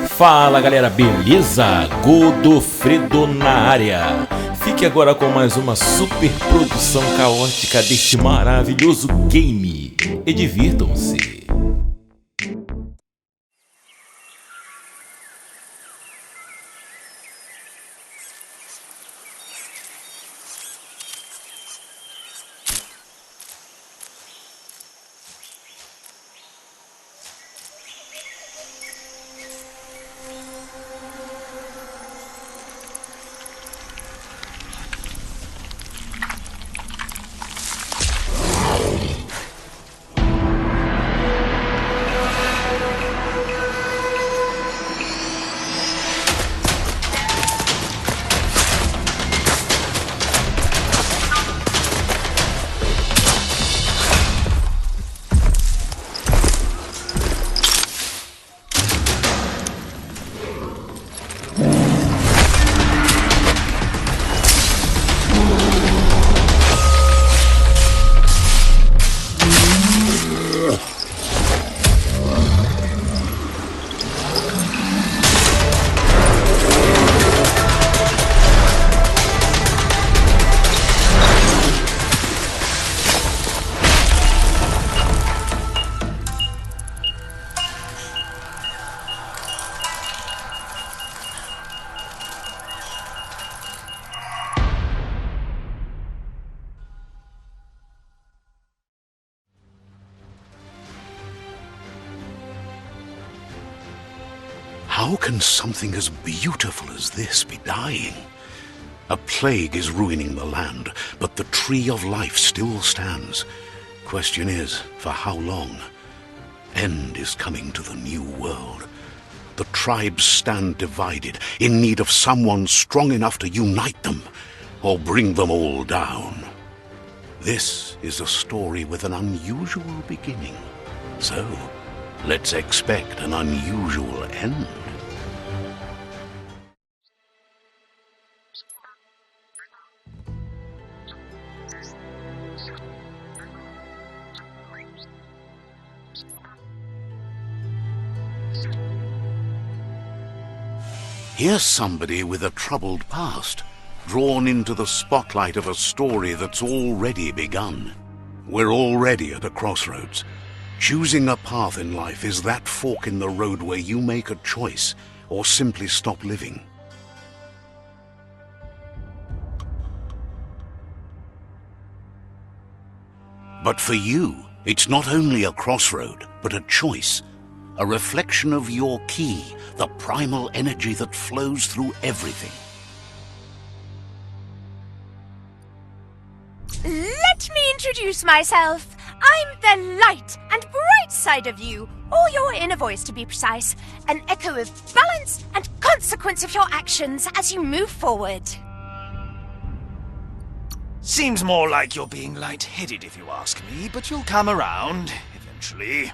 Fala galera, beleza? Godofredo na área. Fique agora com mais uma super produção caótica deste maravilhoso game. E divirtam-se. How can something as beautiful as this be dying? A plague is ruining the land, but the tree of life still stands. Question is, for how long? End is coming to the new world. The tribes stand divided, in need of someone strong enough to unite them, or bring them all down. This is a story with an unusual beginning. So, let's expect an unusual end. Here's somebody with a troubled past, drawn into the spotlight of a story that's already begun. We're already at a crossroads. Choosing a path in life is that fork in the road where you make a choice or simply stop living. But for you, it's not only a crossroad, but a choice. A reflection of your key, the primal energy that flows through everything. Let me introduce myself. I'm the light and bright side of you, or your inner voice to be precise, an echo of balance and consequence of your actions as you move forward. Seems more like you're being light-headed if you ask me, but you'll come around, eventually.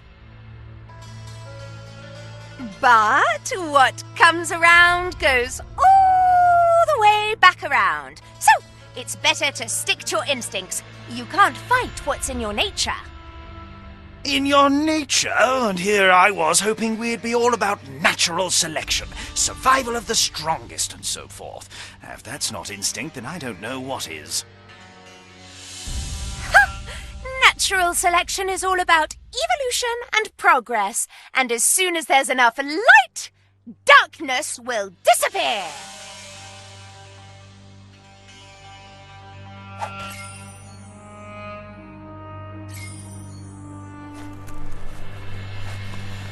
But what comes around goes all the way back around. So, it's better to stick to your instincts. You can't fight what's in your nature. In your nature? And here I was hoping we'd be all about natural selection, survival of the strongest and so forth. If that's not instinct, then I don't know what is. Natural selection is all about evolution and progress, and as soon as there's enough light, darkness will disappear.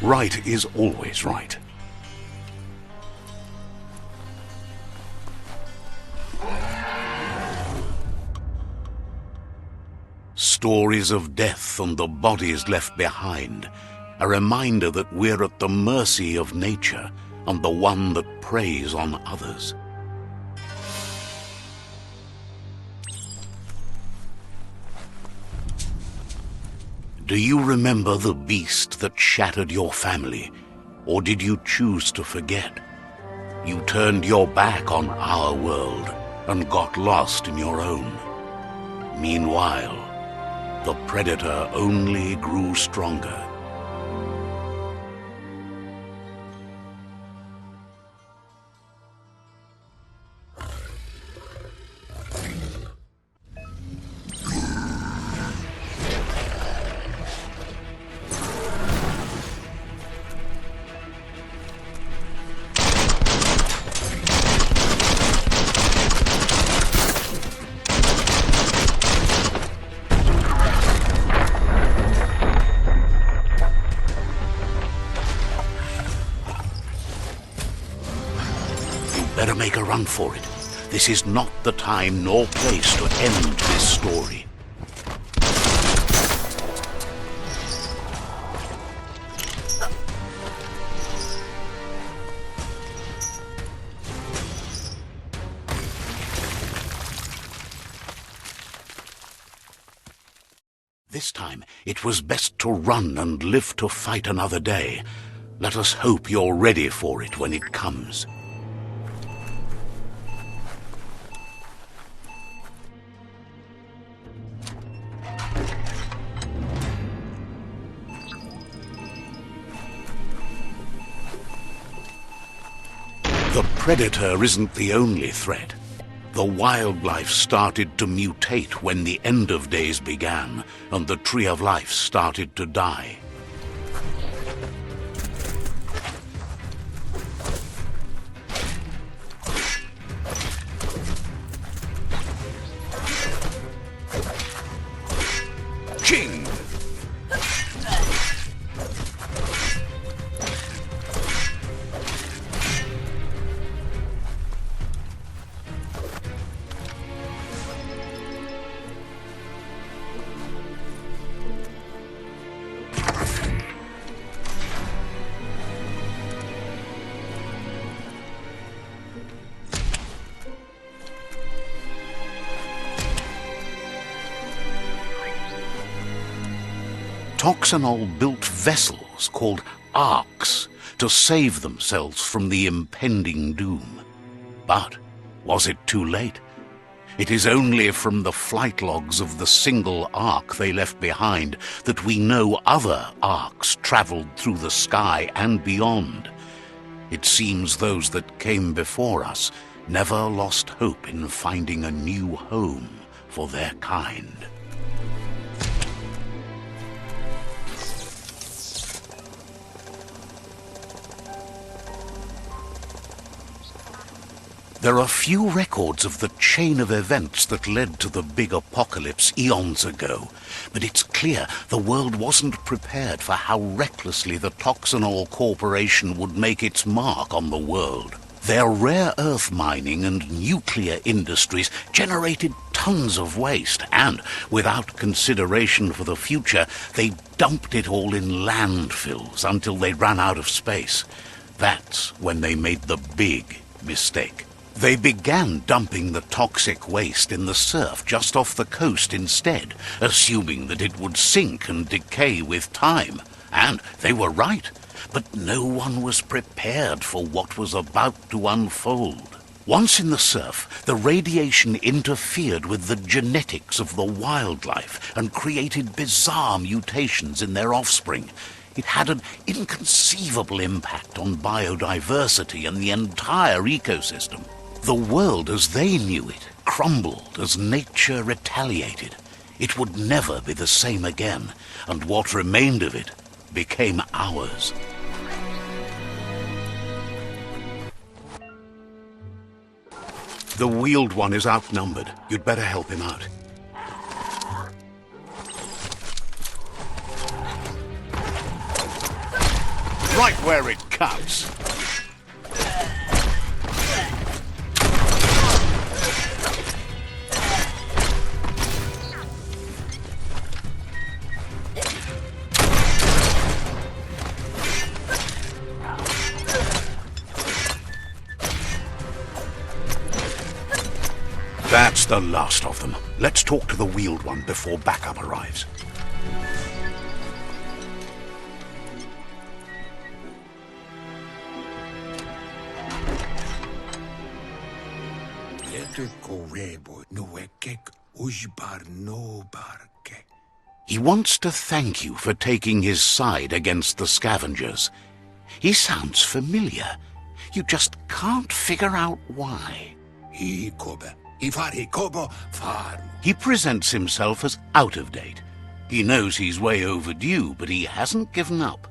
Right is always right. Stories of death and the bodies left behind, a reminder that we're at the mercy of nature and the one that preys on others. Do you remember the beast that shattered your family, or did you choose to forget? You turned your back on our world and got lost in your own. Meanwhile, the predator only grew stronger. Better make a run for it. This is not the time nor place to end this story. This time, it was best to run and live to fight another day. Let us hope you're ready for it when it comes. The predator isn't the only threat. The wildlife started to mutate when the end of days began, and the tree of life started to die. Ching! Toxanol built vessels called arks to save themselves from the impending doom. But was it too late? It is only from the flight logs of the single ark they left behind that we know other arks traveled through the sky and beyond. It seems those that came before us never lost hope in finding a new home for their kind. There are few records of the chain of events that led to the big apocalypse eons ago, but it's clear the world wasn't prepared for how recklessly the Toxanol Corporation would make its mark on the world. Their rare earth mining and nuclear industries generated tons of waste, and, without consideration for the future, they dumped it all in landfills until they ran out of space. That's when they made the big mistake. They began dumping the toxic waste in the surf just off the coast instead, assuming that it would sink and decay with time. And they were right, but no one was prepared for what was about to unfold. Once in the surf, the radiation interfered with the genetics of the wildlife and created bizarre mutations in their offspring. It had an inconceivable impact on biodiversity and the entire ecosystem. The world as they knew it crumbled as nature retaliated. It would never be the same again, and what remained of it became ours. The wheeled one is outnumbered. You'd better help him out. Right where it cuts. That's the last of them. Let's talk to the wheeled one before backup arrives. He wants to thank you for taking his side against the scavengers. He sounds familiar. You just can't figure out why. He presents himself as out of date. He knows he's way overdue, but he hasn't given up.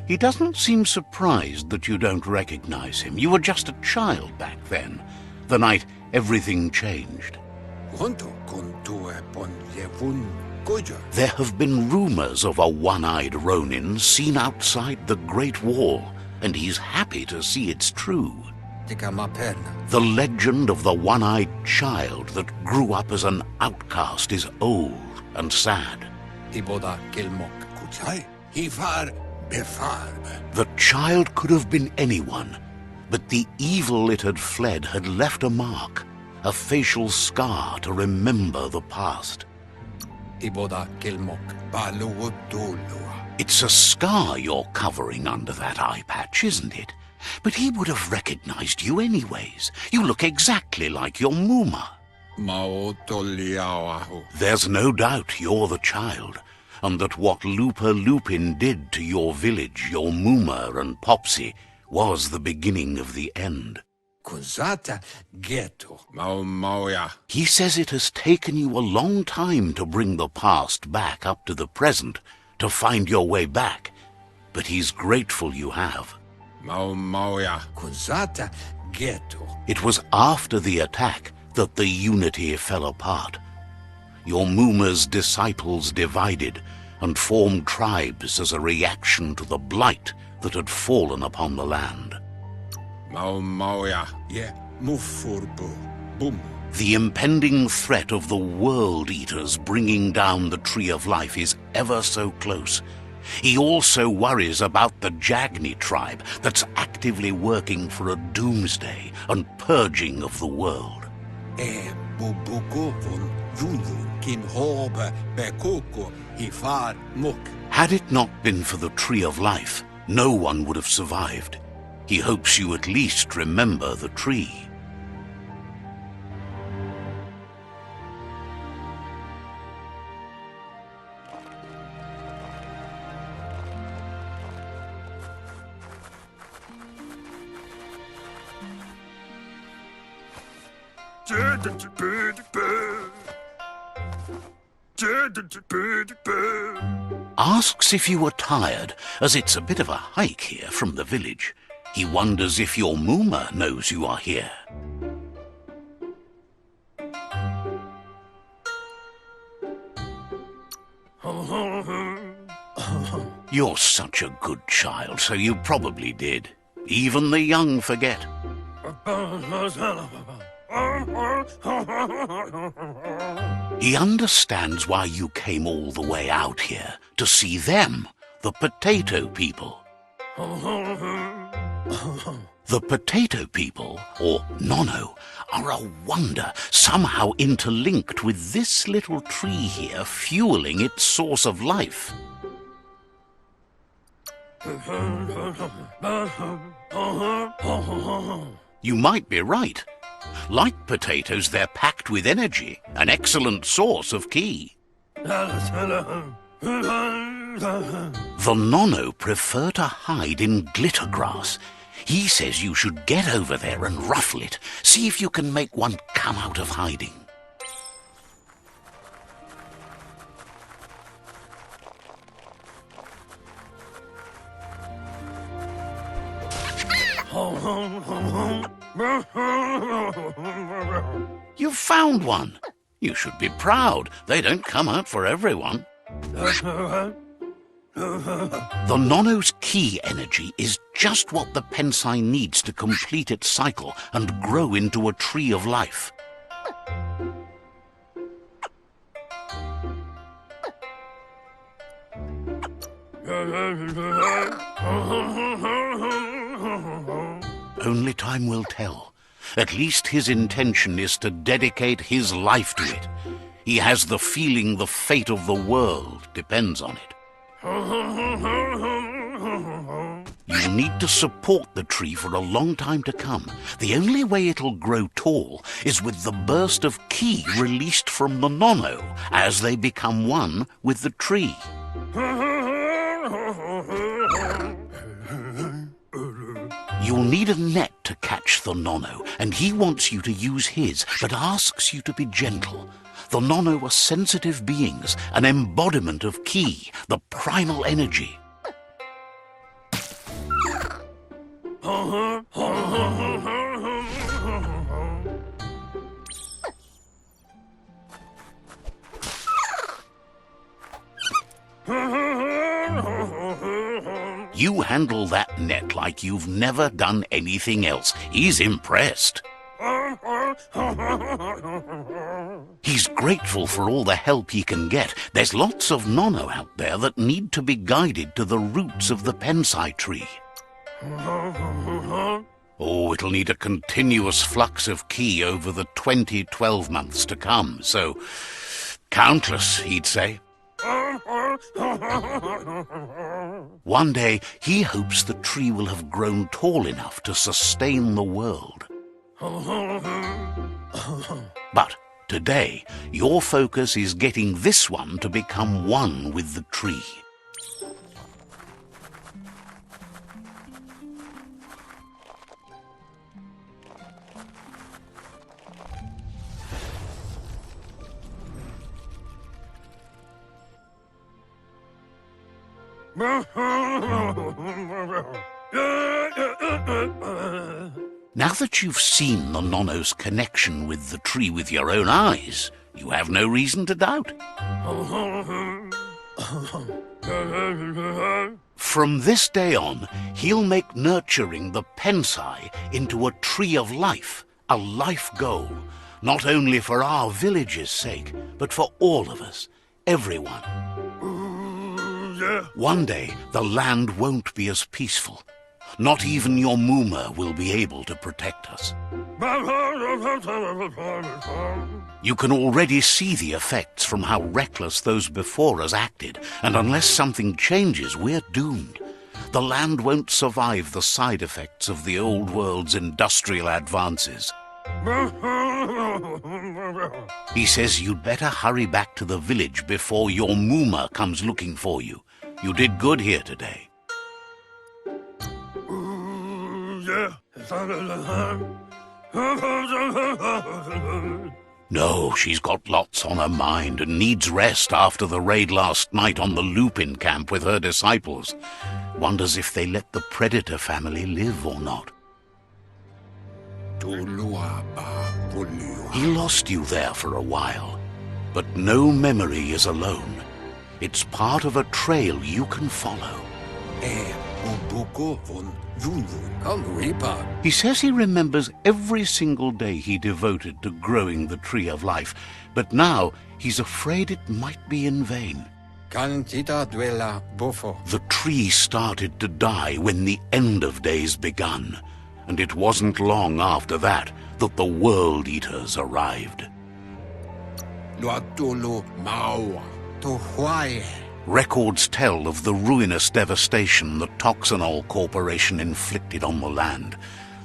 He doesn't seem surprised that you don't recognize him. You were just a child back then, the night everything changed. There have been rumors of a one-eyed Ronin seen outside the Great Wall. and he's happy to see it's true. Ticamapen. The legend of the one-eyed child that grew up as an outcast is old and sad. Iboda Gilmok. Kuchai, Hifar, Befar. The child could have been anyone, but the evil it had fled had left a mark, a facial scar to remember the past. Iboda Gilmok. Baluotulua. It's a scar you're covering under that eye patch, isn't it? But he would have recognized you anyways. You look exactly like your Muma. Maotoliawahu. There's no doubt you're the child, and that what Lupa Lupin did to your village, your Muma and Popsy, was the beginning of the end. Kuzata Ghetto. Maoya. He says it has taken you a long time to bring the past back up to the present, to find your way back, but he's grateful you have. Maoya. Kuzata Ghetto. It was after the attack that the unity fell apart. Your Muma's disciples divided and formed tribes as a reaction to the blight that had fallen upon the land. Maoya. Yeah, Mufurbu. Boom. The impending threat of the World Eaters bringing down the Tree of Life is ever so close. He also worries about the Jagni tribe that's actively working for a doomsday and purging of the world. Bubukovun, Vundu, Kinhobe, Bekoko, Hifar, Muk. Had it not been for the Tree of Life, no one would have survived. He hopes you at least remember the tree. Asks if you were tired, as it's a bit of a hike here from the village. He wonders if your Muma knows you are here. You're such a good child, so you probably did. Even the young forget. He understands why you came all the way out here, to see them, the potato people. The potato people, or Nono, are a wonder, somehow interlinked with this little tree here, fueling its source of life. You might be right. Like potatoes, they're packed with energy, an excellent source of ki. The Nono prefer to hide in glitter grass. He says you should get over there and ruffle it. See if you can make one come out of hiding. You've found one. You should be proud. They don't come out for everyone. The Nono's ki energy is just what the Pensai needs to complete its cycle and grow into a tree of life. Only time will tell. At least his intention is to dedicate his life to it. He has the feeling the fate of the world depends on it. You need to support the tree for a long time to come. The only way it'll grow tall is with the burst of ki released from the Nono as they become one with the tree. You'll need a net to catch the Nono, and he wants you to use his, but asks you to be gentle. The Nono are sensitive beings, an embodiment of ki, the primal energy. You handle that net like you've never done anything else. He's impressed. He's grateful for all the help he can get. There's lots of nono out there that need to be guided to the roots of the pensai tree. Oh, it'll need a continuous flux of ki over the 12 months to come, so countless, he'd say. One day, he hopes the tree will have grown tall enough to sustain the world. But today, your focus is getting this one to become one with the tree. Now that you've seen the nono's connection with the tree with your own eyes, you have no reason to doubt. From this day on, he'll make nurturing the pensai into a tree of life, a life goal, not only for our village's sake, but for all of us, everyone. One day, the land won't be as peaceful. Not even your Muma will be able to protect us. You can already see the effects from how reckless those before us acted, and unless something changes, we're doomed. The land won't survive the side effects of the old world's industrial advances. He says you'd better hurry back to the village before your Muma comes looking for you. You did good here today. No, she's got lots on her mind and needs rest after the raid last night on the Lupin camp with her disciples. Wonders if they let the Predator family live or not. He lost you there for a while, but no memory is alone. It's part of a trail you can follow. He says he remembers every single day he devoted to growing the tree of life, but now he's afraid it might be in vain. The tree started to die when the end of days begun, and it wasn't long after that that the World Eaters arrived. Records tell of the ruinous devastation the Toxanol Corporation inflicted on the land.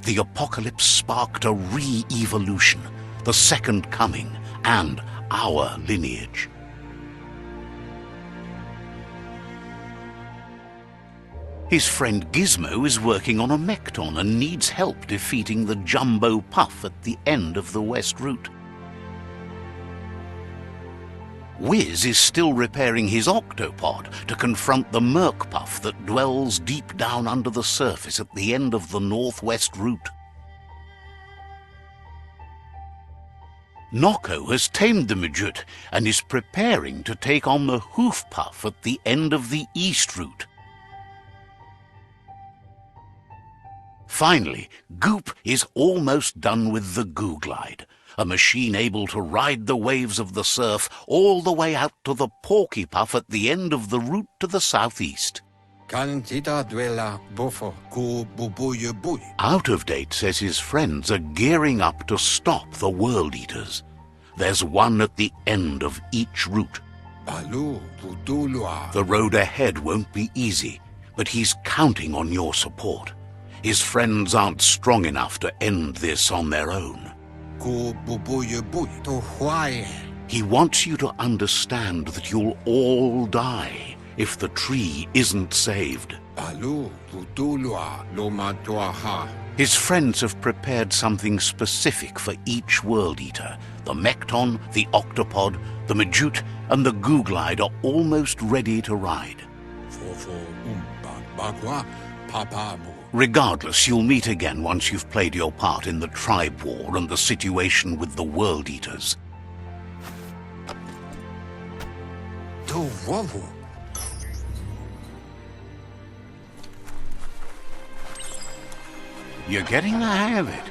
The apocalypse sparked a re-evolution, the second coming, and our lineage. His friend Gizmo is working on a Mekton and needs help defeating the Jumbo Puff at the end of the West Route. Wiz is still repairing his octopod to confront the Merc Puff that dwells deep down under the surface at the end of the Northwest Route. Noko has tamed the Midget and is preparing to take on the Hoof Puff at the end of the East Route. Finally, Goop is almost done with the Goo Glide, a machine able to ride the waves of the surf all the way out to the Porky Puff at the end of the route to the southeast. Out of Date says his friends are gearing up to stop the World Eaters. There's one at the end of each route. The road ahead won't be easy, but he's counting on your support. His friends aren't strong enough to end this on their own. He wants you to understand that you'll all die if the tree isn't saved. His friends have prepared something specific for each World Eater. The Mekton, the Octopod, the Majute, and the Goo Glide are almost ready to ride. Regardless, you'll meet again once you've played your part in the tribe war and the situation with the World Eaters. You're getting the hang of it.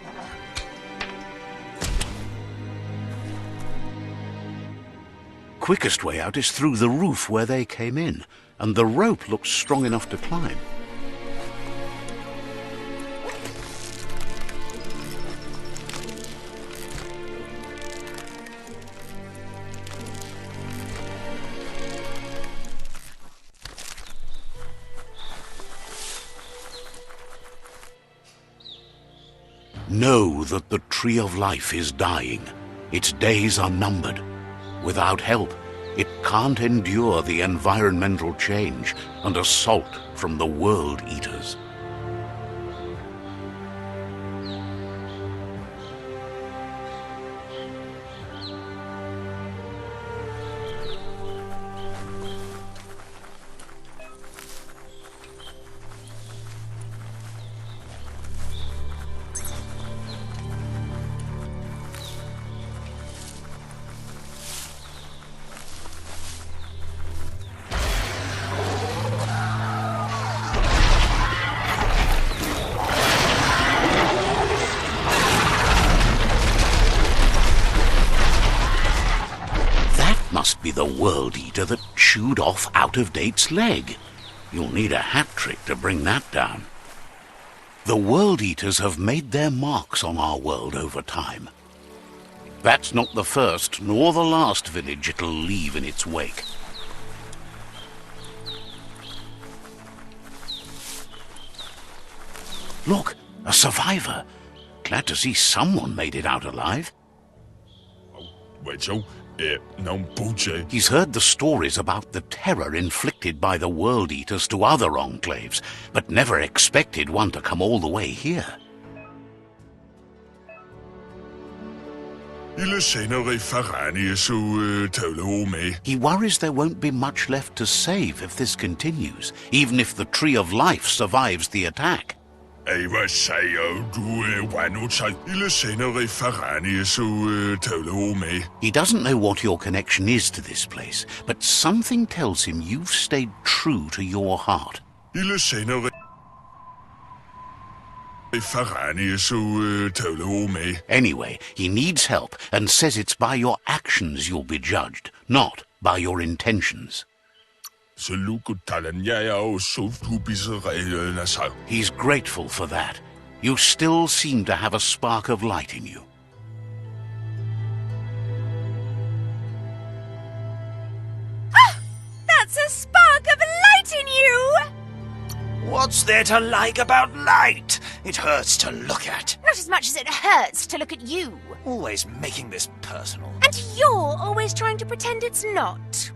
Quickest way out is through the roof where they came in, and the rope looks strong enough to climb. Know that the Tree of Life is dying. Its days are numbered. Without help, it can't endure the environmental change and assault from the World Eaters. Must be the World Eater that chewed off Out-of-Date's leg. You'll need a hat trick to bring that down. The World Eaters have made their marks on our world over time. That's not the first nor the last village it'll leave in its wake. Look, a survivor. Glad to see someone made it out alive. He's heard the stories about the terror inflicted by the World Eaters to other enclaves, but never expected one to come all the way here. He worries there won't be much left to save if this continues, even if the Tree of Life survives the attack. He doesn't know what your connection is to this place, but something tells him you've stayed true to your heart. Anyway, he needs help and says it's by your actions you'll be judged, not by your intentions. He's grateful for that. You still seem to have a spark of light in you. Ah! That's a spark of light in you! What's there to like about light? It hurts to look at. Not as much as it hurts to look at you. Always making this personal. And you're always trying to pretend it's not.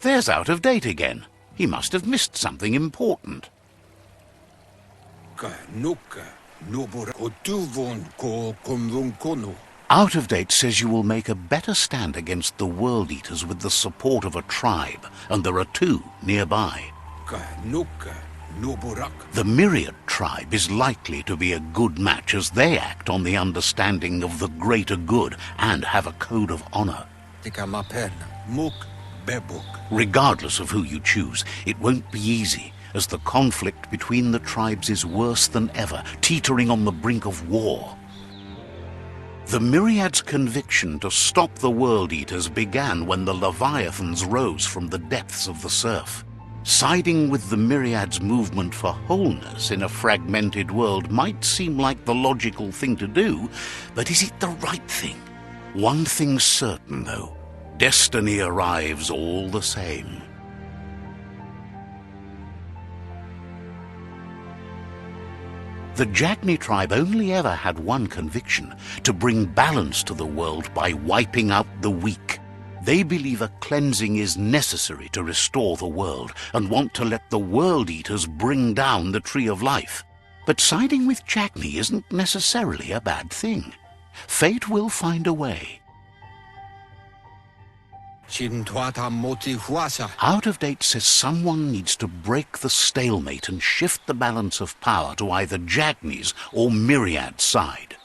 There's Out-of-Date again. He must have missed something important. Out-of-Date says you will make a better stand against the World Eaters with the support of a tribe, and there are two nearby. The Myriad tribe is likely to be a good match as they act on the understanding of the greater good and have a code of honor. Regardless of who you choose, it won't be easy, as the conflict between the tribes is worse than ever, teetering on the brink of war. The Myriad's conviction to stop the World Eaters began when the Leviathans rose from the depths of the surf. Siding with the Myriad's movement for wholeness in a fragmented world might seem like the logical thing to do, but is it the right thing? One thing's certain, though. Destiny arrives all the same. The Jagni tribe only ever had one conviction: to bring balance to the world by wiping out the weak. They believe a cleansing is necessary to restore the world and want to let the World Eaters bring down the Tree of Life. But siding with Jagni isn't necessarily a bad thing. Fate will find a way. Out-of-Date says someone needs to break the stalemate and shift the balance of power to either Jagni's or Myriad's side.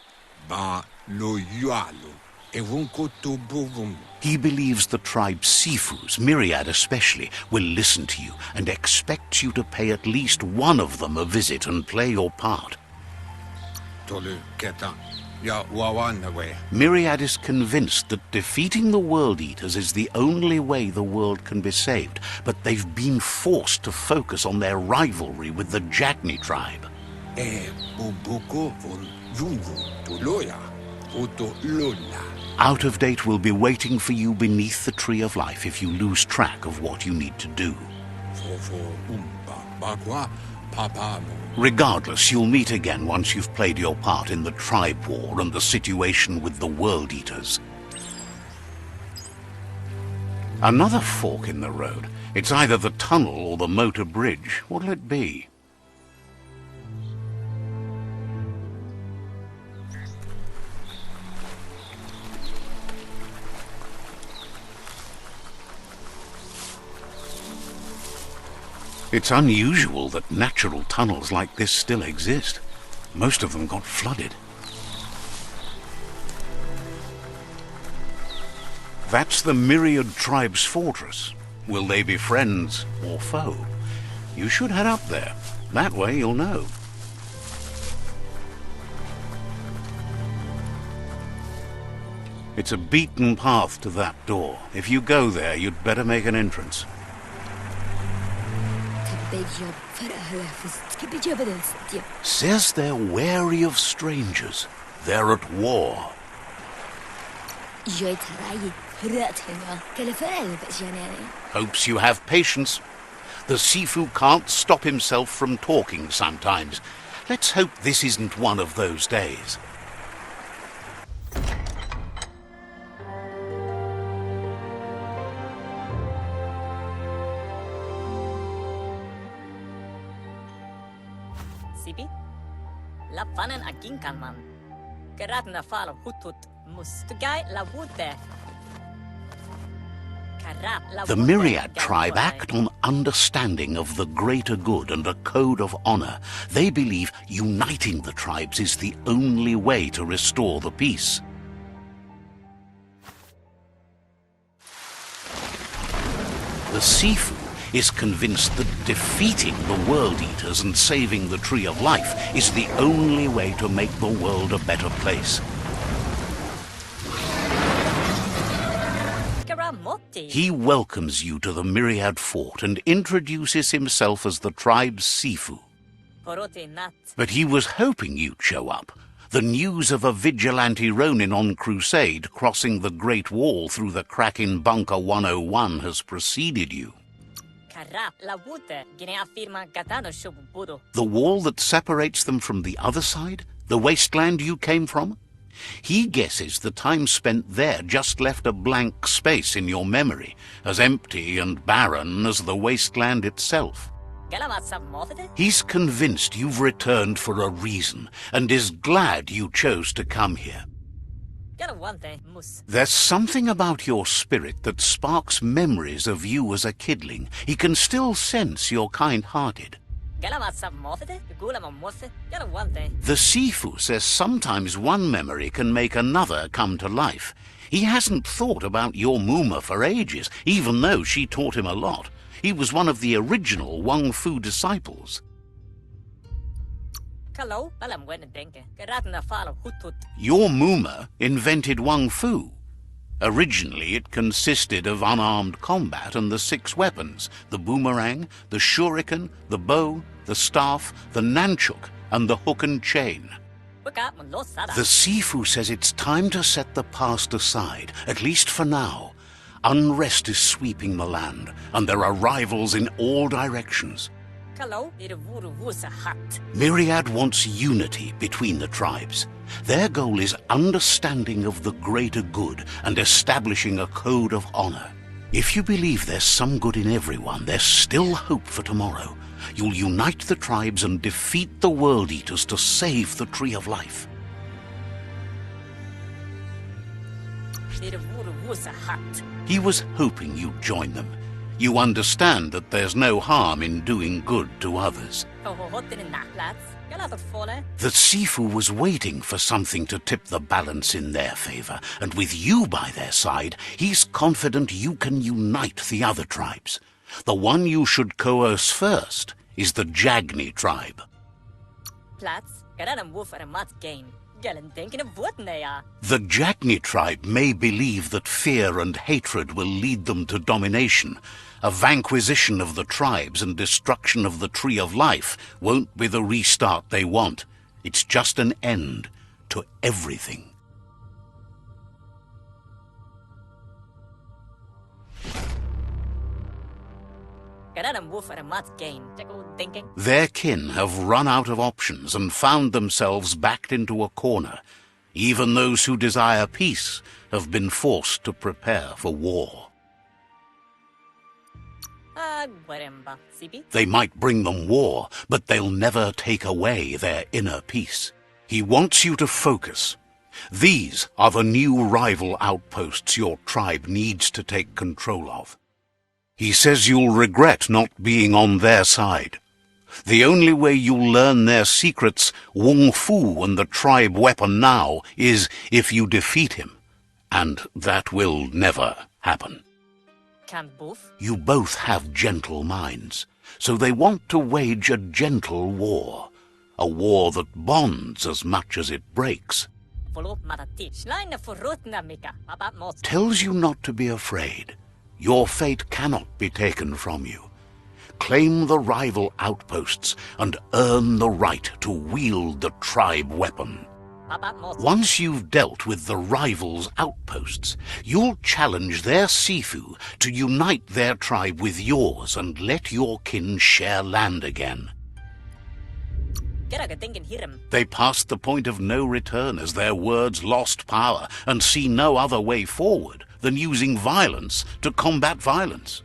He believes the tribe Sifus, Myriad especially, will listen to you and expects you to pay at least one of them a visit and play your part. Tolu keta. Ya wawan away. Myriad is convinced that defeating the World Eaters is the only way the world can be saved, but they've been forced to focus on their rivalry with the Jagni tribe. Bubuko von Junvu Tuloya. Uto Luna. Out of Date will be waiting for you beneath the Tree of Life if you lose track of what you need to do. Regardless, you'll meet again once you've played your part in the tribe war and the situation with the World Eaters. Another fork in the road. It's either the tunnel or the motor bridge. What'll it be? It's unusual that natural tunnels like this still exist. Most of them got flooded. That's the Myriad tribe's fortress. Will they be friends or foe? You should head up there. That way you'll know. It's a beaten path to that door. If you go there, you'd better make an entrance. Says they're wary of strangers. They're at war. Hopes you have patience. The Sifu can't stop himself from talking sometimes. Let's hope this isn't one of those days. La fanen agin kan man. Geradna falo hutut mus. Tugai la wute. The Myriad tribe act on understanding of the greater good and a code of honor. They believe uniting the tribes is the only way to restore the peace. The Sifu is convinced that defeating the World Eaters and saving the Tree of Life is the only way to make the world a better place. He welcomes you to the Myriad Fort and introduces himself as the tribe's Sifu. But he was hoping you'd show up. The news of a vigilante Ronin on crusade crossing the Great Wall through the crack in Bunker 101 has preceded you. The wall that separates them from the other side? The wasteland you came from? He guesses the time spent there just left a blank space in your memory, as empty and barren as the wasteland itself. He's convinced you've returned for a reason, and is glad you chose to come here. There's something about your spirit that sparks memories of you as a kidling. He can still sense you're kind-hearted. The Sifu says sometimes one memory can make another come to life. He hasn't thought about your Muma for ages, even though she taught him a lot. He was one of the original Wang Fu disciples. Your Muma invented Wang Fu. Originally, it consisted of unarmed combat and the 6 weapons: the boomerang, the shuriken, the bow, the staff, the nunchuk, and the hook and chain. The Sifu says it's time to set the past aside, at least for now. Unrest is sweeping the land, and there are rivals in all directions. Myriad wants unity between the tribes. Their goal is understanding of the greater good and establishing a code of honor. If you believe there's some good in everyone, there's still hope for tomorrow. You'll unite the tribes and defeat the World Eaters to save the Tree of Life. He was hoping you'd join them. You understand that there's no harm in doing good to others. The Sifu was waiting for something to tip the balance in their favor, and with you by their side, he's confident you can unite the other tribes. The one you should coerce first is the Jagni tribe. The Jagni tribe may believe that fear and hatred will lead them to domination. A vanquisition of the tribes and destruction of the Tree of Life won't be the restart they want. It's just an end to everything. Their kin have run out of options and found themselves backed into a corner. Even those who desire peace have been forced to prepare for war. They might bring them war, but they'll never take away their inner peace. He wants you to focus. These are the new rival outposts your tribe needs to take control of. He says you'll regret not being on their side. The only way you'll learn their secrets, Wung Fu and the tribe weapon now, is if you defeat him. And that will never happen. You both have gentle minds, so they want to wage a gentle war. A war that bonds as much as it breaks. Tells you not to be afraid. Your fate cannot be taken from you. Claim the rival outposts and earn the right to wield the tribe weapon. Once you've dealt with the rivals' outposts, you'll challenge their Sifu to unite their tribe with yours and let your kin share land again. They passed the point of no return as their words lost power and see no other way forward than using violence to combat violence.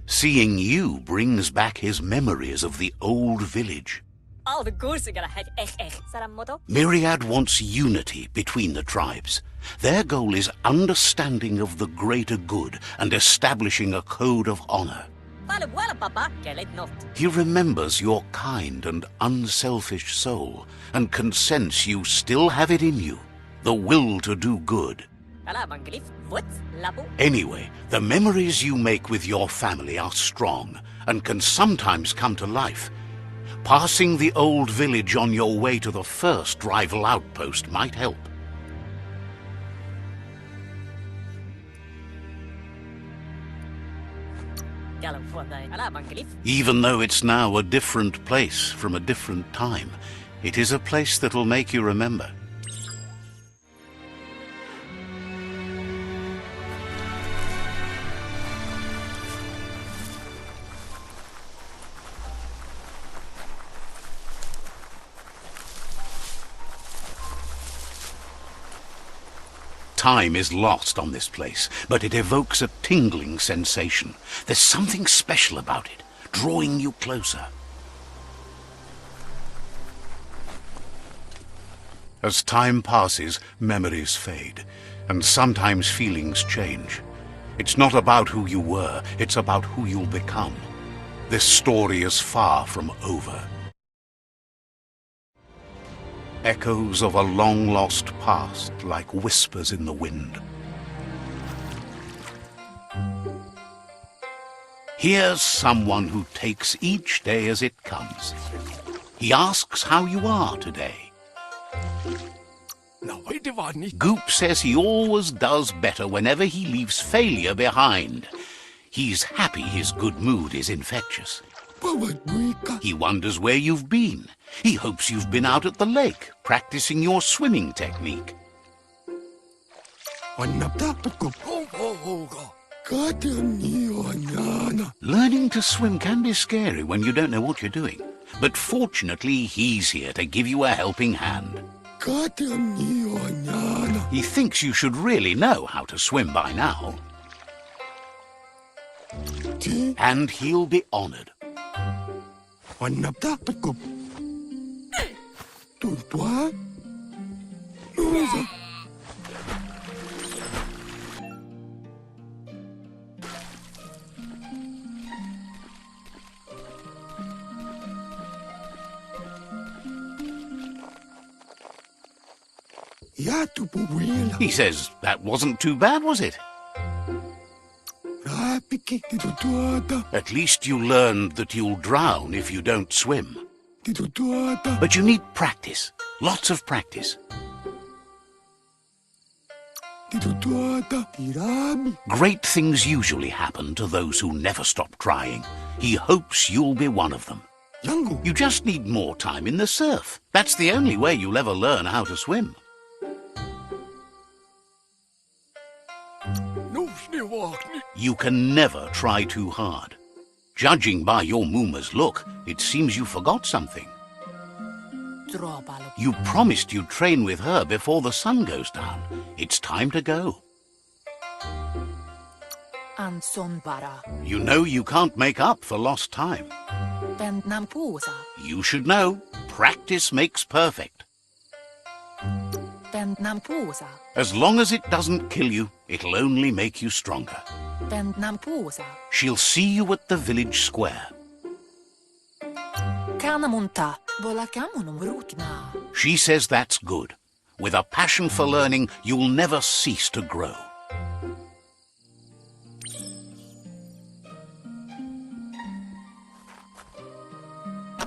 Seeing you brings back his memories of the old village. Myriad wants unity between the tribes. Their goal is understanding of the greater good and establishing a code of honor. He remembers your kind and unselfish soul and can sense you still have it in you, the will to do good. Anyway, the memories you make with your family are strong and can sometimes come to life. Passing the old village on your way to the first rival outpost might help. Even though it's now a different place from a different time, it is a place that'll make you remember. Time is lost on this place, but it evokes a tingling sensation. There's something special about it, drawing you closer. As time passes, memories fade, and sometimes feelings change. It's not about who you were, it's about who you'll become. This story is far from over. Echoes of a long-lost past, like whispers in the wind. Here's someone who takes each day as it comes. He asks how you are today. Goop says he always does better whenever he leaves failure behind. He's happy his good mood is infectious. He wonders where you've been. He hopes you've been out at the lake, practicing your swimming technique. Learning to swim can be scary when you don't know what you're doing. But fortunately, he's here to give you a helping hand. He thinks you should really know how to swim by now. And he'll be honored. He says that wasn't too bad, was it? At least you learned that you'll drown if you don't swim. But you need practice. Lots of practice. Great things usually happen to those who never stop trying. He hopes you'll be one of them. You just need more time in the surf. That's the only way you'll ever learn how to swim. You can never try too hard. Judging by your Muma's look, it seems you forgot something. You promised you'd train with her before the sun goes down. It's time to go. You know you can't make up for lost time. You should know, practice makes perfect. As long as it doesn't kill you, it'll only make you stronger. She'll see you at the village square. She says that's good. With a passion for learning, you'll never cease to grow.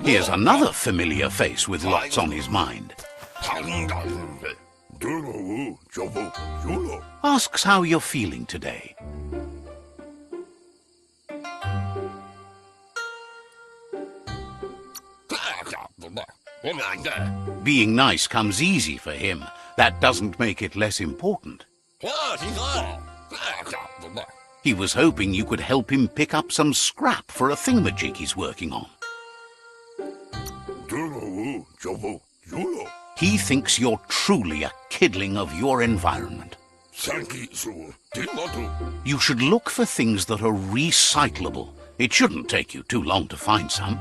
Here's another familiar face with lots on his mind. Asks how you're feeling today. Being nice comes easy for him. That doesn't make it less important. He was hoping you could help him pick up some scrap for a thingamajig he's working on. He thinks you're truly a kidling of your environment. You should look for things that are recyclable. It shouldn't take you too long to find some.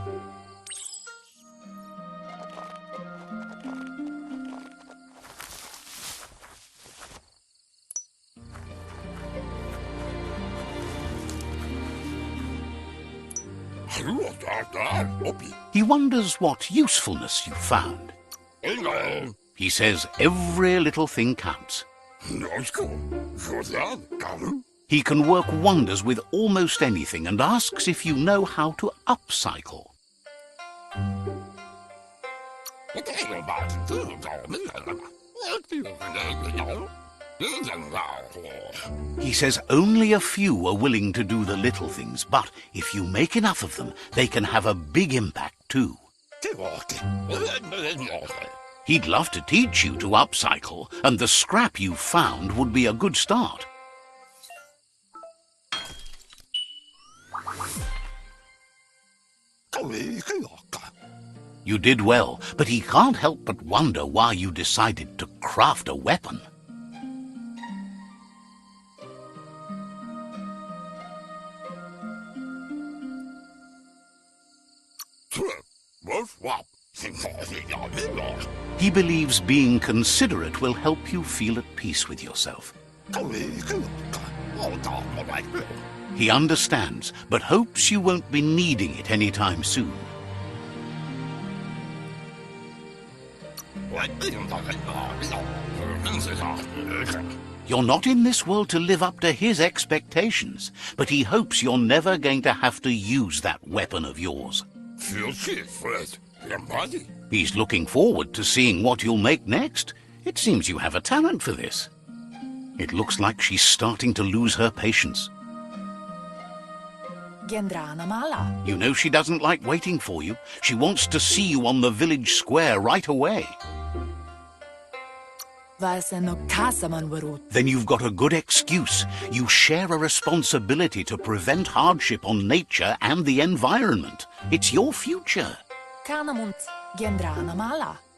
He wonders what usefulness you found. He says every little thing counts. He can work wonders with almost anything and asks if you know how to upcycle. He says only a few are willing to do the little things, but if you make enough of them, they can have a big impact too. He'd love to teach you to upcycle, and the scrap you found would be a good start. You did well, but he can't help but wonder why you decided to craft a weapon. He believes being considerate will help you feel at peace with yourself. He understands, but hopes you won't be needing it anytime soon. You're not in this world to live up to his expectations, but he hopes you're never going to have to use that weapon of yours. He's looking forward to seeing what you'll make next. It seems you have a talent for this. It looks like she's starting to lose her patience. You know she doesn't like waiting for you. She wants to see you on the village square right away. Then you've got a good excuse. You share a responsibility to prevent hardship on nature and the environment. It's your future.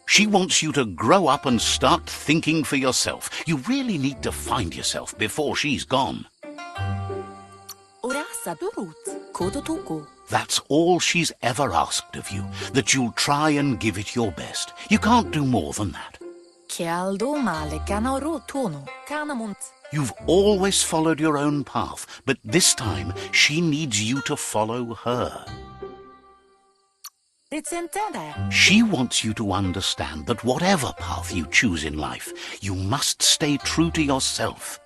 She wants you to grow up and start thinking for yourself. You really need to find yourself before she's gone. That's all she's ever asked of you, that you'll try and give it your best. You can't do more than that. You've always followed your own path, but this time she needs you to follow her. She wants you to understand that whatever path you choose in life, you must stay true to yourself.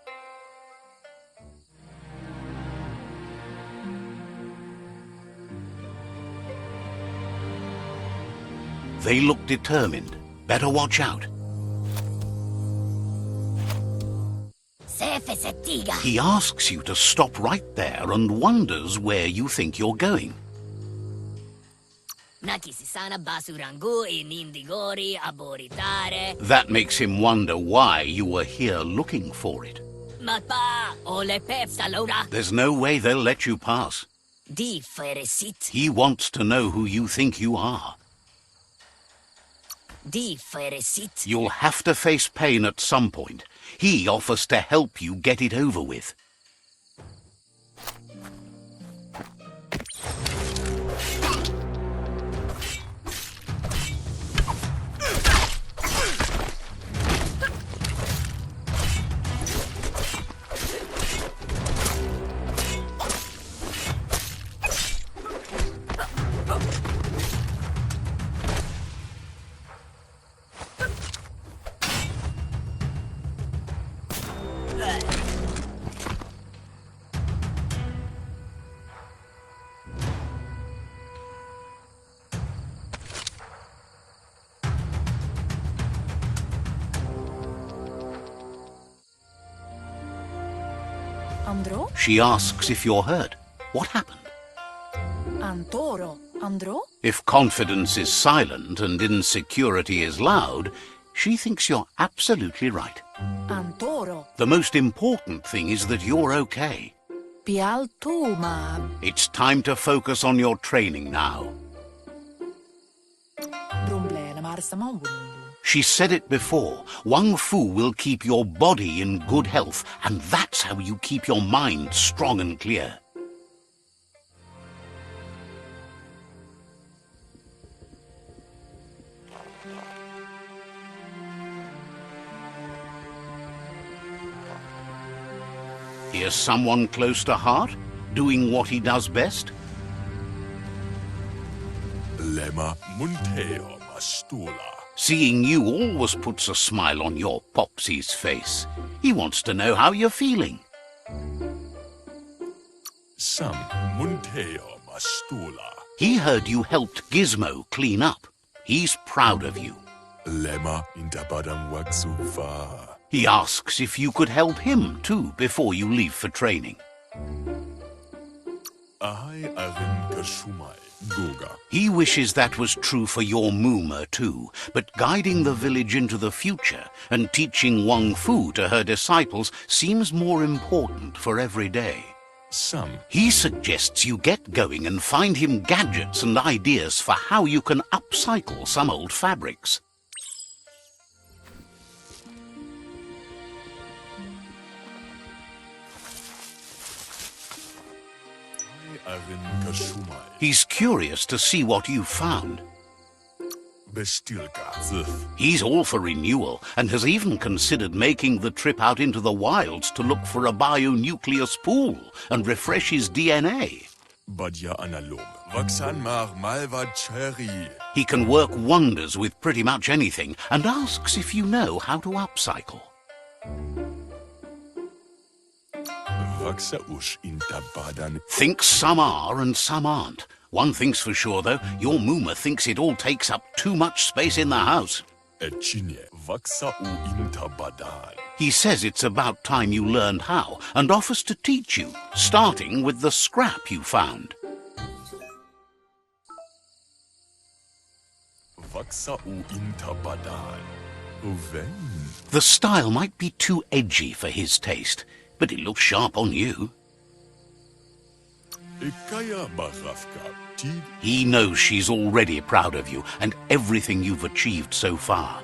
They look determined. Better watch out. He asks you to stop right there and wonders where you think you're going. That makes him wonder why you were here looking for it. There's no way they'll let you pass. He wants to know who you think you are. You'll have to face pain at some point. He offers to help you get it over with. She asks if you're hurt. What happened? If confidence is silent and insecurity is loud, she thinks you're absolutely right. The most important thing is that you're okay. It's time to focus on your training now. She said it before, Wang Fu will keep your body in good health, and that's how you keep your mind strong and clear. Here's someone close to heart, doing what he does best. Seeing you always puts a smile on your Popsy's face. He wants to know how you're feeling. He heard you helped Gizmo clean up. He's proud of you. He asks if you could help him too before you leave for training. He wishes that was true for your Mooma too, but guiding the village into the future and teaching Wang Fu to her disciples seems more important for every day. He suggests you get going and find him gadgets and ideas for how you can upcycle some old fabrics. He's curious to see what you've found. He's all for renewal and has even considered making the trip out into the wilds to look for a bionucleus pool and refresh his DNA. He can work wonders with pretty much anything and asks if you know how to upcycle. Thinks some are and some aren't. One thing's for sure, though, your Mooma thinks it all takes up too much space in the house. He says it's about time you learned how and offers to teach you, starting with the scrap you found. The style might be too edgy for his taste, but it looks sharp on you. He knows she's already proud of you and everything you've achieved so far.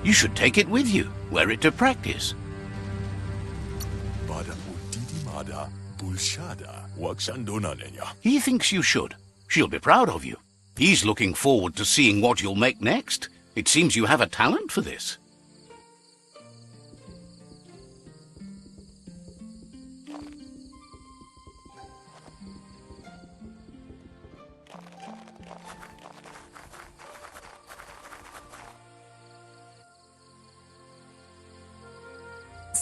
You should take it with you, wear it to practice. He thinks you should. She'll be proud of you. He's looking forward to seeing what you'll make next. It seems you have a talent for this.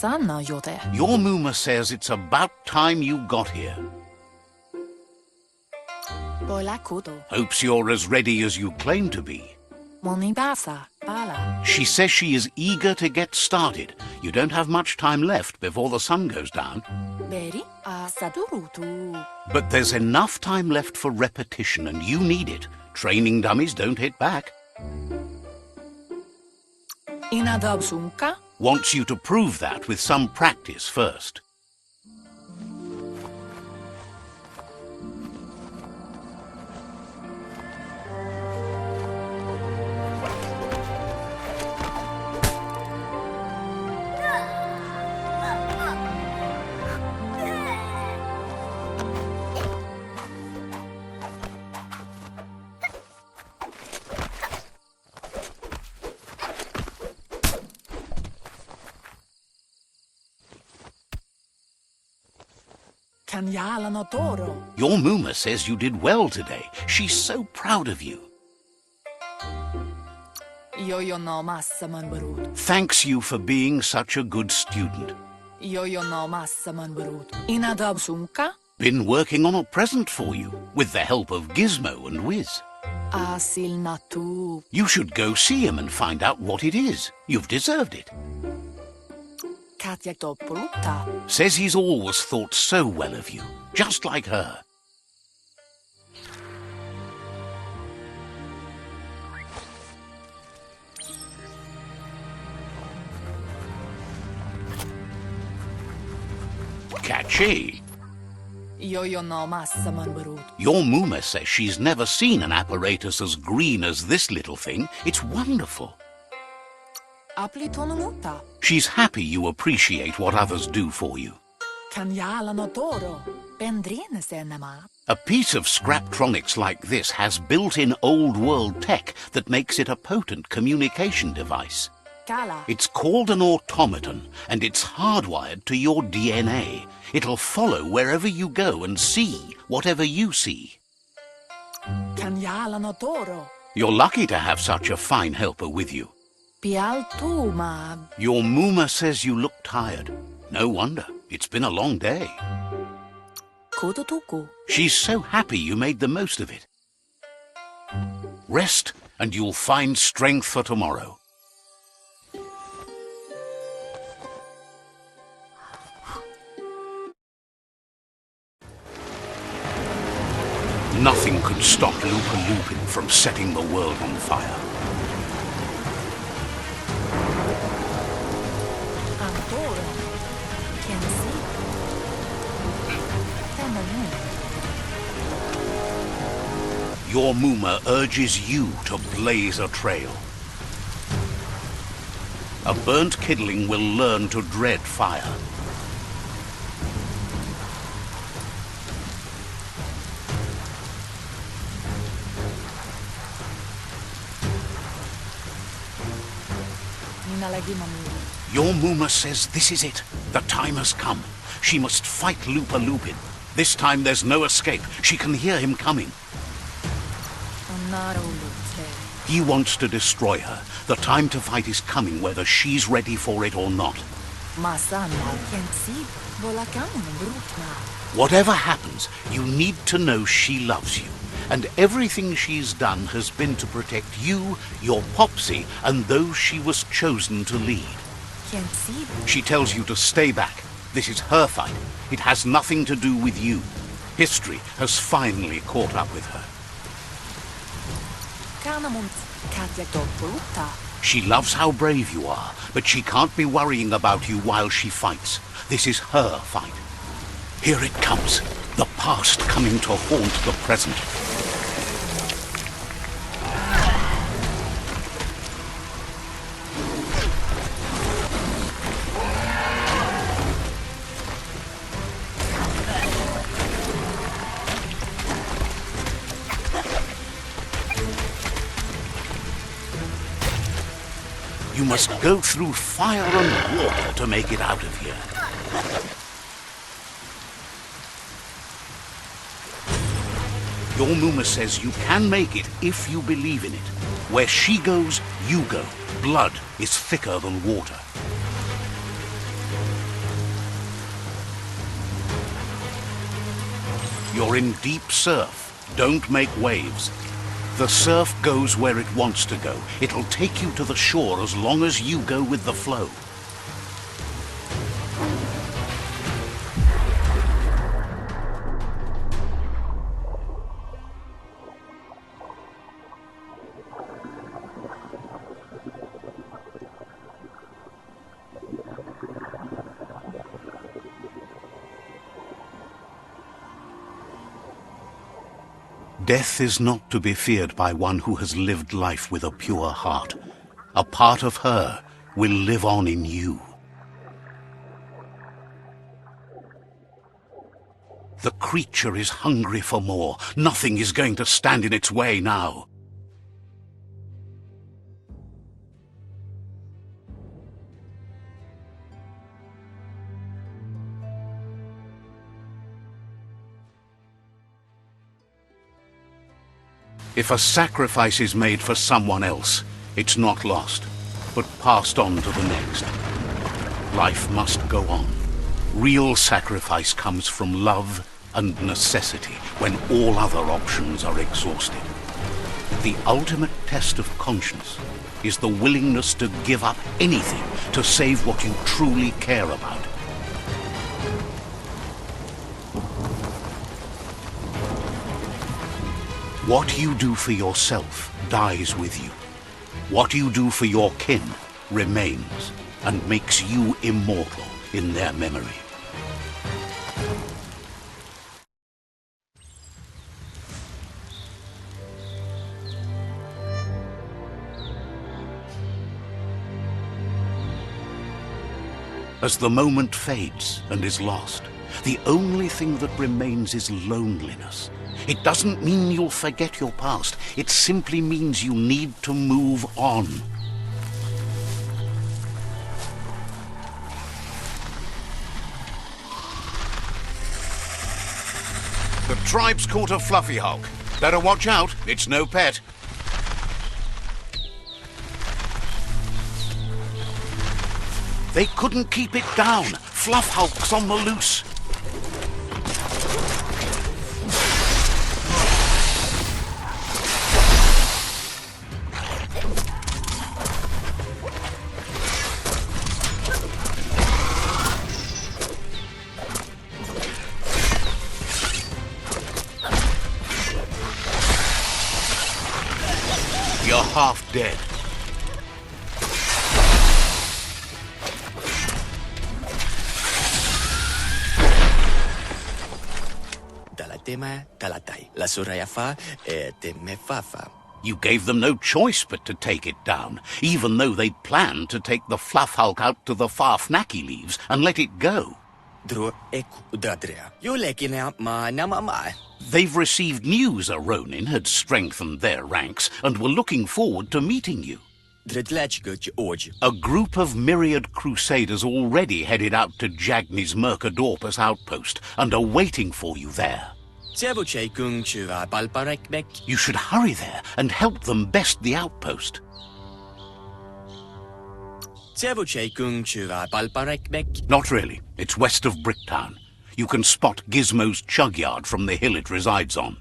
Masana yote. Your Muma says it's about time you got here. Bola kudo. Hopes you're as ready as you claim to be. Monibasa, pala. She says she is eager to get started. You don't have much time left before the sun goes down. Beri asadurutu. But there's enough time left for repetition, and you need it. Training dummies don't hit back. Inadabsunka. Wants you to prove that with some practice first. Kanyala no toro. Your Muma says you did well today. She's so proud of you. Yo no massa manbarut. Thanks you for being such a good student. Yo no massa manbarut. Inadabsunka. Been working on a present for you, with the help of Gizmo and Wiz. Asil natu. You should go see him and find out what it is. You've deserved it. Katyak topoluta. Says he's always thought so well of you, just like her. Catchy. Yo no massa manbarut. Your Muma says she's never seen an apparatus as green as this little thing. It's wonderful. Aplitonumuta. She's happy you appreciate what others do for you. Kanyala no toro. Bendrine senema. A piece of Scraptronics like this has built-in old-world tech that makes it a potent communication device. Kala. It's called an automaton, and it's hardwired to your DNA. It'll follow wherever you go and see whatever you see. Kanyala no toro. You're lucky to have such a fine helper with you. Pialtuma. Your Muma says you look tired. No wonder. It's been a long day. Kudutuku. She's so happy you made the most of it. Rest, and you'll find strength for tomorrow. Nothing could stop Lupin from setting the world on fire. Antoro. Kensi. Temamu. Your Muma urges you to blaze a trail. A burnt kidling will learn to dread fire. Your Muma says this is it. The time has come. She must fight Lupin. This time there's no escape. She can hear him coming. He wants to destroy her. The time to fight is coming, whether she's ready for it or not. Whatever happens, you need to know she loves you. And everything she's done has been to protect you, your Popsy, and those she was chosen to lead. She tells you to stay back. This is her fight. It has nothing to do with you. History has finally caught up with her. She loves how brave you are, but she can't be worrying about you while she fights. This is her fight. Here it comes. The past coming to haunt the present. You must go through fire and water to make it out of here. Your Muma says you can make it if you believe in it. Where she goes, you go. Blood is thicker than water. You're in deep surf. Don't make waves. The surf goes where it wants to go. It'll take you to the shore as long as you go with the flow. Death is not to be feared by one who has lived life with a pure heart. A part of her will live on in you. The creature is hungry for more. Nothing is going to stand in its way now. If a sacrifice is made for someone else, it's not lost, but passed on to the next. Life must go on. Real sacrifice comes from love and necessity, when all other options are exhausted. The ultimate test of conscience is the willingness to give up anything to save what you truly care about. What you do for yourself dies with you. What you do for your kin remains and makes you immortal in their memory. As the moment fades and is lost, the only thing that remains is loneliness. It doesn't mean you'll forget your past. It simply means you need to move on. The tribe's caught a fluffy hulk. Better watch out, it's no pet. They couldn't keep it down. Fluff hulk's on the loose. You're half dead. You gave them no choice but to take it down, even though they planned to take the fluff hulk out to the far fnacky leaves and let it go. They've received news a Ronin had strengthened their ranks and were looking forward to meeting you. A group of myriad crusaders already headed out to Jagni's Mercadorpus outpost and are waiting for you there. You should hurry there and help them best the outpost. Not really. It's west of Bricktown. You can spot Gizmo's chug yard from the hill it resides on.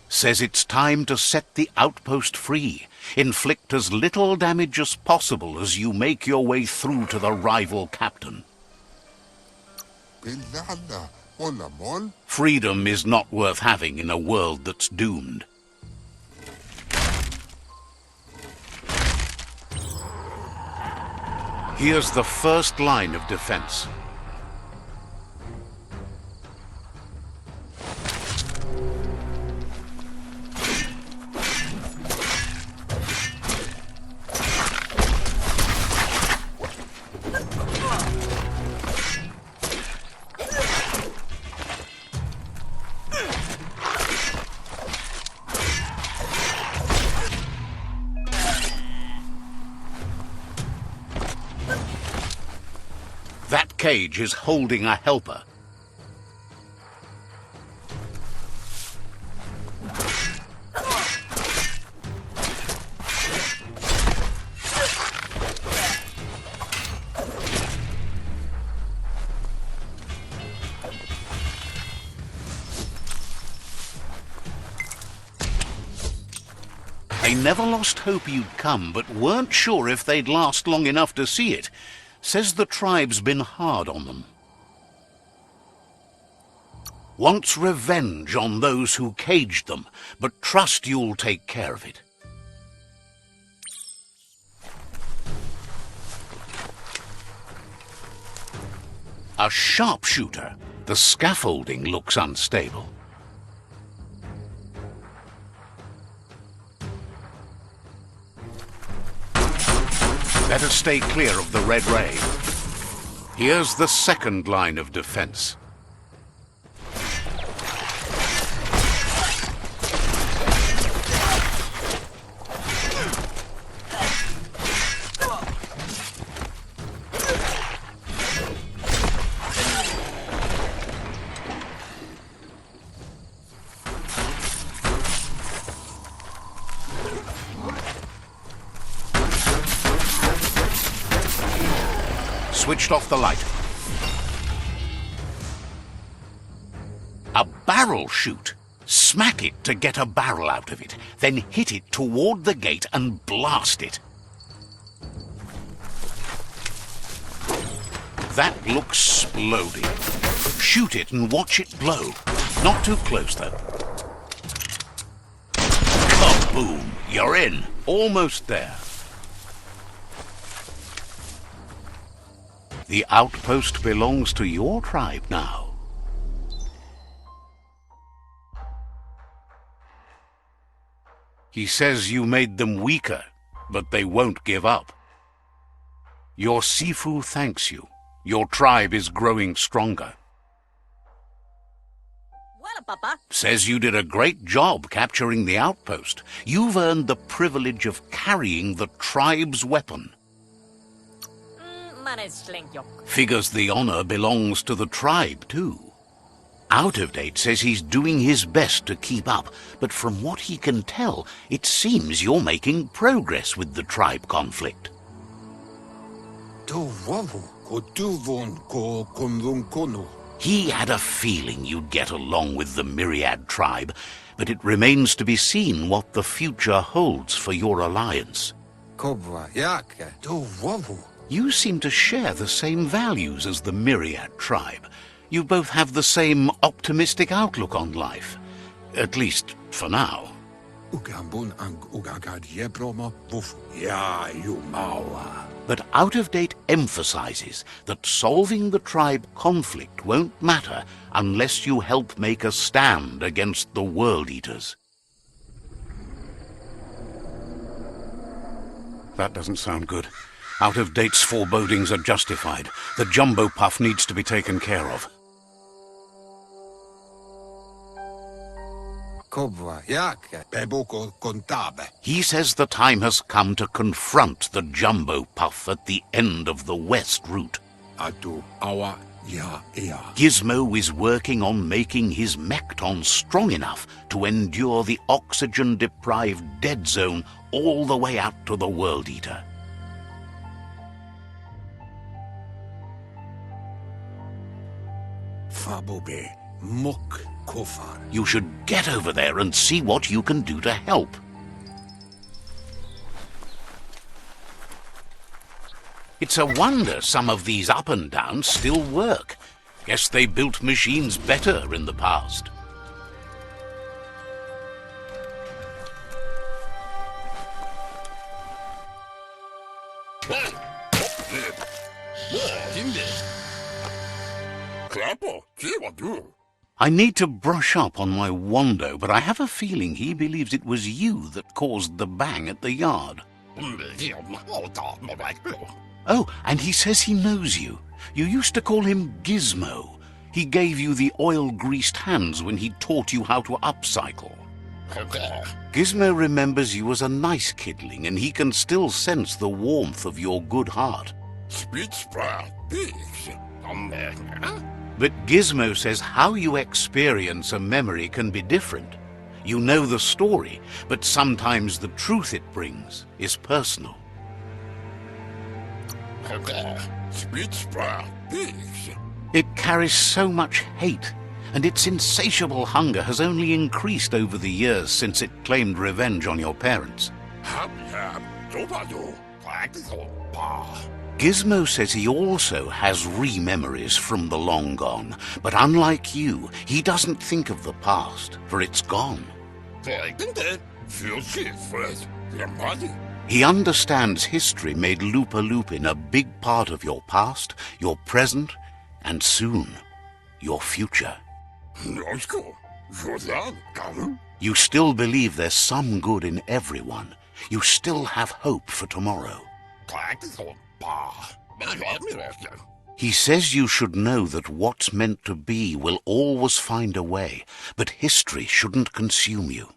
Says it's time to set the outpost free. Inflict as little damage as possible as you make your way through to the rival captain. Freedom is not worth having in a world that's doomed. Here's the first line of defense. That cage is holding a helper. They never lost hope you'd come, but weren't sure if they'd last long enough to see it. Says the tribe's been hard on them. Wants revenge on those who caged them, but trust you'll take care of it. A sharpshooter. The scaffolding looks unstable. Better stay clear of the red ray. Here's the second line of defense. Switched off the light. A barrel shoot. Smack it to get a barrel out of it, then hit it toward the gate and blast it. That looks splody. Shoot it and watch it blow. Not too close, though. Kaboom! You're in. Almost there. The outpost belongs to your tribe now. He says you made them weaker, but they won't give up. Your Sifu thanks you. Your tribe is growing stronger. Well, Papa. Says you did a great job capturing the outpost. You've earned the privilege of carrying the tribe's weapon. Figures the honor belongs to the tribe, too. Out of Date says he's doing his best to keep up, but from what he can tell, it seems you're making progress with the tribe conflict. He had a feeling you'd get along with the Myriad tribe, but it remains to be seen what the future holds for your alliance. You seem to share the same values as the Myriad tribe. You both have the same optimistic outlook on life. At least, for now. But Out of Date emphasizes that solving the tribe conflict won't matter unless you help make a stand against the World Eaters. That doesn't sound good. Out of Date's forebodings are justified. The jumbo puff needs to be taken care of. He says the time has come to confront the jumbo puff at the end of the west route. Gizmo is working on making his Mekton strong enough to endure the oxygen-deprived dead zone all the way out to the World Eater. You should get over there and see what you can do to help. It's a wonder some of these up and downs still work. Guess they built machines better in the past. I need to brush up on my Wando, but I have a feeling he believes it was you that caused the bang at the yard. Oh, and he says he knows you. You used to call him Gizmo. He gave you the oil-greased hands when he taught you how to upcycle. Gizmo remembers you as a nice kidling, and he can still sense the warmth of your good heart. But Gizmo says how you experience a memory can be different. You know the story, but sometimes the truth it brings is personal. It carries so much hate, and its insatiable hunger has only increased over the years since it claimed revenge on your parents. Gizmo says he also has re-memories from the long gone, but unlike you, he doesn't think of the past, for it's gone. He understands history made Lupa Lupin a big part of your past, your present, and soon, your future. You still believe there's some good in everyone. You still have hope for tomorrow. He says you should know that what's meant to be will always find a way, but history shouldn't consume you.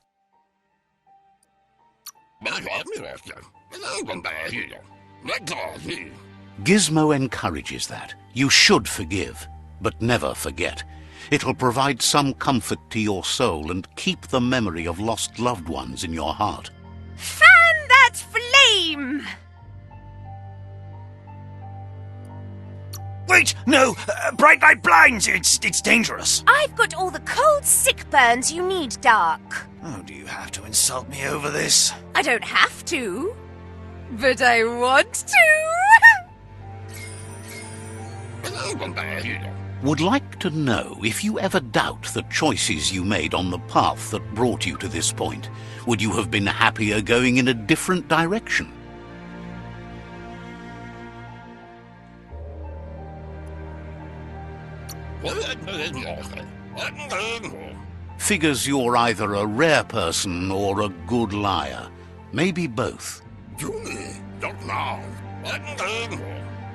Gizmo encourages that. You should forgive, but never forget. It'll provide some comfort to your soul and keep the memory of lost loved ones in your heart. Fan that flame! Wait, no! Bright light blinds! It's dangerous! I've got all the cold sick burns you need, Dark. Oh, do you have to insult me over this? I don't have to, but I want to. Would like to know if you ever doubt the choices you made on the path that brought you to this point. Would you have been happier going in a different direction? Figures you're either a rare person or a good liar. Maybe both.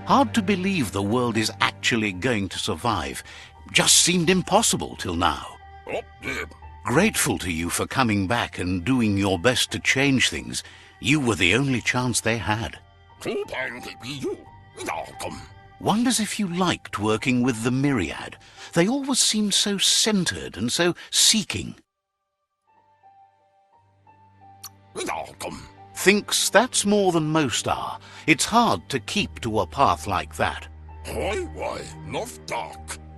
Hard to believe the world is actually going to survive. Just seemed impossible till now. Grateful to you for coming back and doing your best to change things. You were the only chance they had. Wonders if you liked working with the Myriad. They always seemed so centered and so seeking. Thinks that's more than most are. It's hard to keep to a path like that.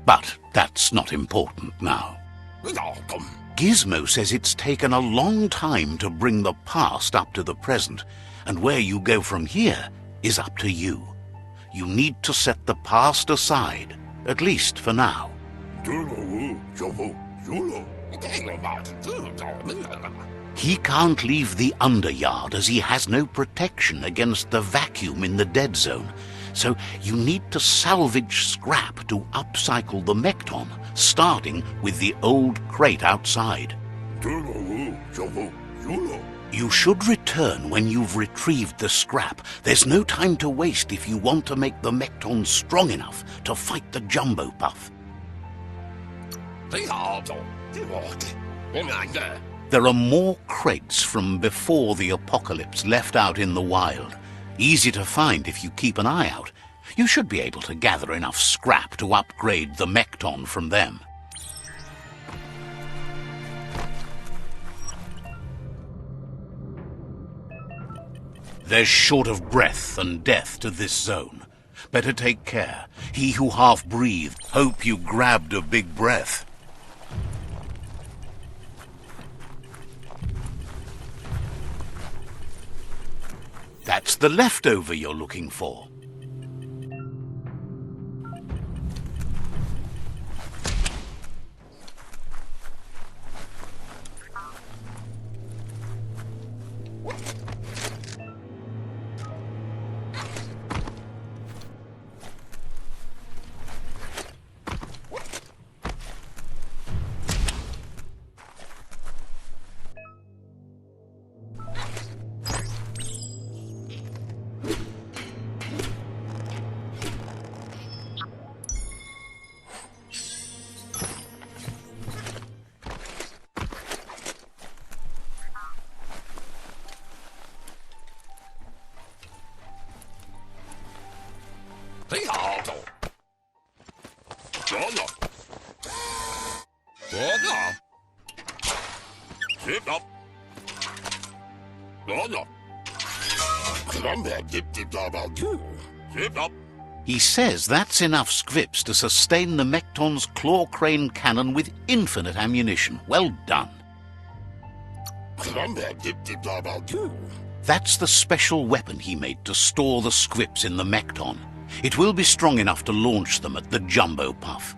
But that's not important now. Gizmo says it's taken a long time to bring the past up to the present, and where you go from here is up to you. You need to set the past aside, at least for now. He can't leave the underyard as he has no protection against the vacuum in the dead zone. So you need to salvage scrap to upcycle the Mekton, starting with the old crate outside. You should return when you've retrieved the scrap. There's no time to waste if you want to make the Mekton strong enough to fight the Jumbo Puff. There are more crates from before the apocalypse left out in the wild. Easy to find if you keep an eye out. You should be able to gather enough scrap to upgrade the Mekton from them. There's short of breath and death to this zone. Better take care. He who half breathed, hope you grabbed a big breath. That's the leftover you're looking for. He says that's enough scrips to sustain the Mekton's claw crane cannon with infinite ammunition. Well done. That's the special weapon he made to store the scrips in the Mekton. It will be strong enough to launch them at the Jumbo Puff.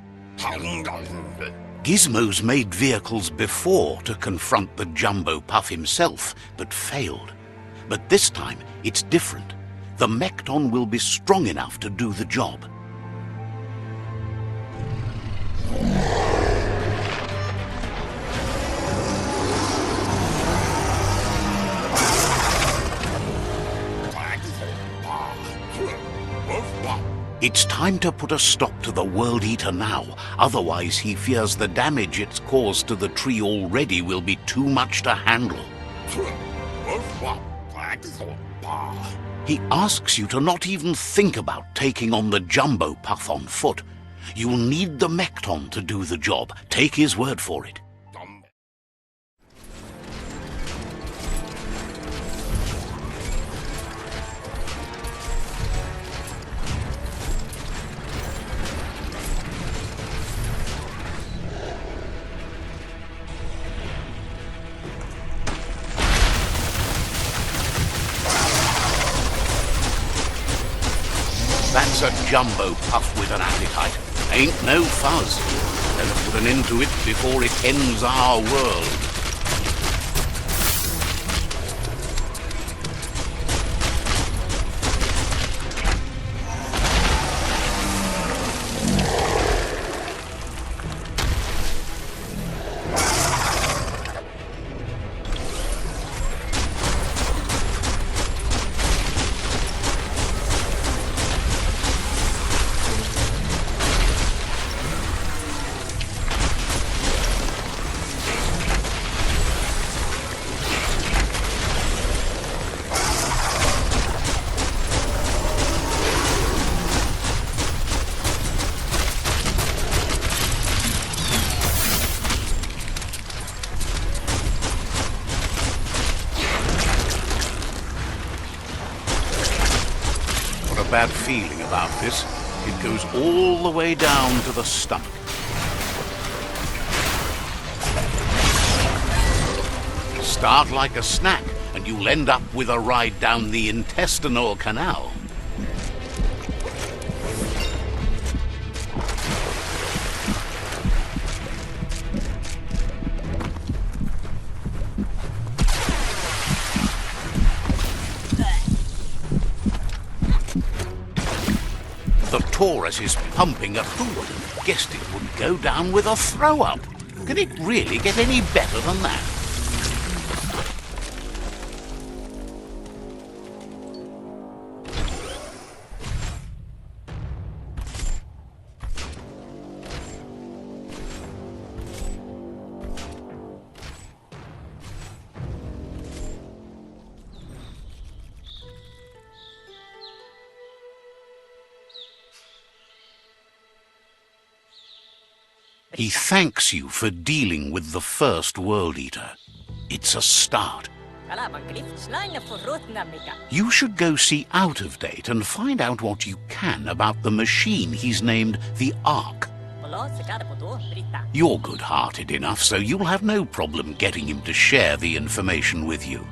Gizmo's made vehicles before to confront the Jumbo Puff himself, but failed. But this time, it's different. The Mekton will be strong enough to do the job. It's time to put a stop to the World Eater now, otherwise he fears the damage it's caused to the tree already will be too much to handle. He asks you to not even think about taking on the Jumbo Puff on foot. You'll need the Mekton to do the job. Take his word for it. That's a Jumbo Puff with an appetite. Ain't no fuzz. Better put an end to it before it ends our world. Bad feeling about this. It goes all the way down to the stomach. Start like a snack, and you'll end up with a ride down the intestinal canal. The Taurus is pumping a pool. Guessed it would go down with a throw-up. Can it really get any better than that? He thanks you for dealing with the first World Eater. It's a start. You should go see Out of Date and find out what you can about the machine he's named the Ark. You're good-hearted enough, so you'll have no problem getting him to share the information with you.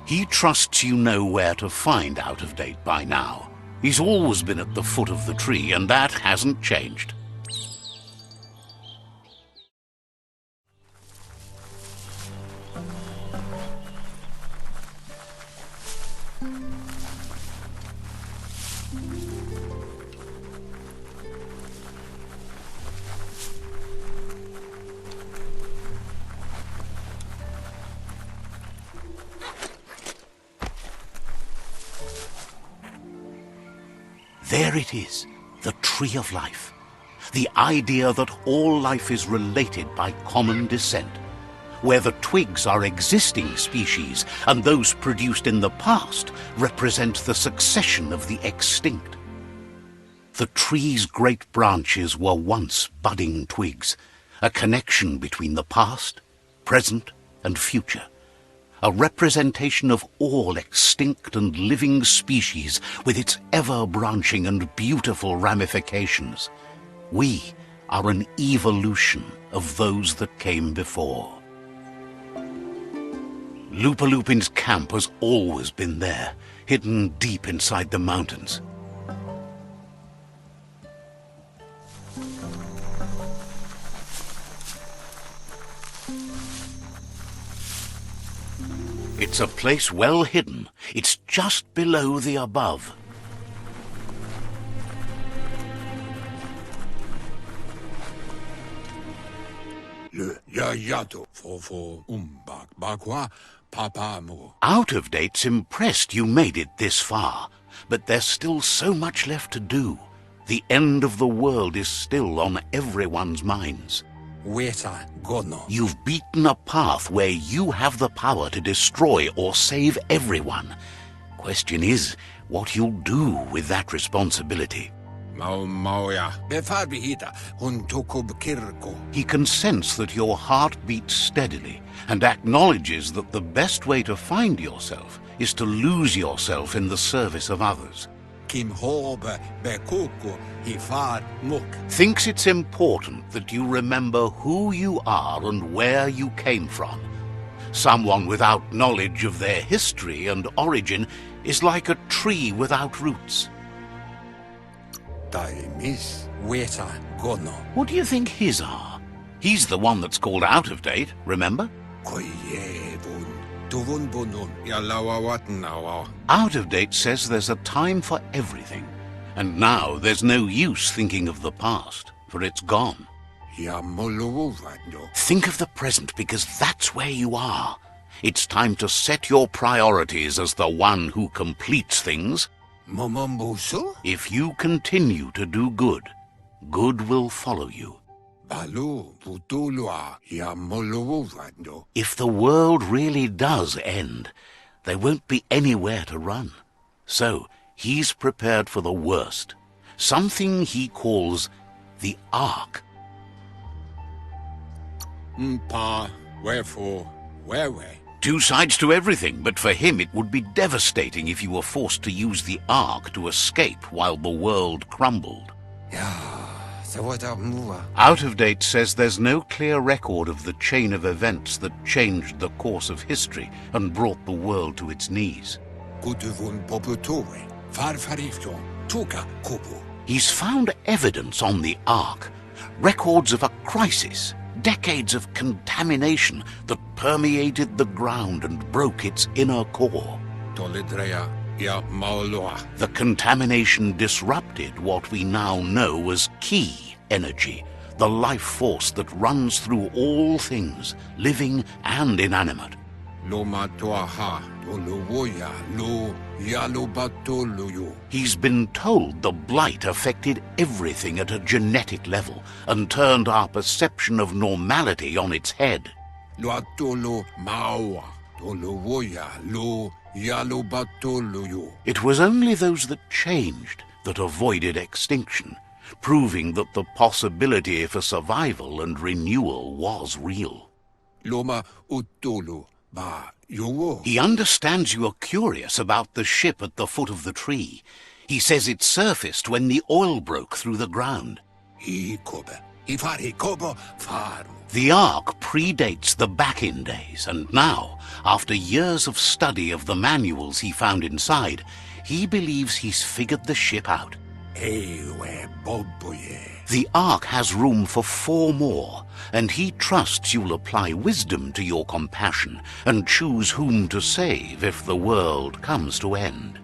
He trusts you know where to find Out of Date by now. He's always been at the foot of the tree, and that hasn't changed. There it is, the Tree of Life. The idea that all life is related by common descent, where the twigs are existing species and those produced in the past represent the succession of the extinct. The tree's great branches were once budding twigs, a connection between the past, present, and future. a representation of all extinct and living species with its ever-branching and beautiful ramifications. We are an evolution of those that came before. Lupulupin's camp has always been there, hidden deep inside the mountains. It's a place well hidden. It's just below the above. Le yayato fofo bakwa papa mo. Out of Date's impressed you made it this far, but there's still so much left to do. The end of the world is still on everyone's minds. Weta gono. You've beaten a path where you have the power to destroy or save everyone. Question is, what you'll do with that responsibility. Maoya. Befarbihita huntokub kirko. He can sense that your heart beats steadily and acknowledges that the best way to find yourself is to lose yourself in the service of others. Kim hobe bekuko hifar muk. Thinks it's important that you remember who you are and where you came from. Someone without knowledge of their history and origin is like a tree without roots. Daimis weta gono. What do you think his are? He's the one that's called Out of Date, remember? Koyevun. Tuvun bunun. Yalawa watnawa. Out of Date says there's a time for everything. And now there's no use thinking of the past, for it's gone. Yamoluwando. Think of the present, because that's where you are. It's time to set your priorities as the one who completes things. Momombusu? If you continue to do good, good will follow you. Balu putulua yamoluwando. If the world really does end, there won't be anywhere to run. So he's prepared for the worst, something he calls the Ark. Mpa, wherefore, where? Two sides to everything, but for him it would be devastating if you were forced to use the Ark to escape while the world crumbled. Out of Date says there's no clear record of the chain of events that changed the course of history and brought the world to its knees. He's found evidence on the Ark, records of a crisis, decades of contamination that permeated the ground and broke its inner core. The contamination disrupted what we now know as Ki energy, the life force that runs through all things, living and inanimate. He's been told the blight affected everything at a genetic level and turned our perception of normality on its head. It was only those that changed that avoided extinction, proving that the possibility for survival and renewal was real. He understands you are curious about the ship at the foot of the tree. He says it surfaced when the oil broke through the ground. The Ark predates the back-in days, and now, after years of study of the manuals he found inside, he believes he's figured the ship out. The Ark has room for 4 more, and he trusts you'll apply wisdom to your compassion and choose whom to save if the world comes to end.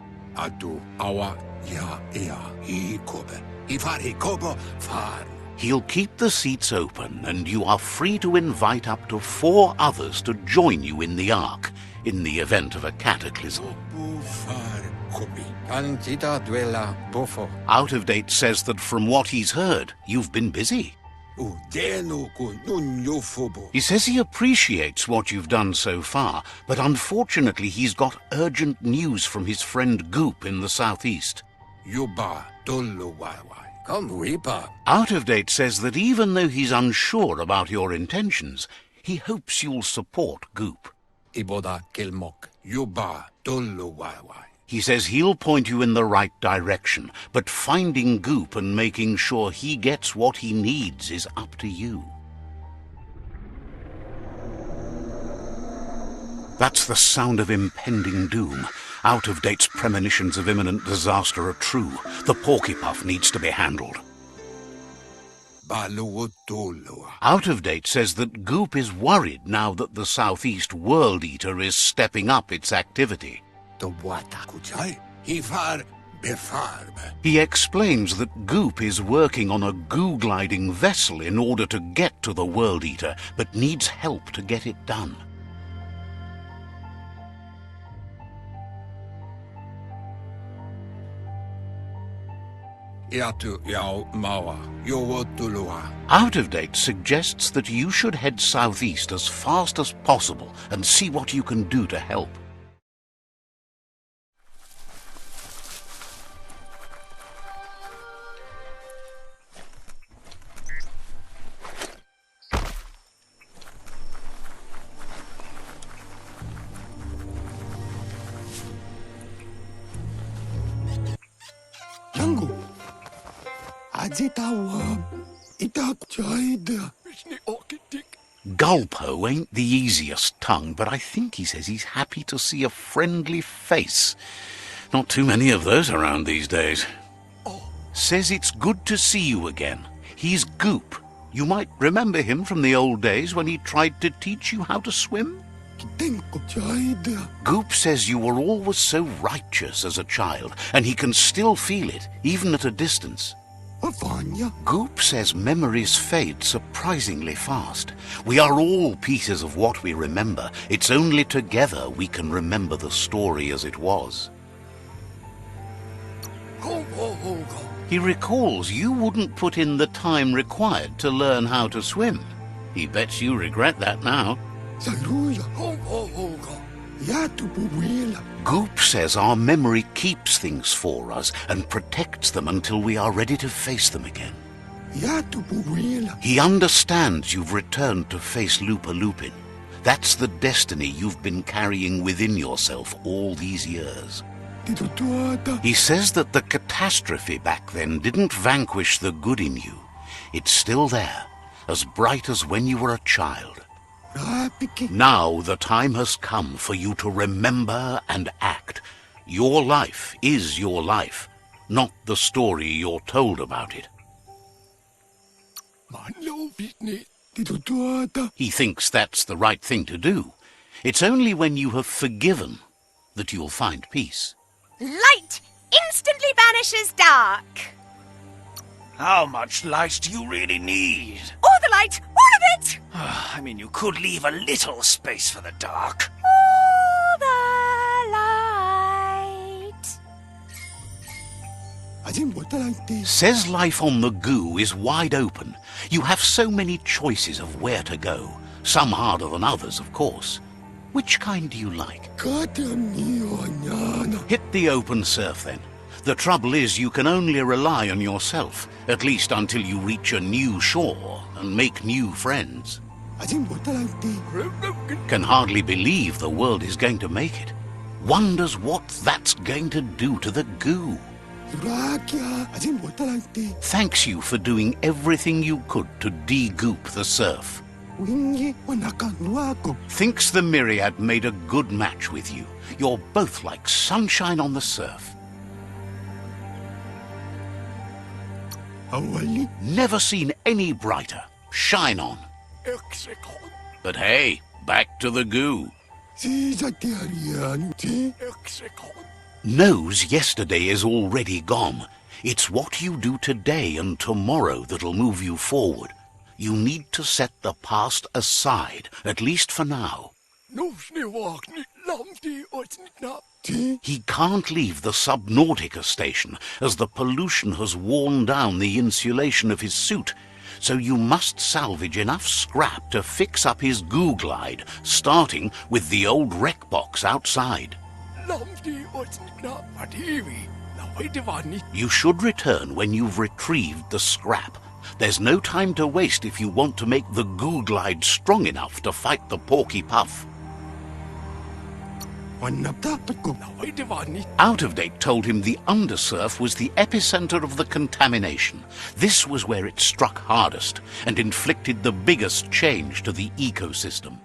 He'll keep the seats open, and you are free to invite up to 4 others to join you in the Ark, in the event of a cataclysm. Out of Date says that from what he's heard, you've been busy. He says he appreciates what you've done so far, but unfortunately he's got urgent news from his friend Goop in the southeast. Out of Date says that even though he's unsure about your intentions, he hopes you'll support Goop. iboda kelmok. Yuba Duluwawa. He says he'll point you in the right direction, but finding Goop and making sure he gets what he needs is up to you. That's the sound of impending doom. Out-of-date's premonitions of imminent disaster are true. The Porky-Puff needs to be handled. Baluwutulua. Out-of-date says that Goop is worried now that the Southeast World Eater is stepping up its activity. The Watakujai. Hifar Befarb. He explains that Goop is working on a goo-gliding vessel in order to get to the World Eater, but needs help to get it done. Yatu Yao Mawa. Yowotulua. Out-of-date suggests that you should head southeast as fast as possible and see what you can do to help. Yangu. Azitawa. Itakjaida. Gulpo ain't the easiest tongue, but I think he says he's happy to see a friendly face. Not too many of those around these days. Says it's good to see you again. He's Goop. You might remember him from the old days when he tried to teach you how to swim. Goop says you were always so righteous as a child, and he can still feel it, even at a distance. Goop says memories fade surprisingly fast. We are all pieces of what we remember. It's only together we can remember the story as it was. He recalls you wouldn't put in the time required to learn how to swim. He bets you regret that now. Goop says our memory keeps things for us and protects them until we are ready to face them again. He understands you've returned to face Lupa Lupin. That's the destiny you've been carrying within yourself all these years. He says that the catastrophe back then didn't vanquish the good in you. It's still there, as bright as when you were a child. Now the time has come for you to remember and act. Your life is your life, not the story you're told about it. He thinks that's the right thing to do. It's only when you have forgiven that you'll find peace. Light instantly banishes dark. How much light do you really need? All the light, all of it! I mean, you could leave a little space for the dark. All the light. Says life on the goo is wide open. You have so many choices of where to go. Some harder than others, of course. Which kind do you like? Hit the open surf, then. The trouble is you can only rely on yourself, at least until you reach a new shore and make new friends. Can hardly believe the world is going to make it. Wonders what that's going to do to the goo. Thanks you for doing everything you could to de-goop the surf. Thinks the Myriad made a good match with you. You're both like sunshine on the surf. Never seen any brighter. Shine on. But hey, back to the goo. Knows yesterday is already gone. It's what you do today and tomorrow that'll move you forward. You need to set the past aside, at least for now. He can't leave the Subnautica station, as the pollution has worn down the insulation of his suit, so you must salvage enough scrap to fix up his goo glide, starting with the old wreck box outside. You should return when you've retrieved the scrap. There's no time to waste if you want to make the goo glide strong enough to fight the Porky Puff. Out of Date told him the undersurf was the epicenter of the contamination. This was where it struck hardest and inflicted the biggest change to the ecosystem.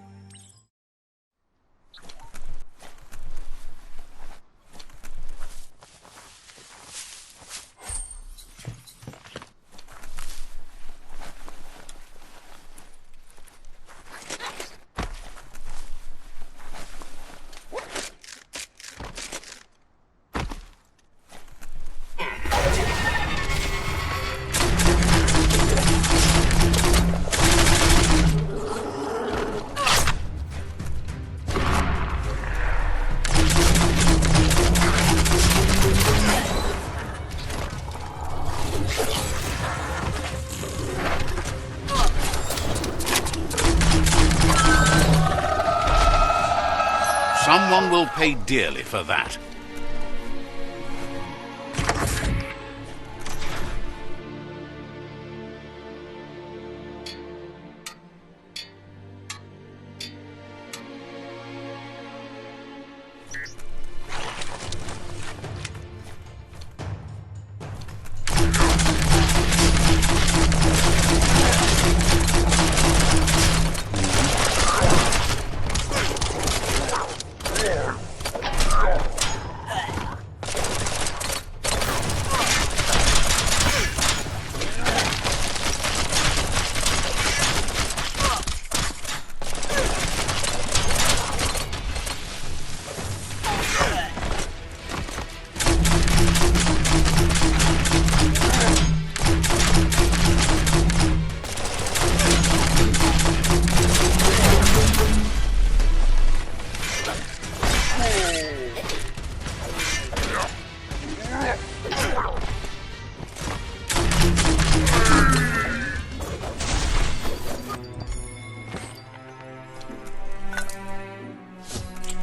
Someone will pay dearly for that.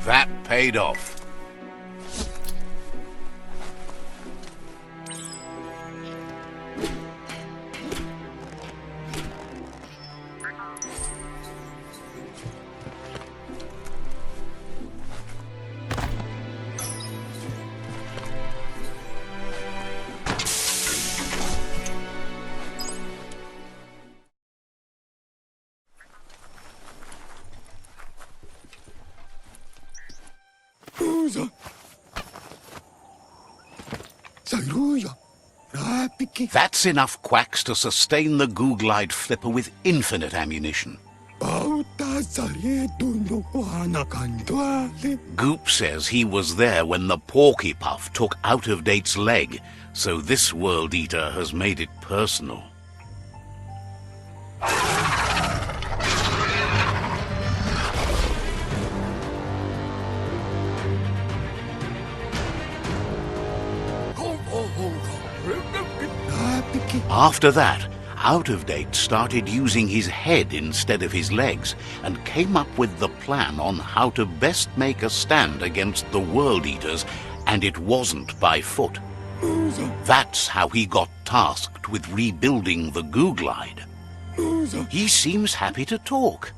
That paid off. That's enough quacks to sustain the Googlide flipper with infinite ammunition. Goop says he was there when the Porky Puff took Out of Date's leg, so this World Eater has made it personal. After that, Out of Date started using his head instead of his legs and came up with the plan on how to best make a stand against the World Eaters, and it wasn't by foot. That's how he got tasked with rebuilding the Googlide. He seems happy to talk.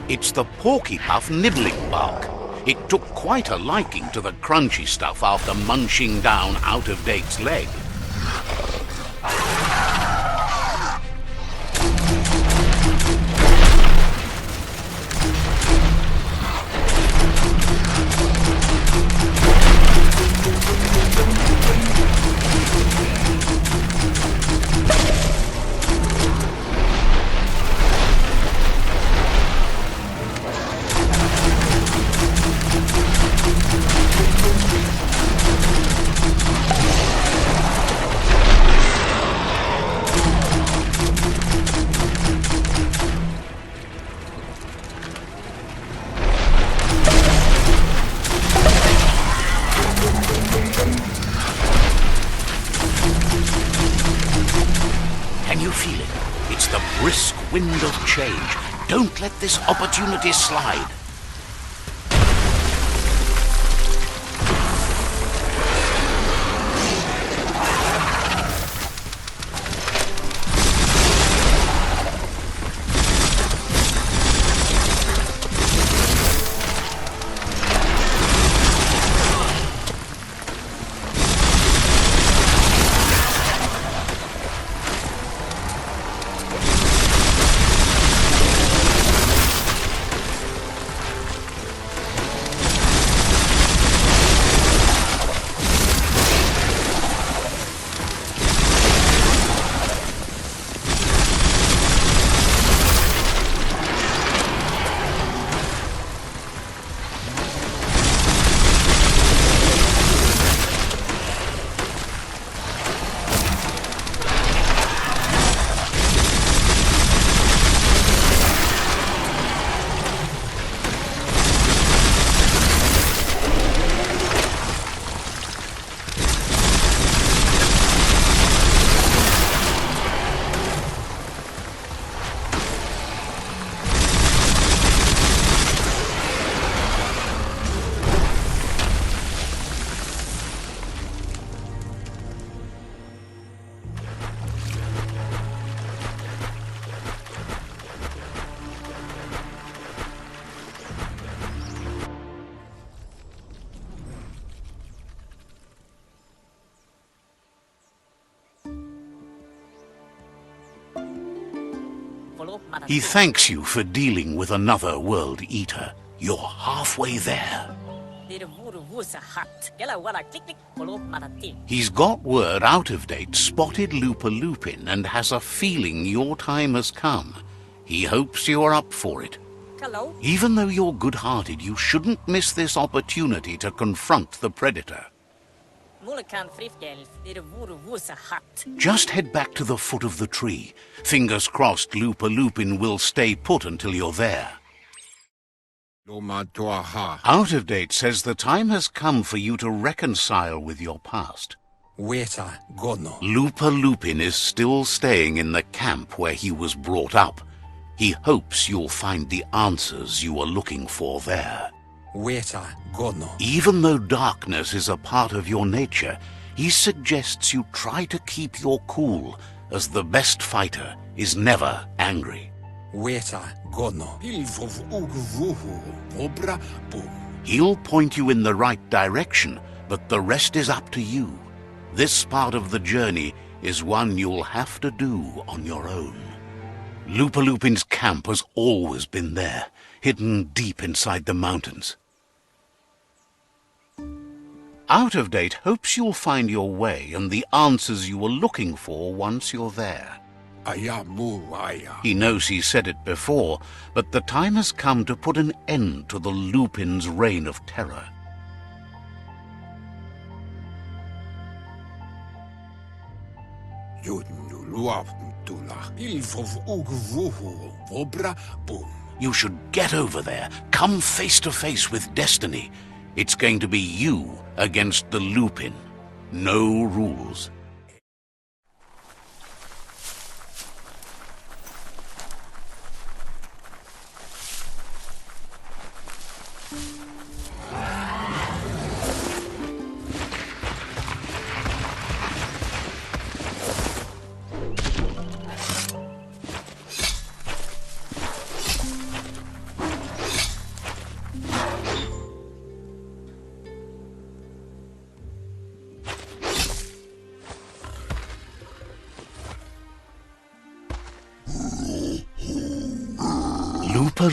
It's the Porky Puff nibbling bark. It took quite a liking to the crunchy stuff after munching down Out of Date's leg. change. Don't let this opportunity slide. He thanks you for dealing with another world eater. You're halfway there. He's got word out of date spotted Lupin and has a feeling your time has come. He hopes you're up for it. Hello? Even though you're good-hearted, you shouldn't miss this opportunity to confront the predator. Just head back to the foot of the tree. Fingers crossed Lupin will stay put until you're there. Out of date says the time has come for you to reconcile with your past. Lupin is still staying in the camp where he was brought up. He hopes you'll find the answers you are looking for there. Even though darkness is a part of your nature, he suggests you try to keep your cool, as the best fighter is never angry. He'll point you in the right direction, but the rest is up to you. This part of the journey is one you'll have to do on your own. Lupin's camp has always been there, hidden deep inside the mountains. Out of date hopes you'll find your way and the answers you were looking for once you're there. He knows he said it before, but the time has come to put an end to the Lupin's reign of terror. You should get over there, come face to face with destiny. It's going to be you against the Lupin. No rules.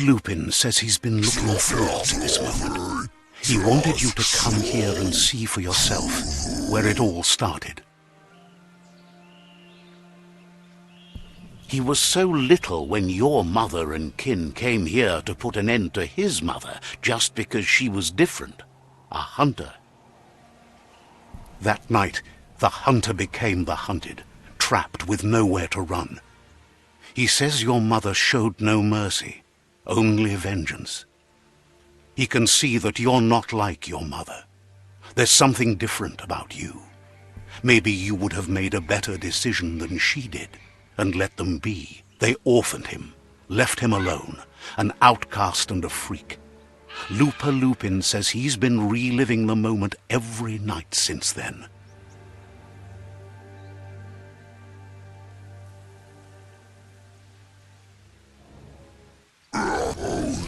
Lupin says he's been looking forward to this moment. He wanted you to come here and see for yourself where it all started. He was so little when your mother and kin came here to put an end to his mother just because she was different, a hunter. That night, the hunter became the hunted, trapped with nowhere to run. He says your mother showed no mercy, only vengeance. He can see that you're not like your mother. There's something different about you. Maybe you would have made a better decision than she did, and let them be. They orphaned him. left him alone, an outcast and a freak. Lupa Lupin says he's been reliving the moment every night since then.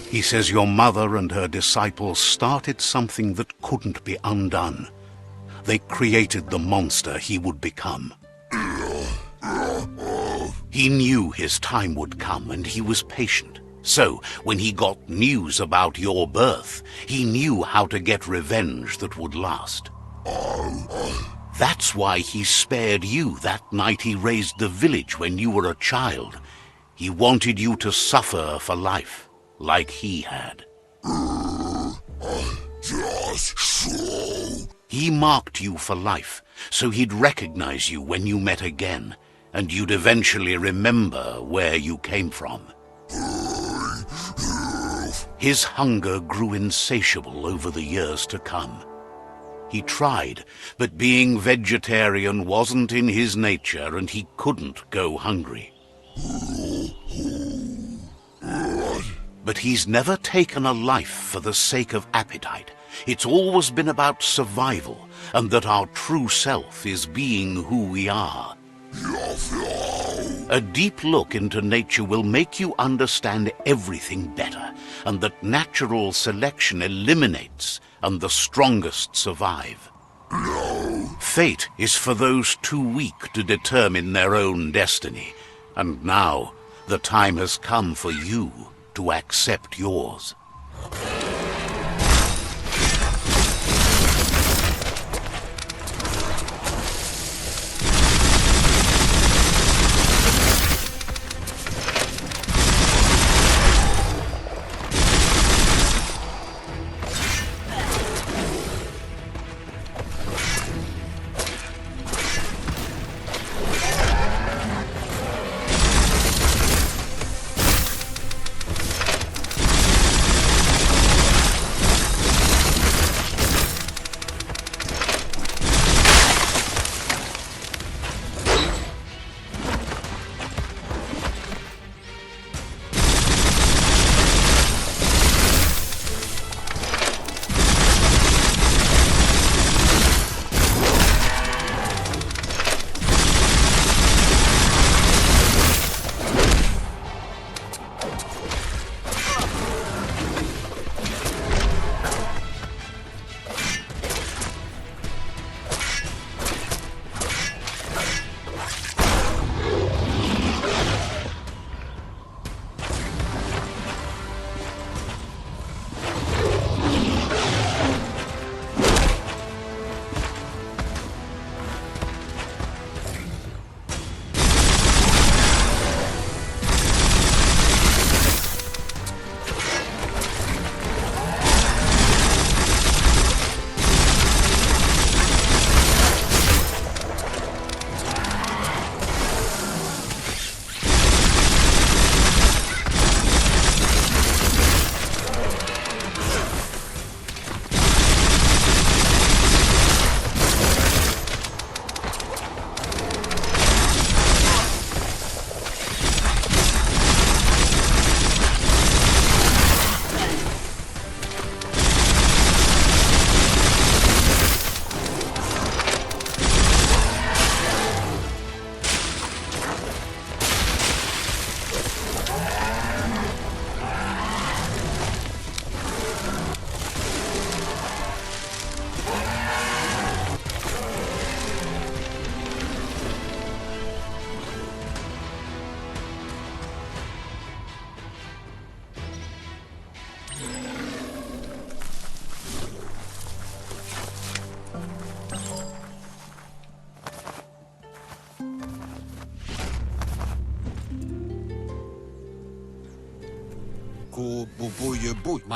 He says your mother and her disciples started something that couldn't be undone. They created the monster he would become. He knew his time would come, and he was patient. So, when he got news about your birth, he knew how to get revenge that would last. That's why he spared you that night he raised the village when you were a child. He wanted you to suffer for life, like he had. Just so. He marked you for life, so he'd recognize you when you met again, and you'd eventually remember where you came from. His hunger grew insatiable over the years to come. He tried, but being vegetarian wasn't in his nature, and he couldn't go hungry. But he's never taken a life for the sake of appetite. It's always been about survival, and that our true self is being who we are. A deep look into nature will make you understand everything better, and that natural selection eliminates, and the strongest survive. Fate is for those too weak to determine their own destiny, and now the time has come for you to accept yours.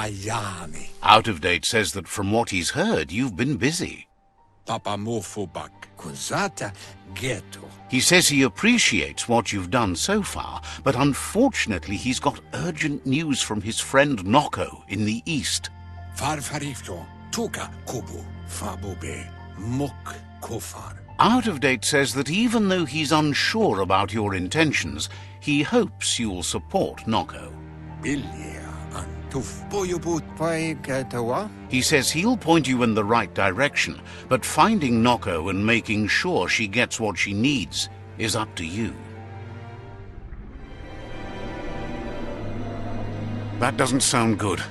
Miami. Out of Date says that from what he's heard, you've been busy. Papamorphobak. Kuzata ghetto. He says he appreciates what you've done so far, but unfortunately he's got urgent news from his friend Noko in the east. Farfarifto. Tuka kubu. Fabube. Mok kofar. Out of Date says that even though he's unsure about your intentions, he hopes you'll support Noko. He says he'll point you in the right direction, but finding Noko and making sure she gets what she needs is up to you. That doesn't sound good.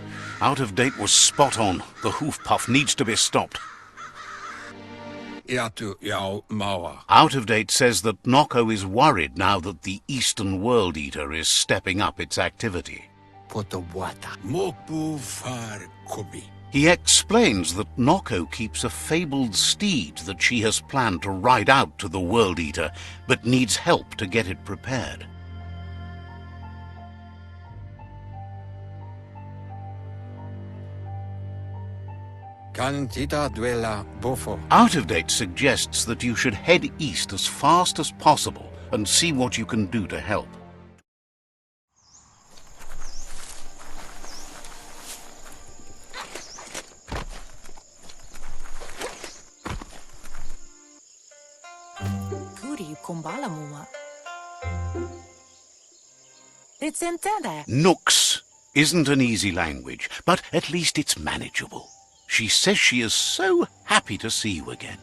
Out of Date was spot on. The hoof puff needs to be stopped. Out of Date says that Noko is worried now that the Eastern World Eater is stepping up its activity. He explains that Noko keeps a fabled steed that she has planned to ride out to the World Eater, but needs help to get it prepared. Out of Date suggests that you should head east as fast as possible and see what you can do to help. Nooks isn't an easy language, but at least it's manageable. She says she is so happy to see you again.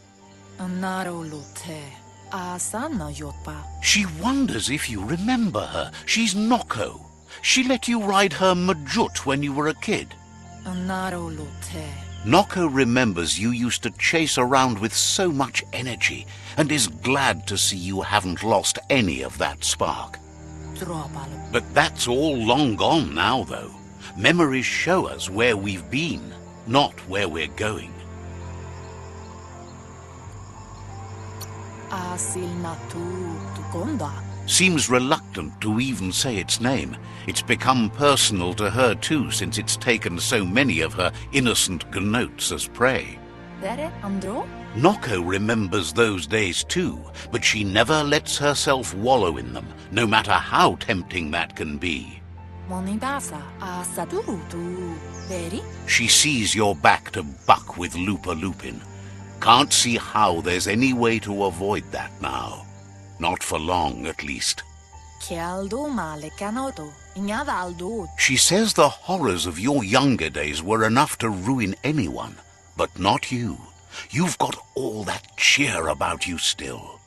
She wonders if you remember her. She's Noko. She let you ride her Majut when you were a kid. Noko remembers you used to chase around with so much energy and is glad to see you haven't lost any of that spark. But that's all long gone now, though. Memories show us where we've been, not where we're going. Seems reluctant to even say its name. It's become personal to her too, since it's taken so many of her innocent gnotes as prey. Noko remembers those days too, but she never lets herself wallow in them, no matter how tempting that can be. She sees you're back to buck with Lupa Lupin. Can't see how there's any way to avoid that now. Not for long, at least. She says the horrors of your younger days were enough to ruin anyone, but not you. You've got all that cheer about you still.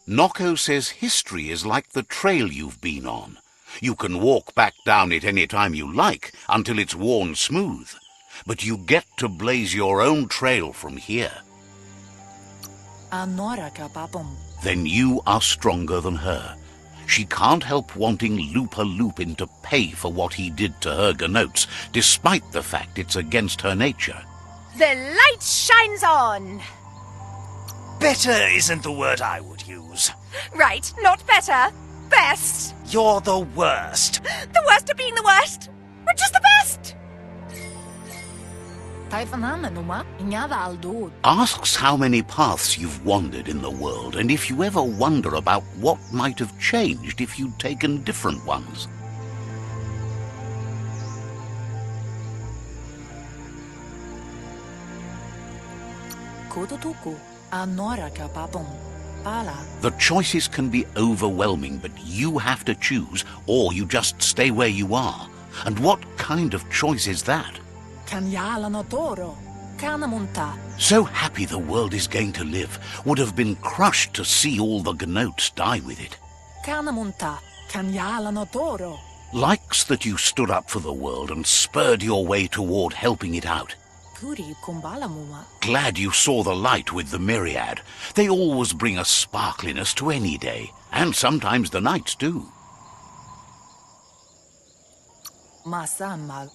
Noko says history is like the trail you've been on. You can walk back down it any time you like, until it's worn smooth. But you get to blaze your own trail from here. Then you are stronger than her. She can't help wanting Lupa Lupin to pay for what he did to her gnotes, despite the fact it's against her nature. The light shines on! Better isn't the word I would use. Right, not better. Best. You're the worst. The worst of being the worst. We're just the best. Asks how many paths you've wandered in the world, and if you ever wonder about what might have changed if you'd taken different ones. The choices can be overwhelming, but you have to choose, or you just stay where you are. And what kind of choice is that? So happy the world is going to live, would have been crushed to see all the gnotes die with it. Likes that you stood up for the world and spurred your way toward helping it out. Glad you saw the light with the myriad. They always bring a sparkliness to any day, and sometimes the nights too.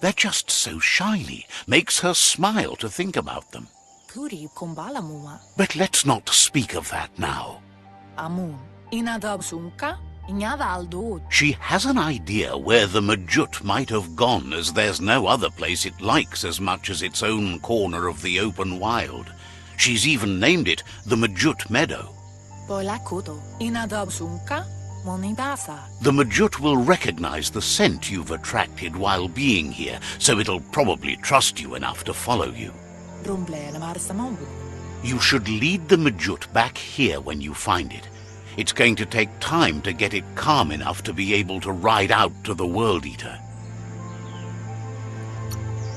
They're just so shiny, makes her smile to think about them. But let's not speak of that now. She has an idea where the Majut might have gone, as there's no other place it likes as much as its own corner of the open wild. She's even named it the Majut Meadow. The Majut will recognize the scent you've attracted while being here, so it'll probably trust you enough to follow you. Rumble marsamambu. You should lead the Majut back here when you find it. It's going to take time to get it calm enough to be able to ride out to the World Eater.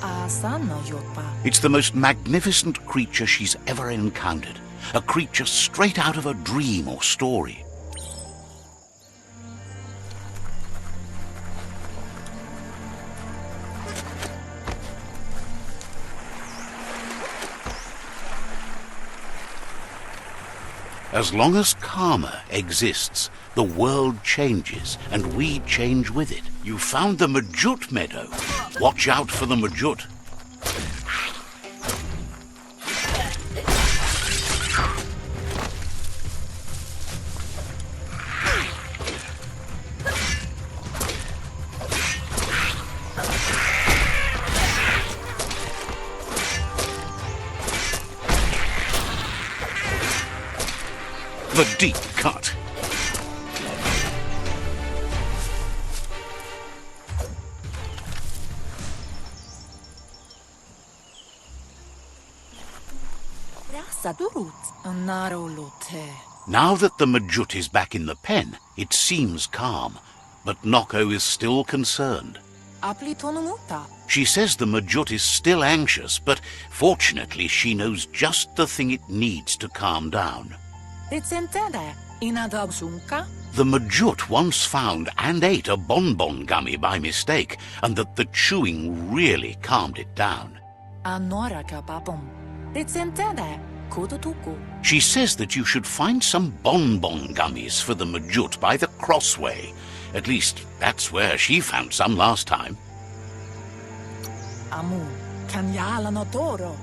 Asano yotpa. It's the most magnificent creature she's ever encountered. A creature straight out of a dream or story. As long as karma exists, the world changes, and we change with it. You found the Majut meadow. Watch out for the Majut. The deep cut. Rasadurut. Narolote. Now that the Majut is back in the pen, it seems calm, but Noko is still concerned. Aplitonumuta. She says the Majut is still anxious, but fortunately she knows just the thing it needs to calm down. Decentede. Inadabsunka. The Majut once found and ate a bonbon gummy by mistake, and that the chewing really calmed it down. Anora kapapum. Decentede. Kodotuku. She says that you should find some bonbon gummies for the Majut by the crossway. At least, that's where she found some last time. Amu. Kanyala notoro.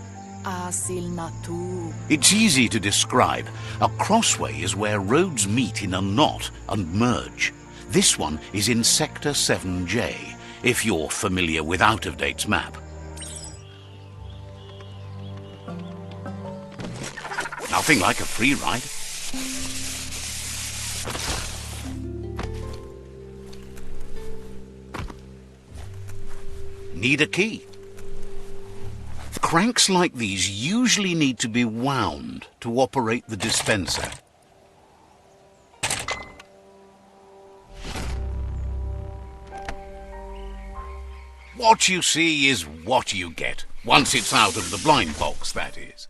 Asil natu. It's easy to describe. A crossway is where roads meet in a knot and merge. This one is in Sector 7J, if you're familiar with Out-of-Date's map. Nothing like a free ride. Need a key. Cranks like these usually need to be wound to operate the dispenser. What you see is what you get, once it's out of the blind box, that is.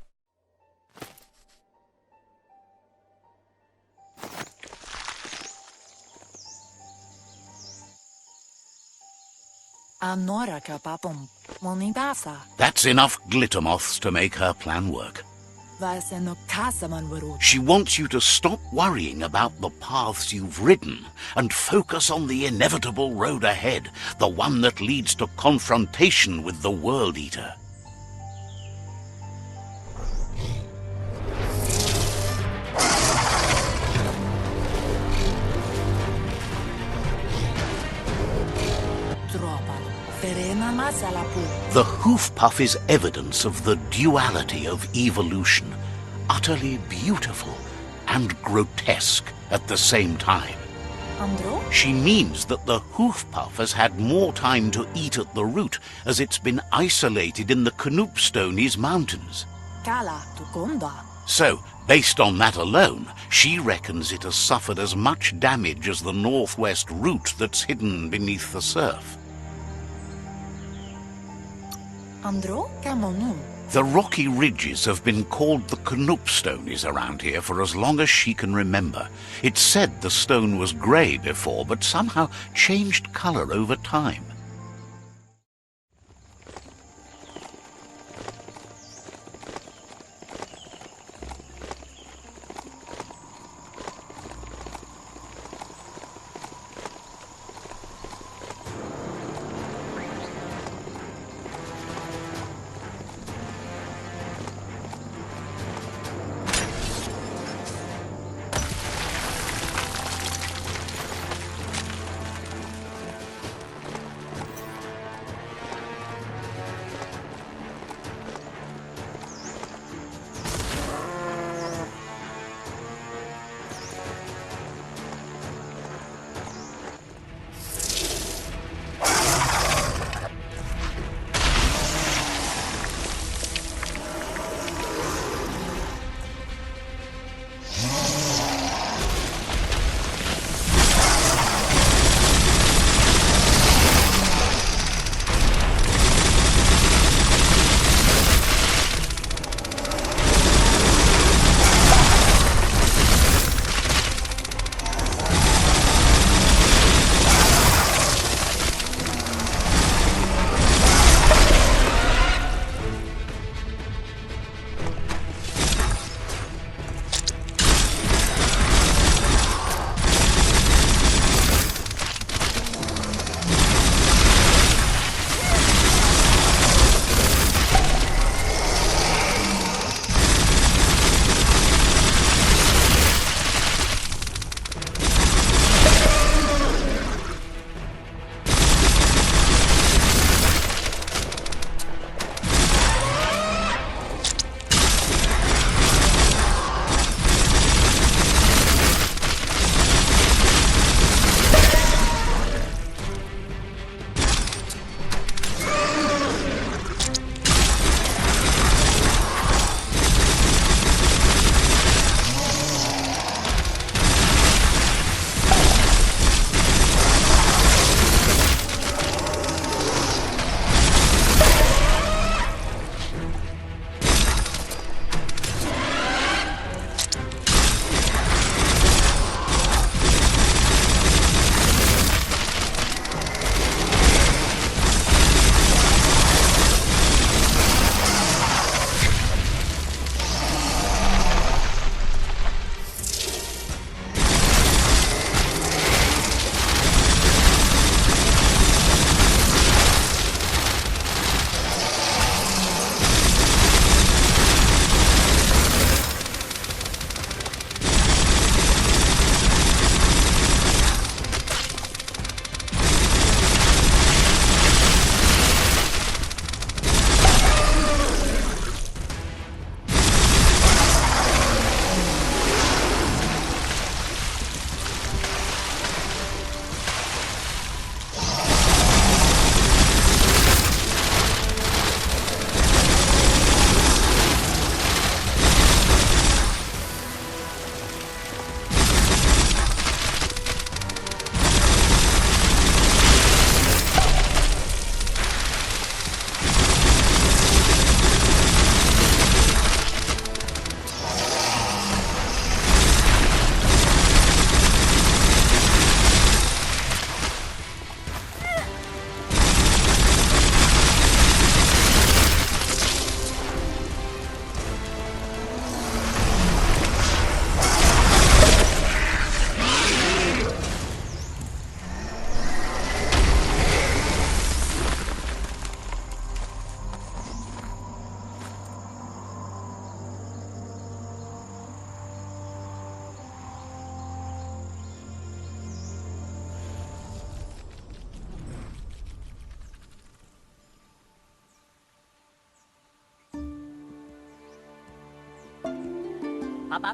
Anora kapapum. Monidasa. That's enough glitter moths to make her plan work. Vaseno kasaman varut. She wants you to stop worrying about the paths you've ridden and focus on the inevitable road ahead, the one that leads to confrontation with the World Eater. The hoof puff is evidence of the duality of evolution, utterly beautiful and grotesque at the same time. Andro? She means that the hoof puff has had more time to eat at the root as it's been isolated in the Knoopstonies mountains. Kala tukonda. So, based on that alone, she reckons it has suffered as much damage as the northwest root that's hidden beneath the surf. Andro kamonu. The rocky ridges have been called the Knoopstonies around here for as long as she can remember. It's said the stone was grey before, but somehow changed colour over time.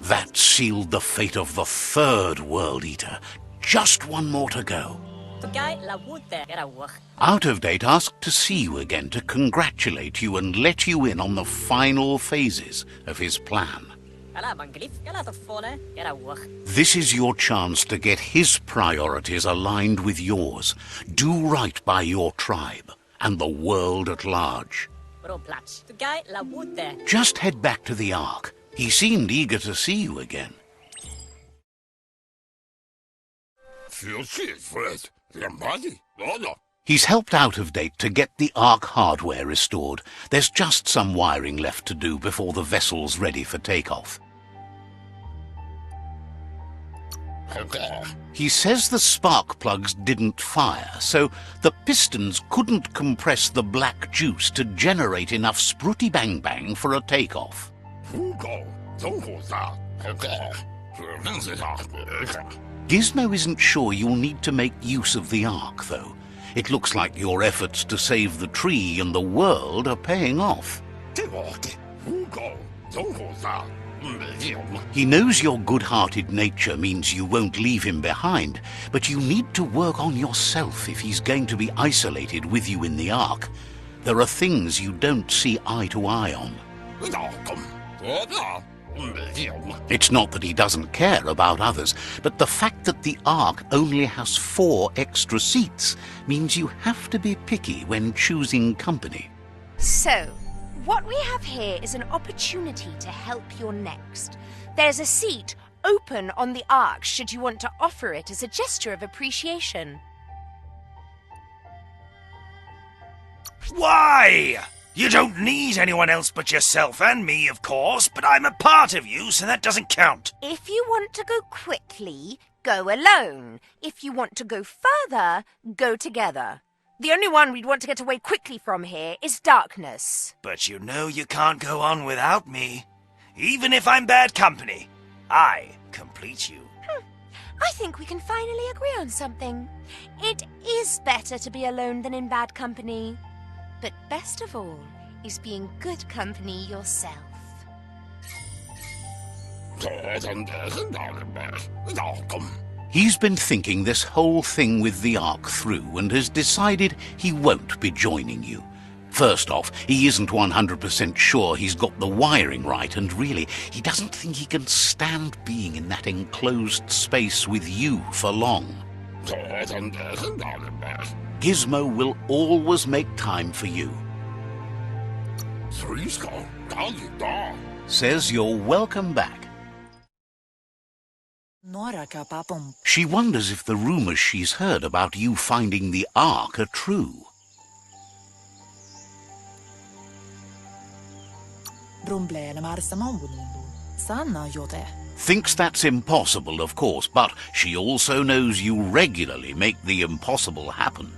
That sealed the fate of the third World Eater. Just one more to go. Out of Date asked to see you again to congratulate you and let you in on the final phases of his plan. This is your chance to get his priorities aligned with yours. Do right by your tribe and the world at large. Just head back to the Ark. He seemed eager to see you again. He's helped Out of Date to get the Ark hardware restored. There's just some wiring left to do before the vessel's ready for takeoff. He says the spark plugs didn't fire, so the pistons couldn't compress the black juice to generate enough sprooty bang bang for a takeoff. Gizmo isn't sure you'll need to make use of the Ark, though. It looks like your efforts to save the tree and the world are paying off. He knows your good-hearted nature means you won't leave him behind, but you need to work on yourself if he's going to be isolated with you in the Ark. There are things you don't see eye to eye on. It's not that he doesn't care about others, but the fact that the Ark only has 4 extra seats means you have to be picky when choosing company. So, what we have here is an opportunity to help your next. There's a seat open on the Ark should you want to offer it as a gesture of appreciation. Why? You don't need anyone else but yourself and me, of course, but I'm a part of you, so that doesn't count. If you want to go quickly, go alone. If you want to go further, go together. The only one we'd want to get away quickly from here is darkness. But you know you can't go on without me. Even if I'm bad company, I complete you. I think we can finally agree on something. It is better to be alone than in bad company. But best of all is being good company yourself. He's been thinking this whole thing with the Ark through and has decided he won't be joining you. First off, he isn't 100% sure he's got the wiring right, and really, he doesn't think he can stand being in that enclosed space with you for long. Gizmo will always make time for you. Says you're welcome back. She wonders if the rumors she's heard about you finding the Ark are true. Thinks that's impossible, of course, but she also knows you regularly make the impossible happen.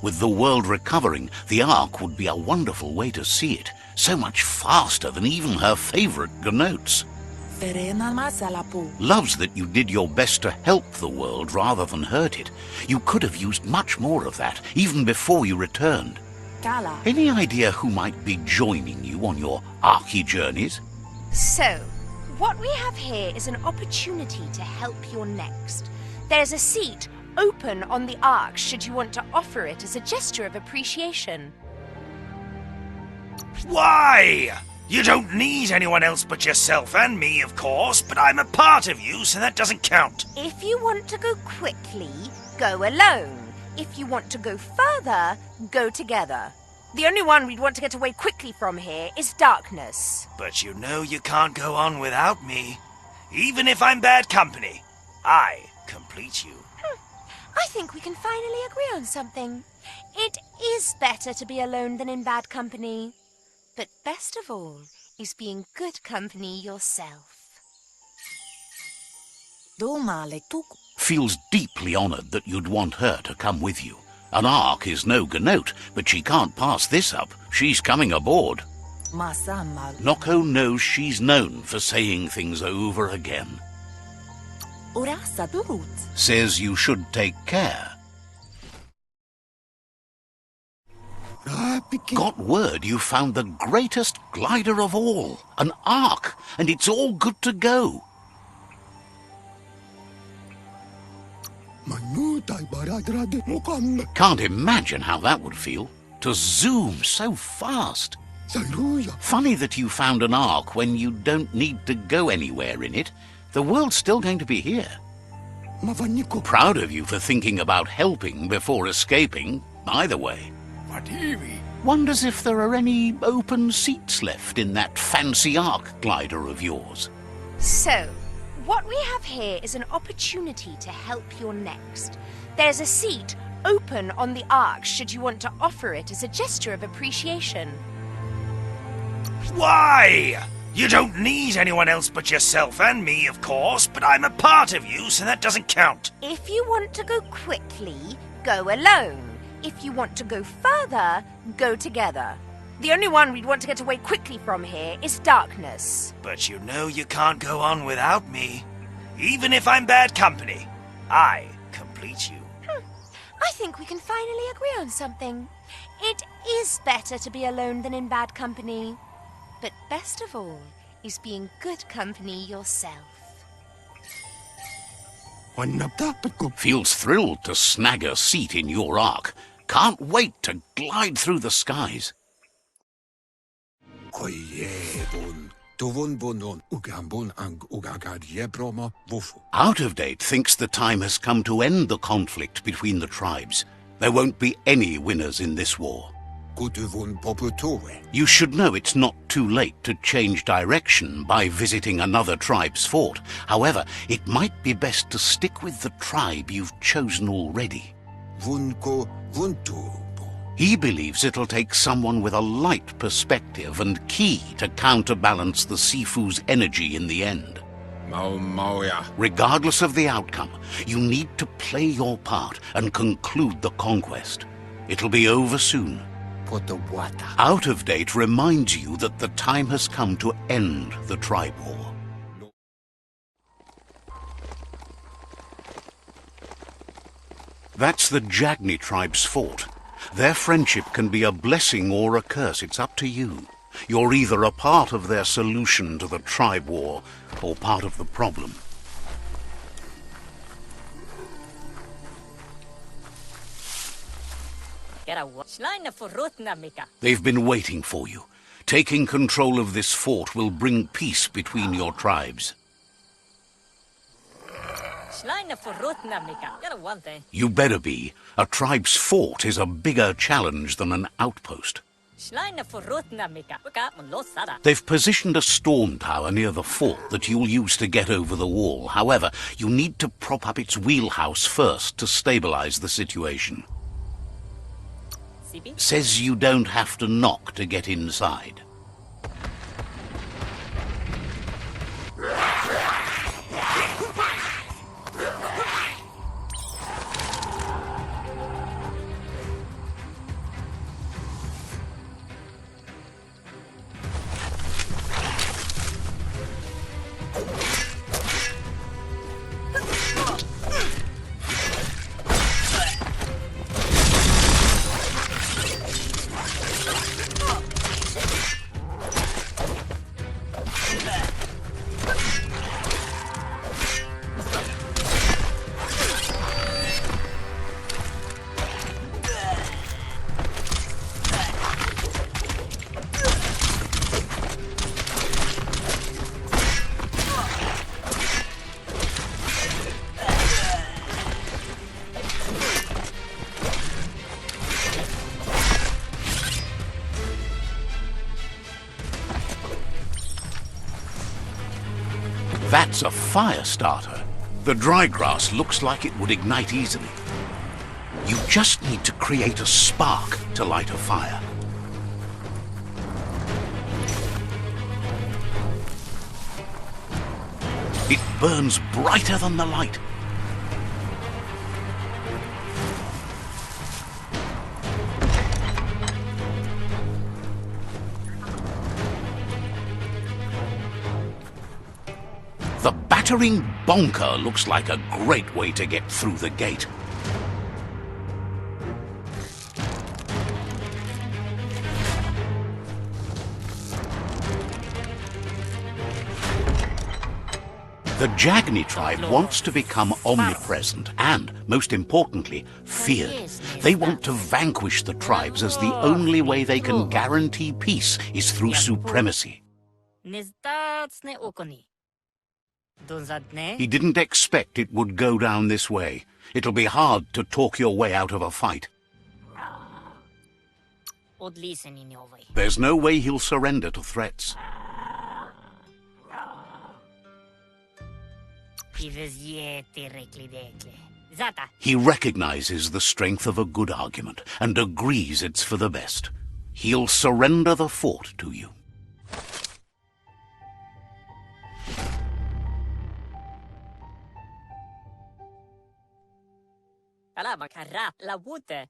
With the world recovering, the Ark would be a wonderful way to see it. So much faster than even her favorite gnotes. Loves that you did your best to help the world rather than hurt it. You could have used much more of that, even before you returned. Any idea who might be joining you on your Arky journeys? So, what we have here is an opportunity to help your next. There's a seat open on the Ark should you want to offer it as a gesture of appreciation. Why? You don't need anyone else but yourself and me, of course, but I'm a part of you, so that doesn't count. If you want to go quickly, go alone. If you want to go further, go together. The only one we'd want to get away quickly from here is darkness. But you know you can't go on without me. Even if I'm bad company, I complete you. I think we can finally agree on something. It is better to be alone than in bad company. But best of all is being good company yourself. Feels deeply honored that you'd want her to come with you. An Ark is no gnote, but she can't pass this up. She's coming aboard. Noko knows she's known for saying things over again. Says you should take care. Got word you found the greatest glider of all, an ark, and it's all good to go. Can't imagine how that would feel, to zoom so fast. Funny that you found an ark when you don't need to go anywhere in it. The world's still going to be here. Proud of you for thinking about helping before escaping, either way. Wonders if there are any open seats left in that fancy ark glider of yours. So, what we have here is an opportunity to help your next. There's a seat open on the ark should you want to offer it as a gesture of appreciation. Why? You don't need anyone else but yourself and me, of course, but I'm a part of you, so that doesn't count. If you want to go quickly, go alone. If you want to go further, go together. The only one we'd want to get away quickly from here is darkness. But you know you can't go on without me. Even if I'm bad company, I complete you. I think we can finally agree on something. It is better to be alone than in bad company. But best of all is being good company yourself. Feels thrilled to snag a seat in your ark. Can't wait to glide through the skies. Out of Date thinks the time has come to end the conflict between the tribes. There won't be any winners in this war. You should know it's not too late to change direction by visiting another tribe's fort. However, it might be best to stick with the tribe you've chosen already. He believes it'll take someone with a light perspective and key to counterbalance the Sifu's energy in the end. Regardless of the outcome, you need to play your part and conclude the conquest. It'll be over soon. Out of Date reminds you that the time has come to end the tribe war. That's the Jagni tribe's fort. Their friendship can be a blessing or a curse. It's up to you. You're either a part of their solution to the tribe war or part of the problem. They've been waiting for you. Taking control of this fort will bring peace between your tribes. You better be. A tribe's fort is a bigger challenge than an outpost. They've positioned a storm tower near the fort that you'll use to get over the wall. However, you need to prop up its wheelhouse first to stabilize the situation. Says you don't have to knock to get inside. That's a fire starter. The dry grass looks like it would ignite easily. You just need to create a spark to light a fire. It burns brighter than the light. The battering bonker looks like a great way to get through the gate. The Jagni tribe wants to become omnipresent and, most importantly, feared. They want to vanquish the tribes as the only way they can guarantee peace is through supremacy. He didn't expect it would go down this way. It'll be hard to talk your way out of a fight. There's no way he'll surrender to threats. He recognizes the strength of a good argument and agrees it's for the best. He'll surrender the fort to you.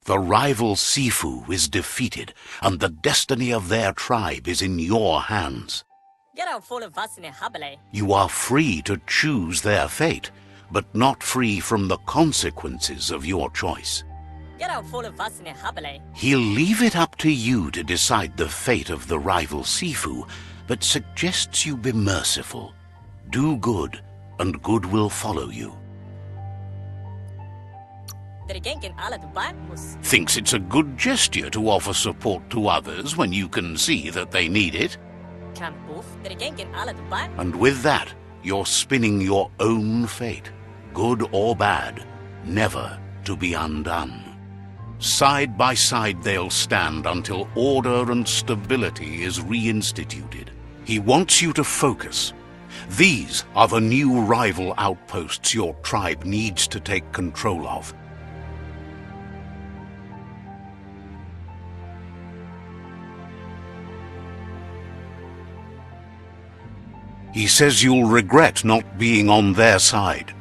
The rival Sifu is defeated, and the destiny of their tribe is in your hands. You are free to choose their fate, but not free from the consequences of your choice. He'll leave it up to you to decide the fate of the rival Sifu, but suggests you be merciful. Do good, and good will follow you. Thinks it's a good gesture to offer support to others when you can see that they need it. And with that, you're spinning your own fate, good or bad, never to be undone. Side by side they'll stand until order and stability is reinstituted. He wants you to focus. These are the new rival outposts your tribe needs to take control of. He says you'll regret not being on their side.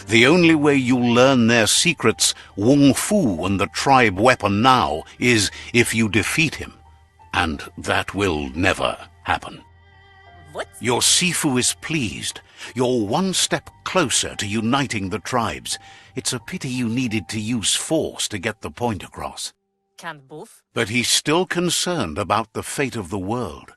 The only way you'll learn their secrets, Wung Fu and the tribe weapon now, is if you defeat him. And that will never happen. What? Your Sifu is pleased. You're one step closer to uniting the tribes. It's a pity you needed to use force to get the point across. But he's still concerned about the fate of the world.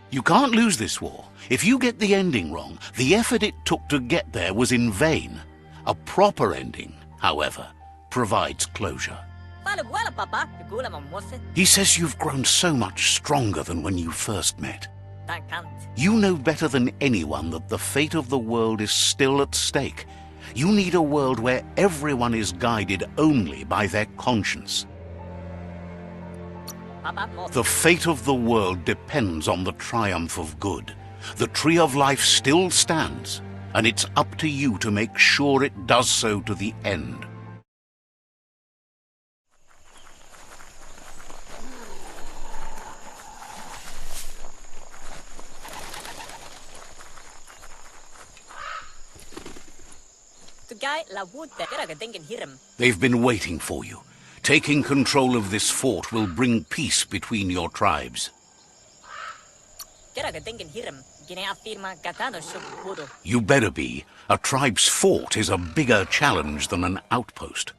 You can't lose this war. If you get the ending wrong, the effort it took to get there was in vain. A proper ending, however, provides closure. He says you've grown so much stronger than when you first met. You know better than anyone that the fate of the world is still at stake. You need a world where everyone is guided only by their conscience. The fate of the world depends on the triumph of good. The tree of life still stands, and it's up to you to make sure it does so to the end. They've been waiting for you. Taking control of this fort will bring peace between your tribes. You better be. A tribe's fort is a bigger challenge than an outpost.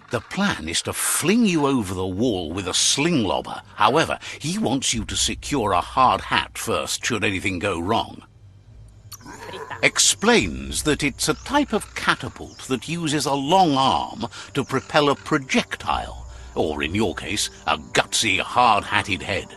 The plan is to fling you over the wall with a sling lobber. However, he wants you to secure a hard hat first should anything go wrong. Explains that it's a type of catapult that uses a long arm to propel a projectile, or in your case, a gutsy, hard-hatted head.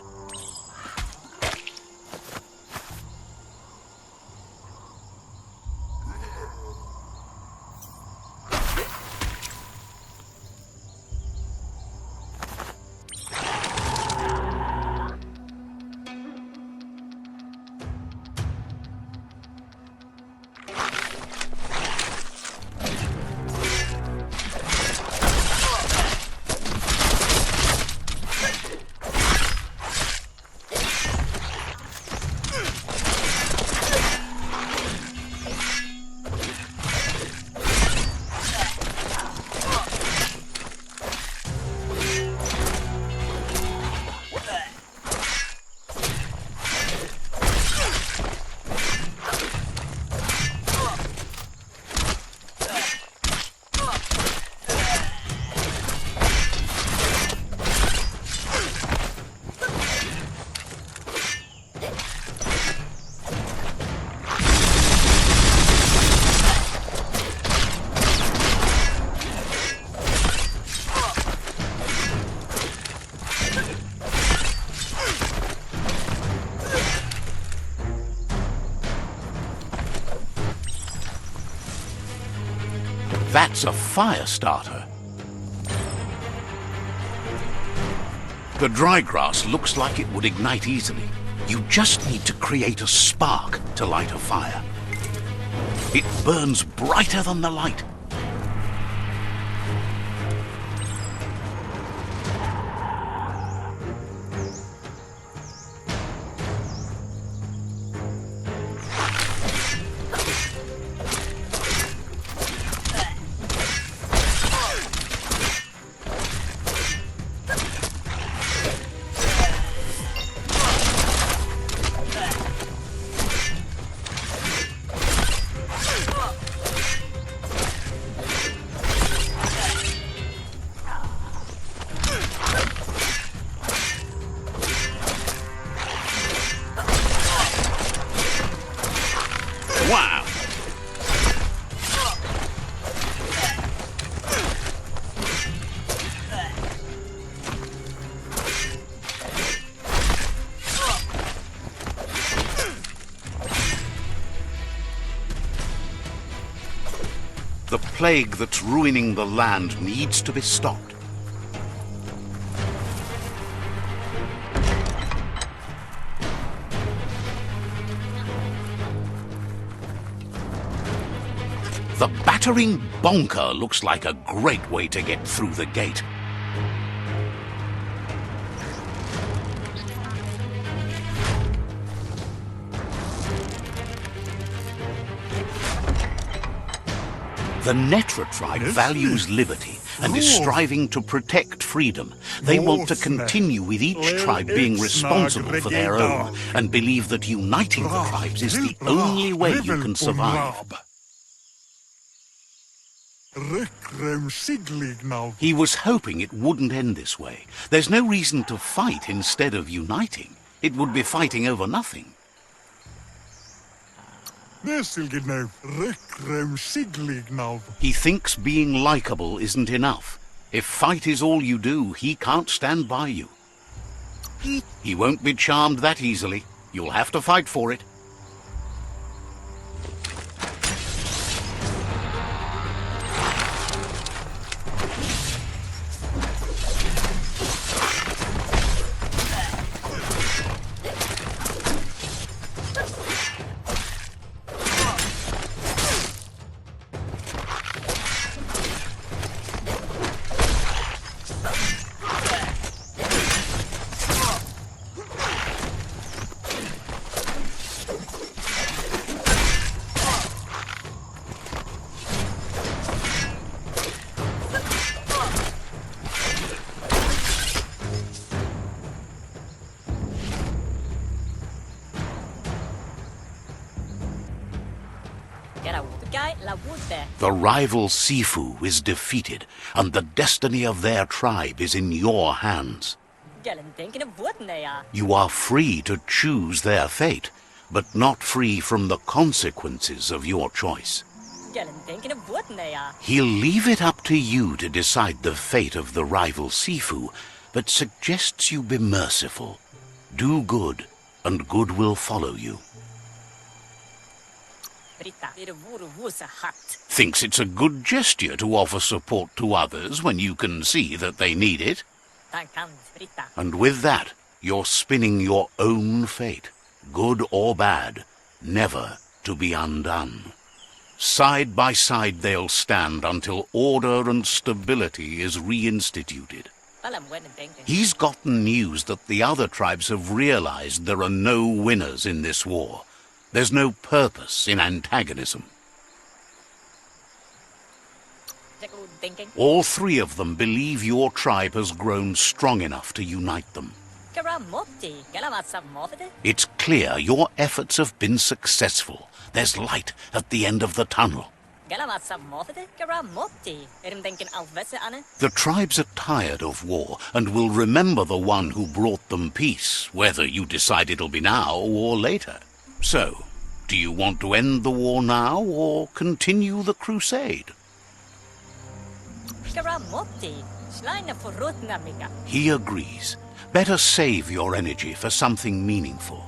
That's a fire starter. The dry grass looks like it would ignite easily. You just need to create a spark to light a fire. It burns brighter than the light. Wow! The plague that's ruining the land needs to be stopped. The battering bonker looks like a great way to get through the gate. The Netra tribe values liberty and is striving to protect freedom. They want to continue with each tribe being responsible for their own and believe that uniting the tribes is the only way you can survive. He was hoping it wouldn't end this way. There's no reason to fight instead of uniting. It would be fighting over nothing. He thinks being likable isn't enough. If fight is all you do, he can't stand by you. He won't be charmed that easily. You'll have to fight for it. The rival Sifu is defeated, and the destiny of their tribe is in your hands. You are free to choose their fate, but not free from the consequences of your choice. He'll leave it up to you to decide the fate of the rival Sifu, but suggests you be merciful. Do good, and good will follow you. Thinks it's a good gesture to offer support to others when you can see that they need it. And with that, you're spinning your own fate, good or bad, never to be undone. Side by side they'll stand until order and stability is reinstituted. He's gotten news that the other tribes have realized there are no winners in this war. There's no purpose in antagonism. All three of them believe your tribe has grown strong enough to unite them. It's clear your efforts have been successful. There's light at the end of the tunnel. The tribes are tired of war and will remember the one who brought them peace, whether you decide it'll be now or later. So, do you want to end the war now or continue the crusade? He agrees. Better save your energy for something meaningful.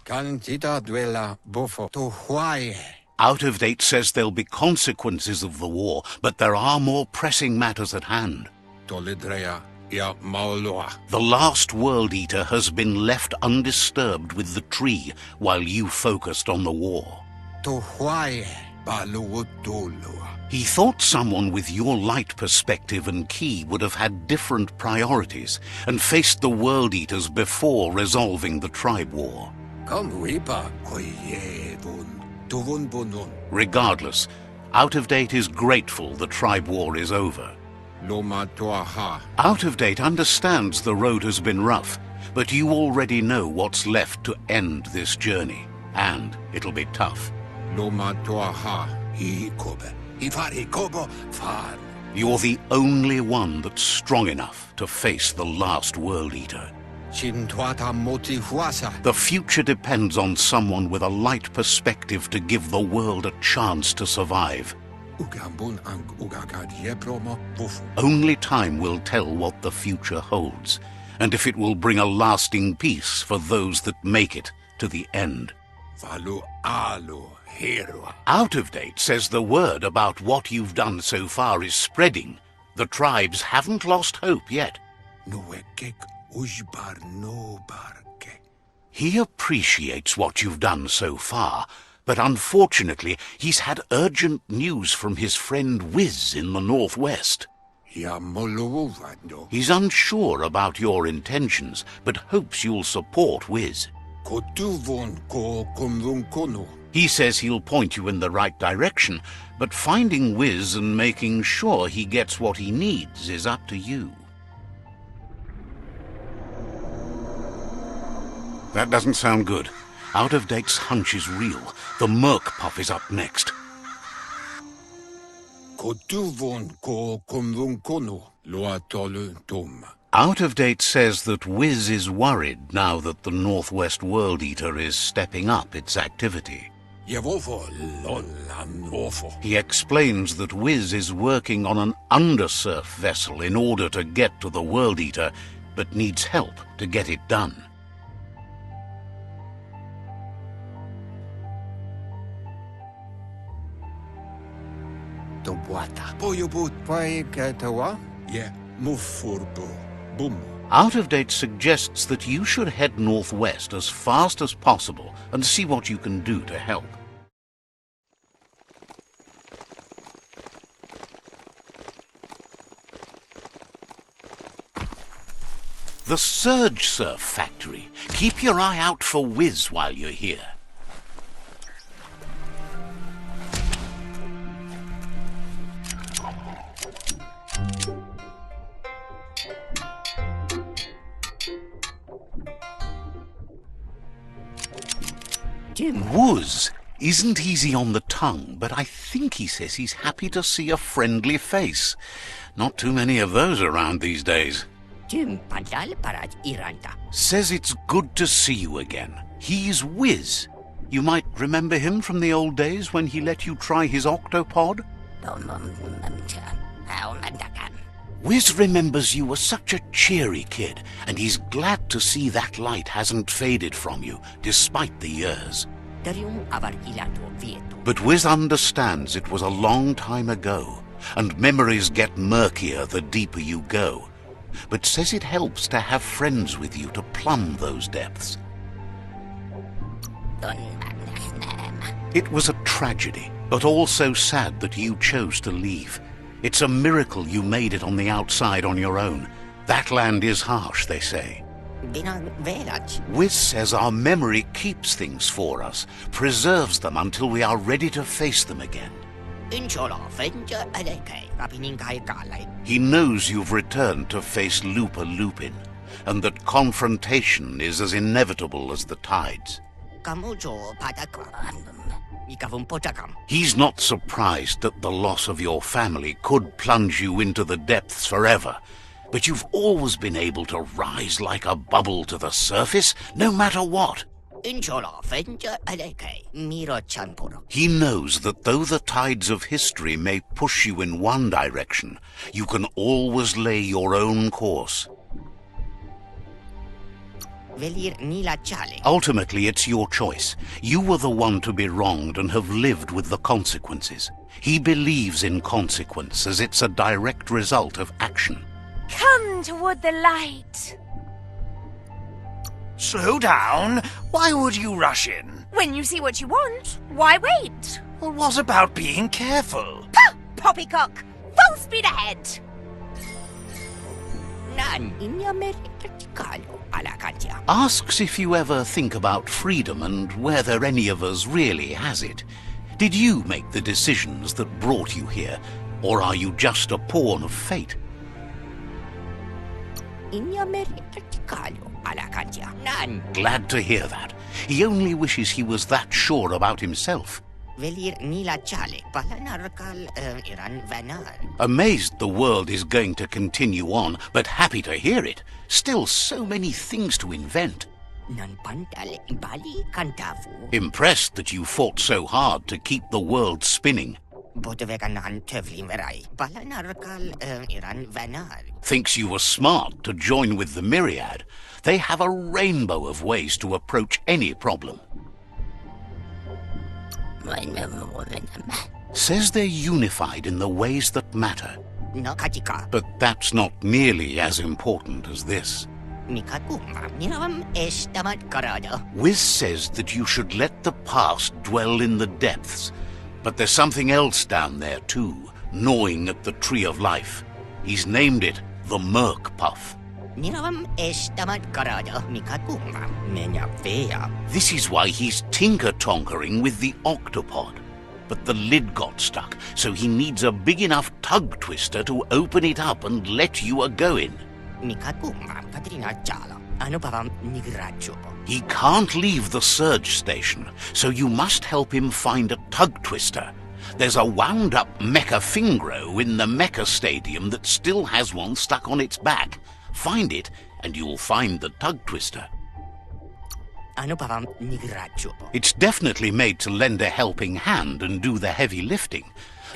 Cantita duela bofo to huaye. Out of Date says there'll be consequences of the war, but there are more pressing matters at hand. Tolidrea ia maoloa. The last World Eater has been left undisturbed with the tree while you focused on the war. To huaye baluotulua. He thought someone with your light perspective and key would have had different priorities and faced the World Eaters before resolving the tribe war. Conwipa koyevun. Tuvun bunun. Regardless, Out of Date is grateful the tribe war is over. Loma toaha. Out of Date understands the road has been rough, but you already know what's left to end this journey, and it'll be tough. Loma toaha. Hikobe. Ifari kobo fan. You're the only one that's strong enough to face the last World Eater. Chintuata moti huasa. The future depends on someone with a light perspective to give the world a chance to survive. Ugambun ang ugagad yebromo bufu. Only time will tell what the future holds, and if it will bring a lasting peace for those that make it to the end. Valu alu hero. Out of Date says the word about what you've done so far is spreading. The tribes haven't lost hope yet. Nuekek ujbar no barke. He appreciates what you've done so far, but unfortunately he's had urgent news from his friend Wiz in the northwest. Ya moluwando. He's unsure about your intentions, but hopes you'll support Wiz. Kotuvon ko kumlun kono. He says he'll point you in the right direction, but finding Wiz and making sure he gets what he needs is up to you. That doesn't sound good. Out of Date's hunch is real. The Merc Puff is up next. Kotuvon ko kumlun kono. Loa tolu tum. Out of Date says that Wiz is worried now that the Northwest World Eater is stepping up its activity. Yevofo lolanofo. He explains that Wiz is working on an undersurf vessel in order to get to the World Eater, but needs help to get it done. Tobwata. Boyobut paikatawa. Ye mufurbo. Boom. Out of Date suggests that you should head northwest as fast as possible and see what you can do to help. The Surge Surf Factory. Keep your eye out for Wiz while you're here. Wuz isn't easy on the tongue, but I think he says he's happy to see a friendly face. Not too many of those around these days. Says it's good to see you again. He's Wiz. You might remember him from the old days when he let you try his octopod? Wiz remembers you were such a cheery kid, and he's glad to see that light hasn't faded from you, despite the years. But Wiz understands it was a long time ago, and memories get murkier the deeper you go, but says it helps to have friends with you to plumb those depths. It was a tragedy, but also sad that you chose to leave. It's a miracle you made it on the outside on your own. That land is harsh, they say. Wiz says our memory keeps things for us, preserves them until we are ready to face them again. He knows you've returned to face Lupa Lupin, and that confrontation is as inevitable as the tides. He's not surprised that the loss of your family could plunge you into the depths forever, but you've always been able to rise like a bubble to the surface, no matter what. He knows that though the tides of history may push you in one direction, you can always lay your own course. Ultimately, it's your choice. You were the one to be wronged and have lived with the consequences. He believes in consequence as it's a direct result of action. Come toward the light. Slow down. Why would you rush in? When you see what you want, why wait? Well, what about being careful? Pah! Poppycock! Full speed ahead! Asks if you ever think about freedom and whether any of us really has it. Did you make the decisions that brought you here, or are you just a pawn of fate? Glad to hear that. He only wishes he was that sure about himself. Amazed the world is going to continue on, but happy to hear it. Still so many things to invent. Impressed that you fought so hard to keep the world spinning. Thinks you were smart to join with the myriad. They have a rainbow of ways to approach any problem. Says they're unified in the ways that matter. But that's not nearly as important as this. Wiz says that you should let the past dwell in the depths. But there's something else down there too, gnawing at the tree of life. He's named it the Merc Puff. This is why he's tinker-tonkering with the octopod. But the lid got stuck, so he needs a big enough tug twister to open it up and let you a-go-in. He can't leave the surge station, so you must help him find a tug twister. There's a wound-up mecha fingro in the mecha stadium that still has one stuck on its back. Find it, and you'll find the tug twister. It's definitely made to lend a helping hand and do the heavy lifting.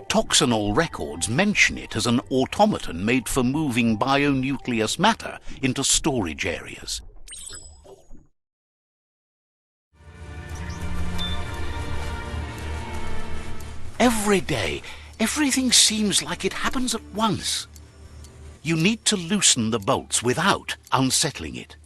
Toxanol records mention it as an automaton made for moving bionucleus matter into storage areas. Every day, everything seems like it happens at once. You need to loosen the bolts without unsettling it.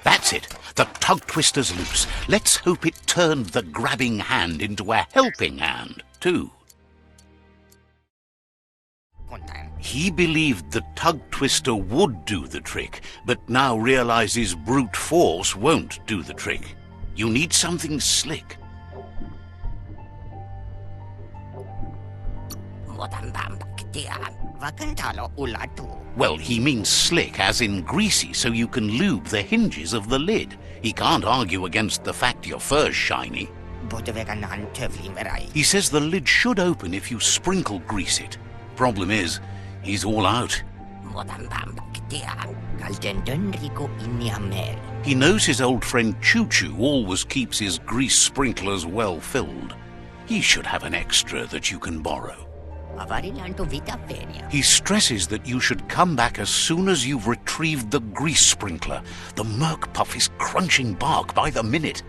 That's it. The tug twister's loose. Let's hope it turned the grabbing hand into a helping hand, too. He believed the tug twister would do the trick, but now realizes brute force won't do the trick. You need something slick. Well, he means slick as in greasy, so you can lube the hinges of the lid. He can't argue against the fact your fur's shiny. He says the lid should open if you sprinkle grease it. Problem is, he's all out. He knows his old friend Choo Choo always keeps his grease sprinklers well filled. He should have an extra that you can borrow. He stresses that you should come back as soon as you've retrieved the grease sprinkler. The Merc Puff is crunching bark by the minute.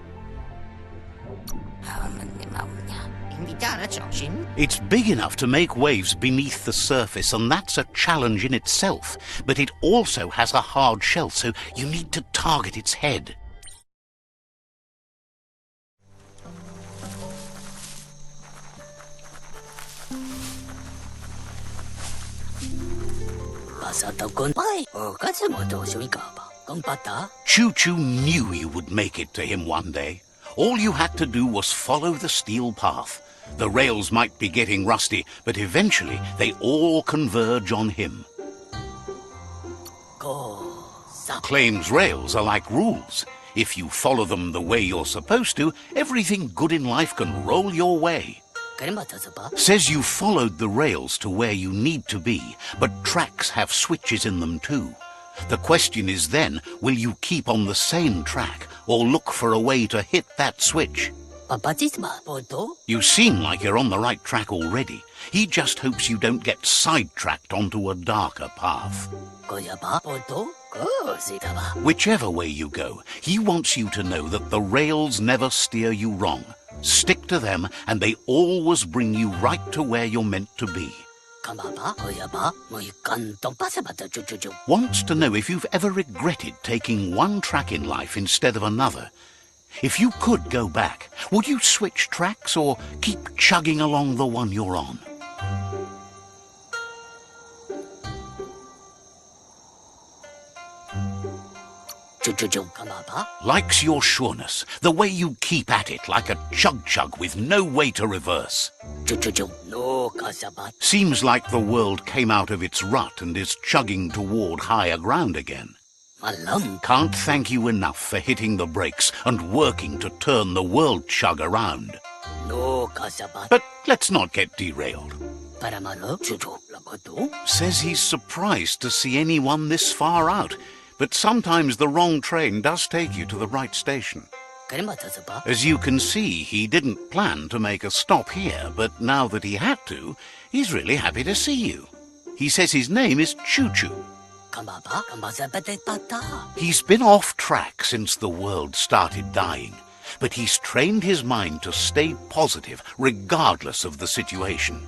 It's big enough to make waves beneath the surface, and that's a challenge in itself. But it also has a hard shell, so you need to target its head. Choo Choo knew you would make it to him one day. All you had to do was follow the steel path. The rails might be getting rusty, but eventually they all converge on him. Claims rails are like rules. If you follow them the way you're supposed to, everything good in life can roll your way. Says you followed the rails to where you need to be, but tracks have switches in them too. The question is then, will you keep on the same track or look for a way to hit that switch? You seem like you're on the right track already. He just hopes you don't get sidetracked onto a darker path. Whichever way you go, he wants you to know that the rails never steer you wrong. Stick to them, and they always bring you right to where you're meant to be. Wants to know if you've ever regretted taking one track in life instead of another. If you could go back, would you switch tracks or keep chugging along the one you're on? Likes your sureness, the way you keep at it like a chug-chug with no way to reverse. Seems like the world came out of its rut and is chugging toward higher ground again. Can't thank you enough for hitting the brakes and working to turn the world chug around. But let's not get derailed. Says he's surprised to see anyone this far out, but sometimes the wrong train does take you to the right station. As you can see, he didn't plan to make a stop here, but now that he had to, he's really happy to see you. He says his name is Choo-Choo. He's been off track since the world started dying, but he's trained his mind to stay positive regardless of the situation.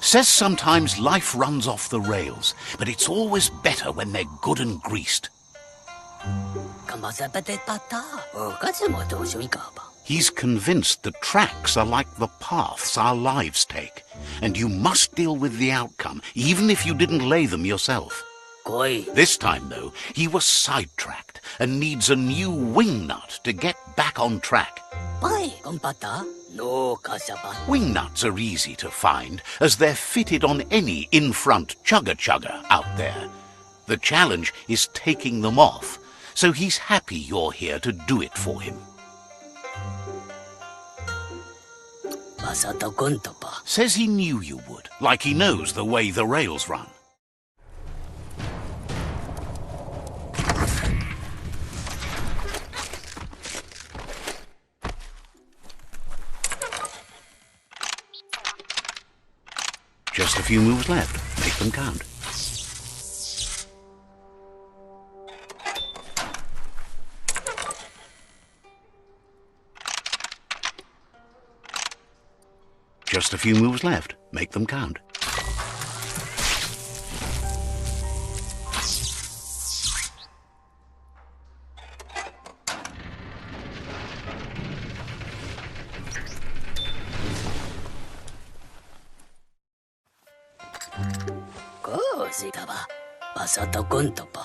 Says sometimes life runs off the rails, but it's always better when they're good and greased. He's convinced the tracks are like the paths our lives take, and you must deal with the outcome, even if you didn't lay them yourself. This time, though, he was sidetracked and needs a new wing nut to get back on track. Wing nuts are easy to find, as they're fitted on any in-front chugger-chugger out there. The challenge is taking them off, so he's happy you're here to do it for him. Says he knew you would, like he knows the way the rails run. Just a few moves left. Make them count. Just a few moves left. Make them count.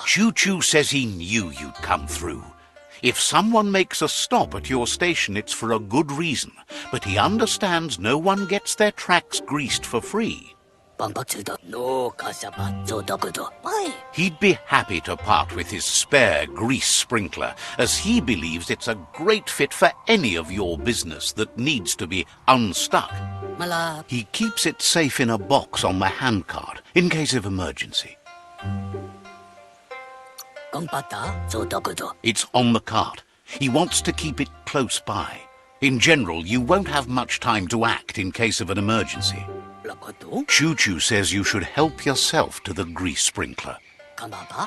Choo-Choo says he knew you'd come through. If someone makes a stop at your station, it's for a good reason, but he understands no one gets their tracks greased for free. He'd be happy to part with his spare grease sprinkler, as he believes it's a great fit for any of your business that needs to be unstuck. He keeps it safe in a box on the handcart, in case of emergency. It's on the cart. He wants to keep it close by. In general, you won't have much time to act in case of an emergency. Choo-Choo says you should help yourself to the grease sprinkler.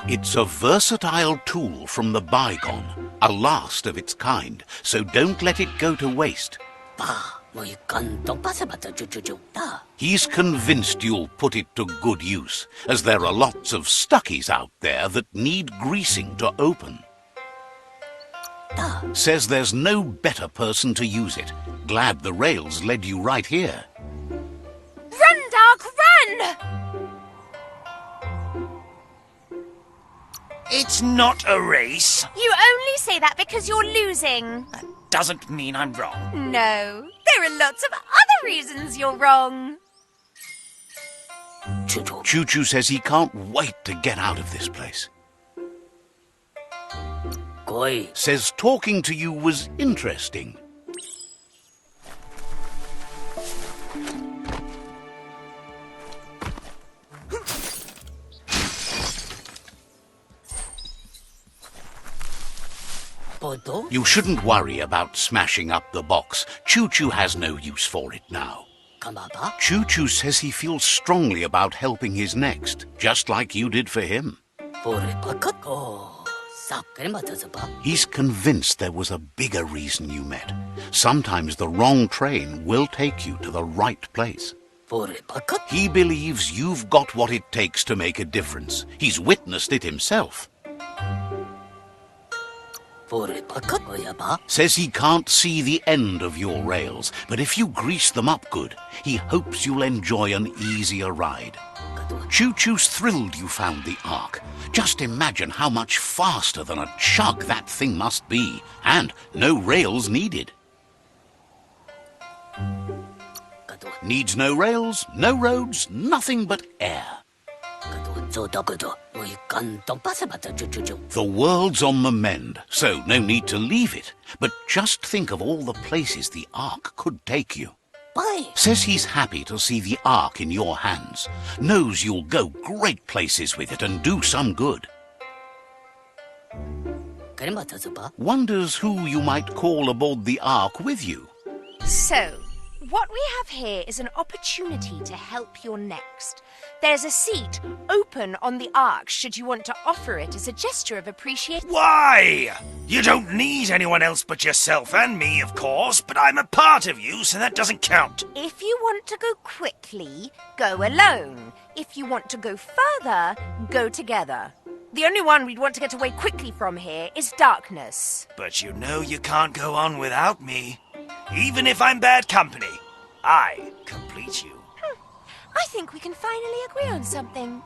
It's a versatile tool from the bygone, a last of its kind, so don't let it go to waste. He's convinced you'll put it to good use, as there are lots of stuckies out there that need greasing to open. Says there's no better person to use it. Glad the rails led you right here. Run, Dark, run! It's not a race. You only say that because you're losing. That doesn't mean I'm wrong. No, there are lots of other reasons you're wrong. Choo-Choo says he can't wait to get out of this place. Says talking to you was interesting. You shouldn't worry about smashing up the box. Choo-Choo has no use for it now. Choo-Choo says he feels strongly about helping his next, just like you did for him. He's convinced there was a bigger reason you met. Sometimes the wrong train will take you to the right place. He believes you've got what it takes to make a difference. He's witnessed it himself. Says he can't see the end of your rails, but if you grease them up good, he hopes you'll enjoy an easier ride. Choo-Choo's thrilled you found the Ark. Just imagine how much faster than a chug that thing must be, and no rails needed. Needs no rails, no roads, nothing but air. The world's on the mend, so no need to leave it. But just think of all the places the Ark could take you. Says he's happy to see the Ark in your hands. Knows you'll go great places with it and do some good. Wonders who you might call aboard the Ark with you. So, what we have here is an opportunity to help your next. There's a seat open on the Ark should you want to offer it as a gesture of appreciation. Why? You don't need anyone else but yourself and me, of course, but I'm a part of you, so that doesn't count. If you want to go quickly, go alone. If you want to go further, go together. The only one we'd want to get away quickly from here is darkness. But you know you can't go on without me. Even if I'm bad company, I complete you. I think we can finally agree on something.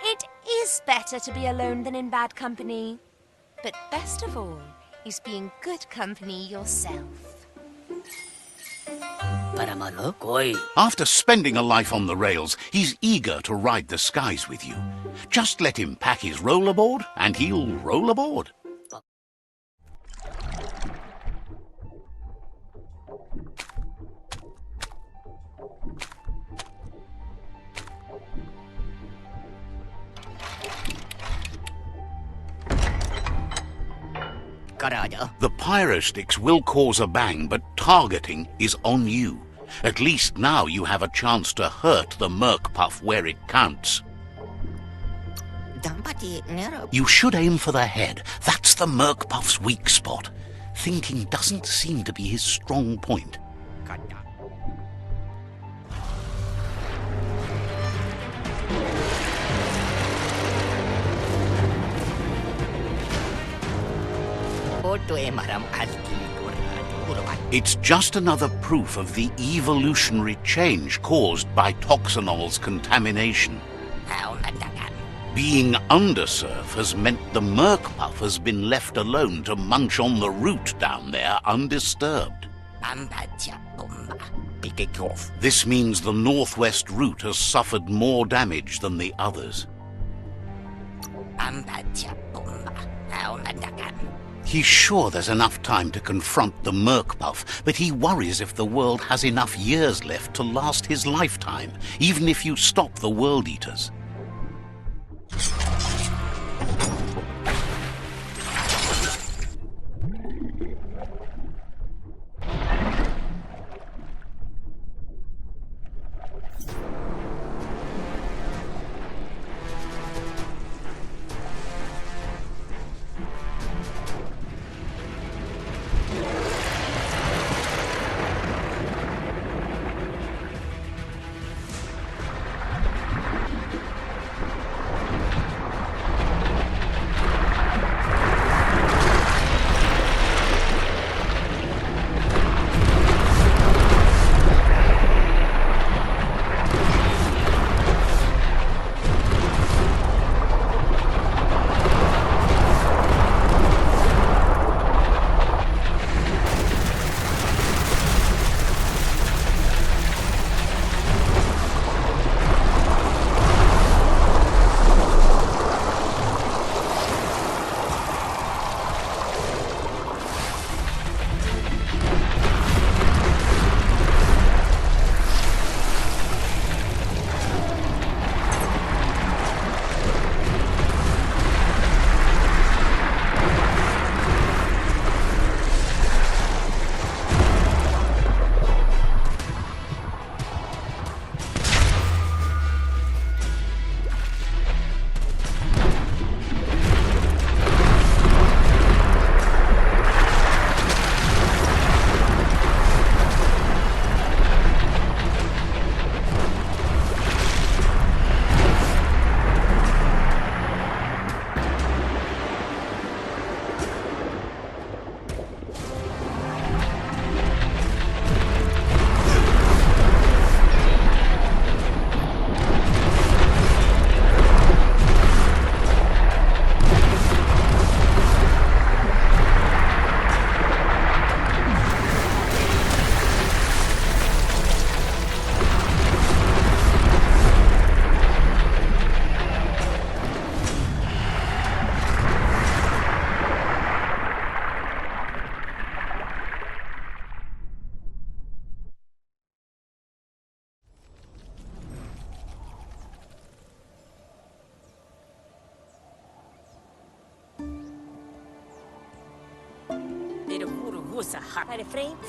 It is better to be alone than in bad company. But best of all is being good company yourself. After spending a life on the rails, he's eager to ride the skies with you. Just let him pack his rollerboard and he'll roll aboard. The pyro sticks will cause a bang, but targeting is on you. At least now you have a chance to hurt the Merc Puff where it counts. You should aim for the head. That's the Merc Puff's weak spot. Thinking doesn't seem to be his strong point. It's just another proof of the evolutionary change caused by Toxanol's contamination. Being undersurf has meant the Merc Puff has been left alone to munch on the root down there undisturbed. This means the northwest route has suffered more damage than the others. He's sure there's enough time to confront the Merc Puff, but he worries if the world has enough years left to last his lifetime, even if you stop the World Eaters.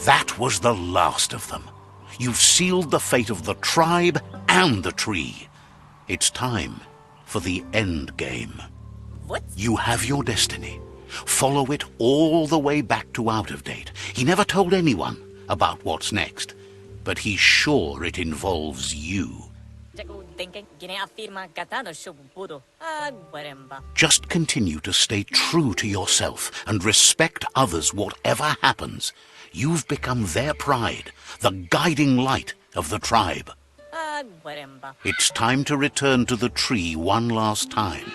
That was the last of them. You've sealed the fate of the tribe and the tree. It's time for the end game. What? You have your destiny. Follow it all the way back to Out of Date. He never told anyone about what's next, but he's sure it involves you. Just continue to stay true to yourself and respect others whatever happens. You've become their pride, the guiding light of the tribe. It's time to return to the tree one last time.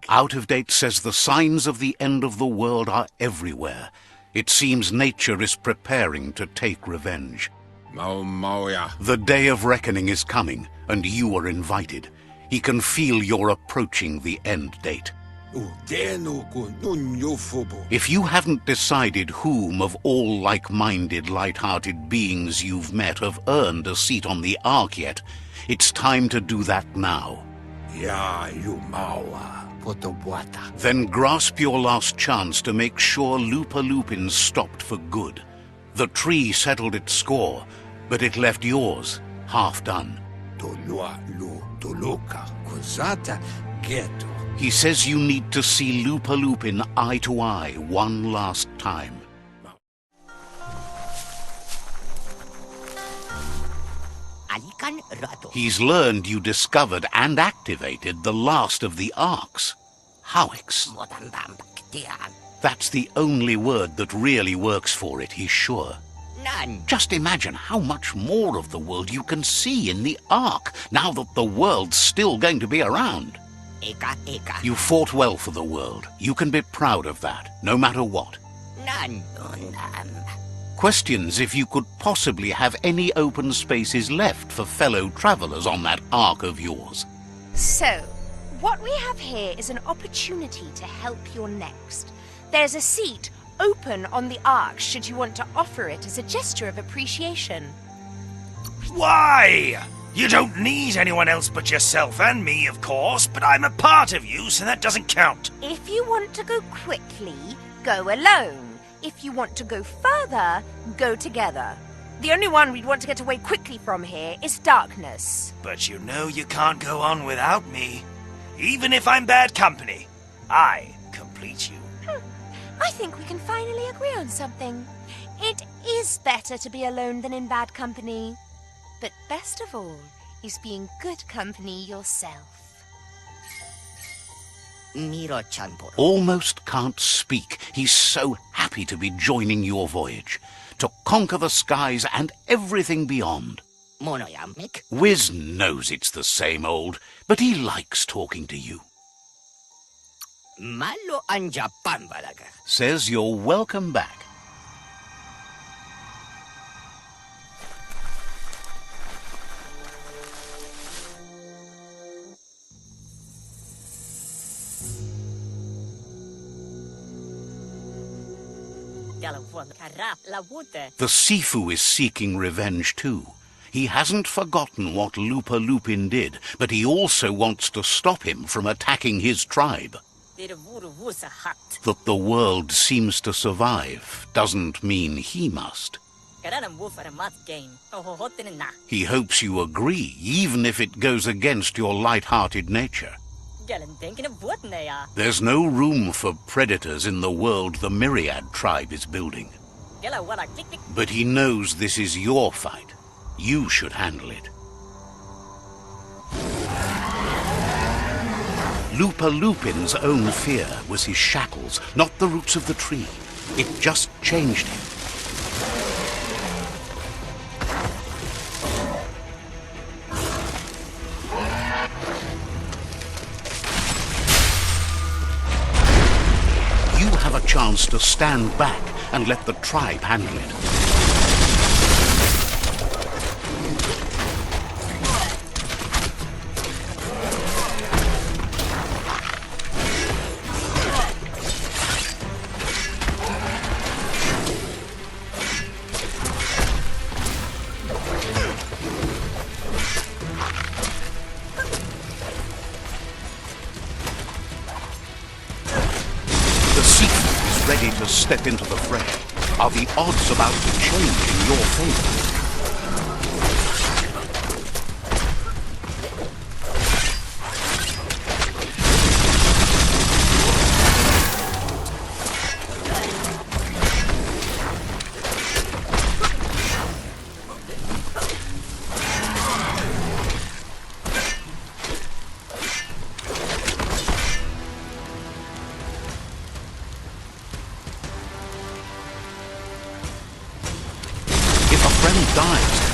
Out of Date says the signs of the end of the world are everywhere. It seems nature is preparing to take revenge. The day of reckoning is coming, and you are invited. He can feel you're approaching the end date. If you haven't decided whom of all like-minded, light-hearted beings you've met have earned a seat on the Ark yet, it's time to do that now. Then grasp your last chance to make sure Lupa-Lupin stopped for good. The tree settled its score, but it left yours half done. He says you need to see Lupa-Lupin eye to eye one last time. He's learned you discovered and activated the last of the arcs. Howix. That's the only word that really works for it, he's sure. Just imagine how much more of the world you can see in the Ark, now that the world's still going to be around. You fought well for the world. You can be proud of that, no matter what. Questions if you could possibly have any open spaces left for fellow travelers on that Ark of yours. So, what we have here is an opportunity to help your next. There's a seat open on the Ark should you want to offer it as a gesture of appreciation. Why? You don't need anyone else but yourself and me, of course, but I'm a part of you, so that doesn't count. If you want to go quickly, go alone. If you want to go further, go together. The only one we'd want to get away quickly from here is darkness. But you know you can't go on without me. Even if I'm bad company, I complete you. I think we can finally agree on something. It is better to be alone than in bad company. But best of all is being good company yourself. Almost can't speak. He's so happy to be joining your voyage. To conquer the skies and everything beyond. Wiz knows it's the same old, but he likes talking to you. Says you're welcome back. The Sifu is seeking revenge too. He hasn't forgotten what Lupa-Lupin did, but he also wants to stop him from attacking his tribe. That the world seems to survive doesn't mean he must. He hopes you agree, even if it goes against your light-hearted nature. There's no room for predators in the world the Myriad tribe is building. But he knows this is your fight. You should handle it. Lupa-Lupin's own fear was his shackles, not the roots of the tree. It just changed him. You have a chance to stand back and let the tribe handle it. ready to step into the fray? Are the odds about to change in your favor?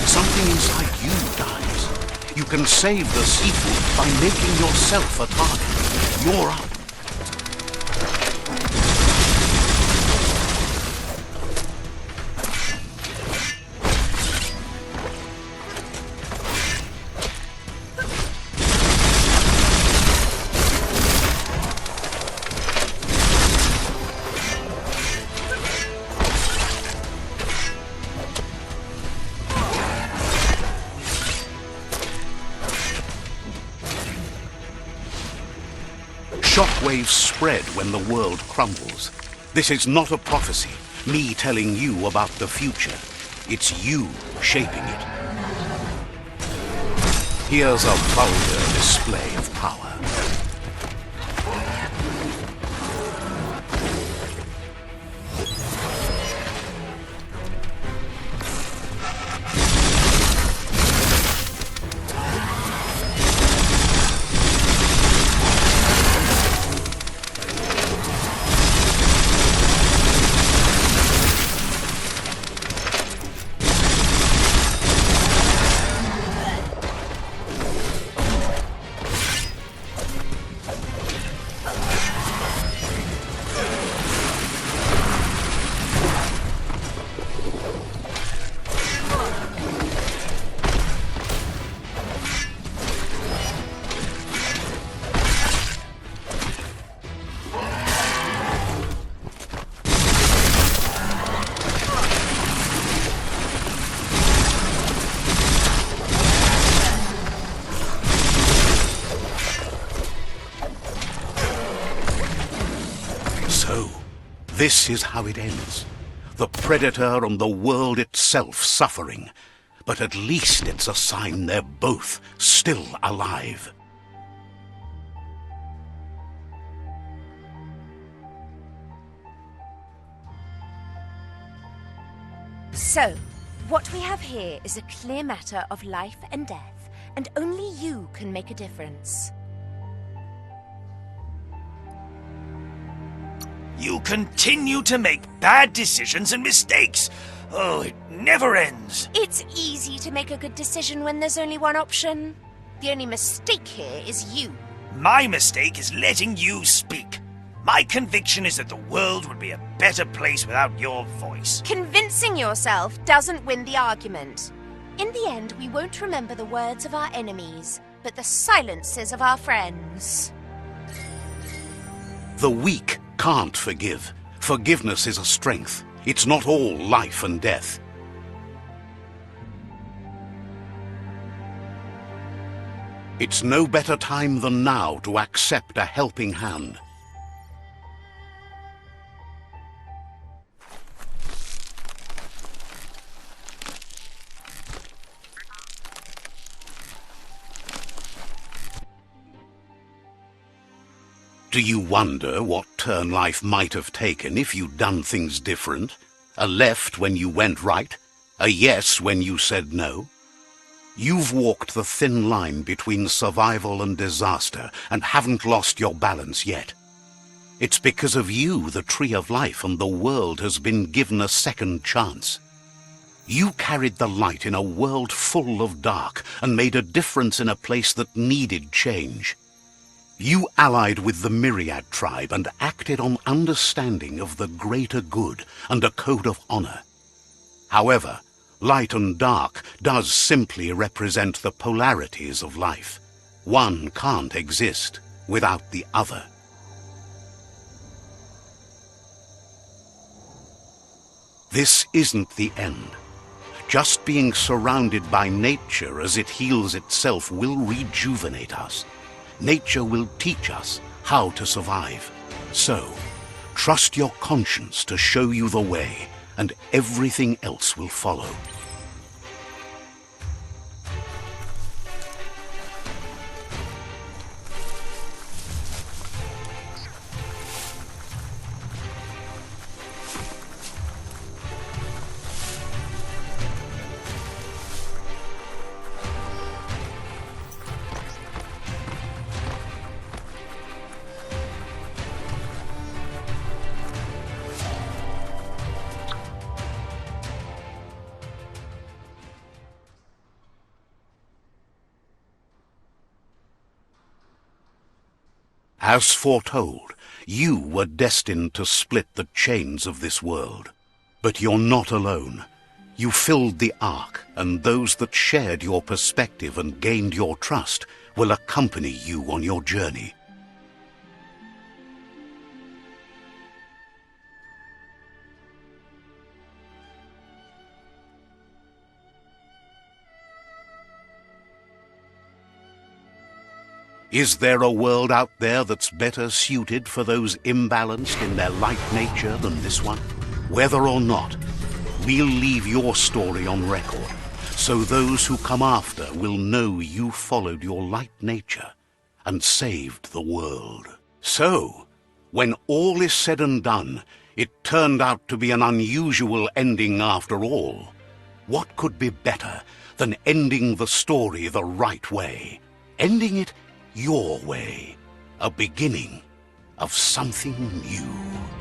Something inside you dies. You can save the seafood by making yourself a target. You're up. Shockwaves spread when the world crumbles. This is not a prophecy, me telling you about the future. It's you shaping it. Here's a vulgar display of power. This is how it ends. The Predator and the world itself suffering. But at least it's a sign they're both still alive. So, what we have here is a clear matter of life and death, and only you can make a difference. You continue to make bad decisions and mistakes. Oh, it never ends. It's easy to make a good decision when there's only one option. The only mistake here is you. My mistake is letting you speak. My conviction is that the world would be a better place without your voice. Convincing yourself doesn't win the argument. In the end, we won't remember the words of our enemies, but the silences of our friends. The weak can't forgive. Forgiveness is a strength. It's not all life and death. It's no better time than now to accept a helping hand. Do you wonder what turn life might have taken if you'd done things different? A left when you went right? A yes when you said no? You've walked the thin line between survival and disaster and haven't lost your balance yet. It's because of you the Tree of Life and the world has been given a second chance. You carried the light in a world full of dark and made a difference in a place that needed change. You allied with the Myriad tribe and acted on understanding of the greater good and a code of honor. However, light and dark does simply represent the polarities of life. One can't exist without the other. This isn't the end. Just being surrounded by nature as it heals itself will rejuvenate us. Nature will teach us how to survive. So, Trust your conscience to show you the way, and everything else will follow. As foretold, you were destined to split the chains of this world. But you're not alone. You filled the ark, and those that shared your perspective and gained your trust will accompany you on your journey. Is there a world out there that's better suited for those imbalanced in their light nature than this one? Whether or not, we'll leave your story on record, so those who come after will know you followed your light nature and saved the world. So, when all is said and done, it turned out to be an unusual ending after all. What could be better than ending the story the right way? Ending it your way, a beginning of something new.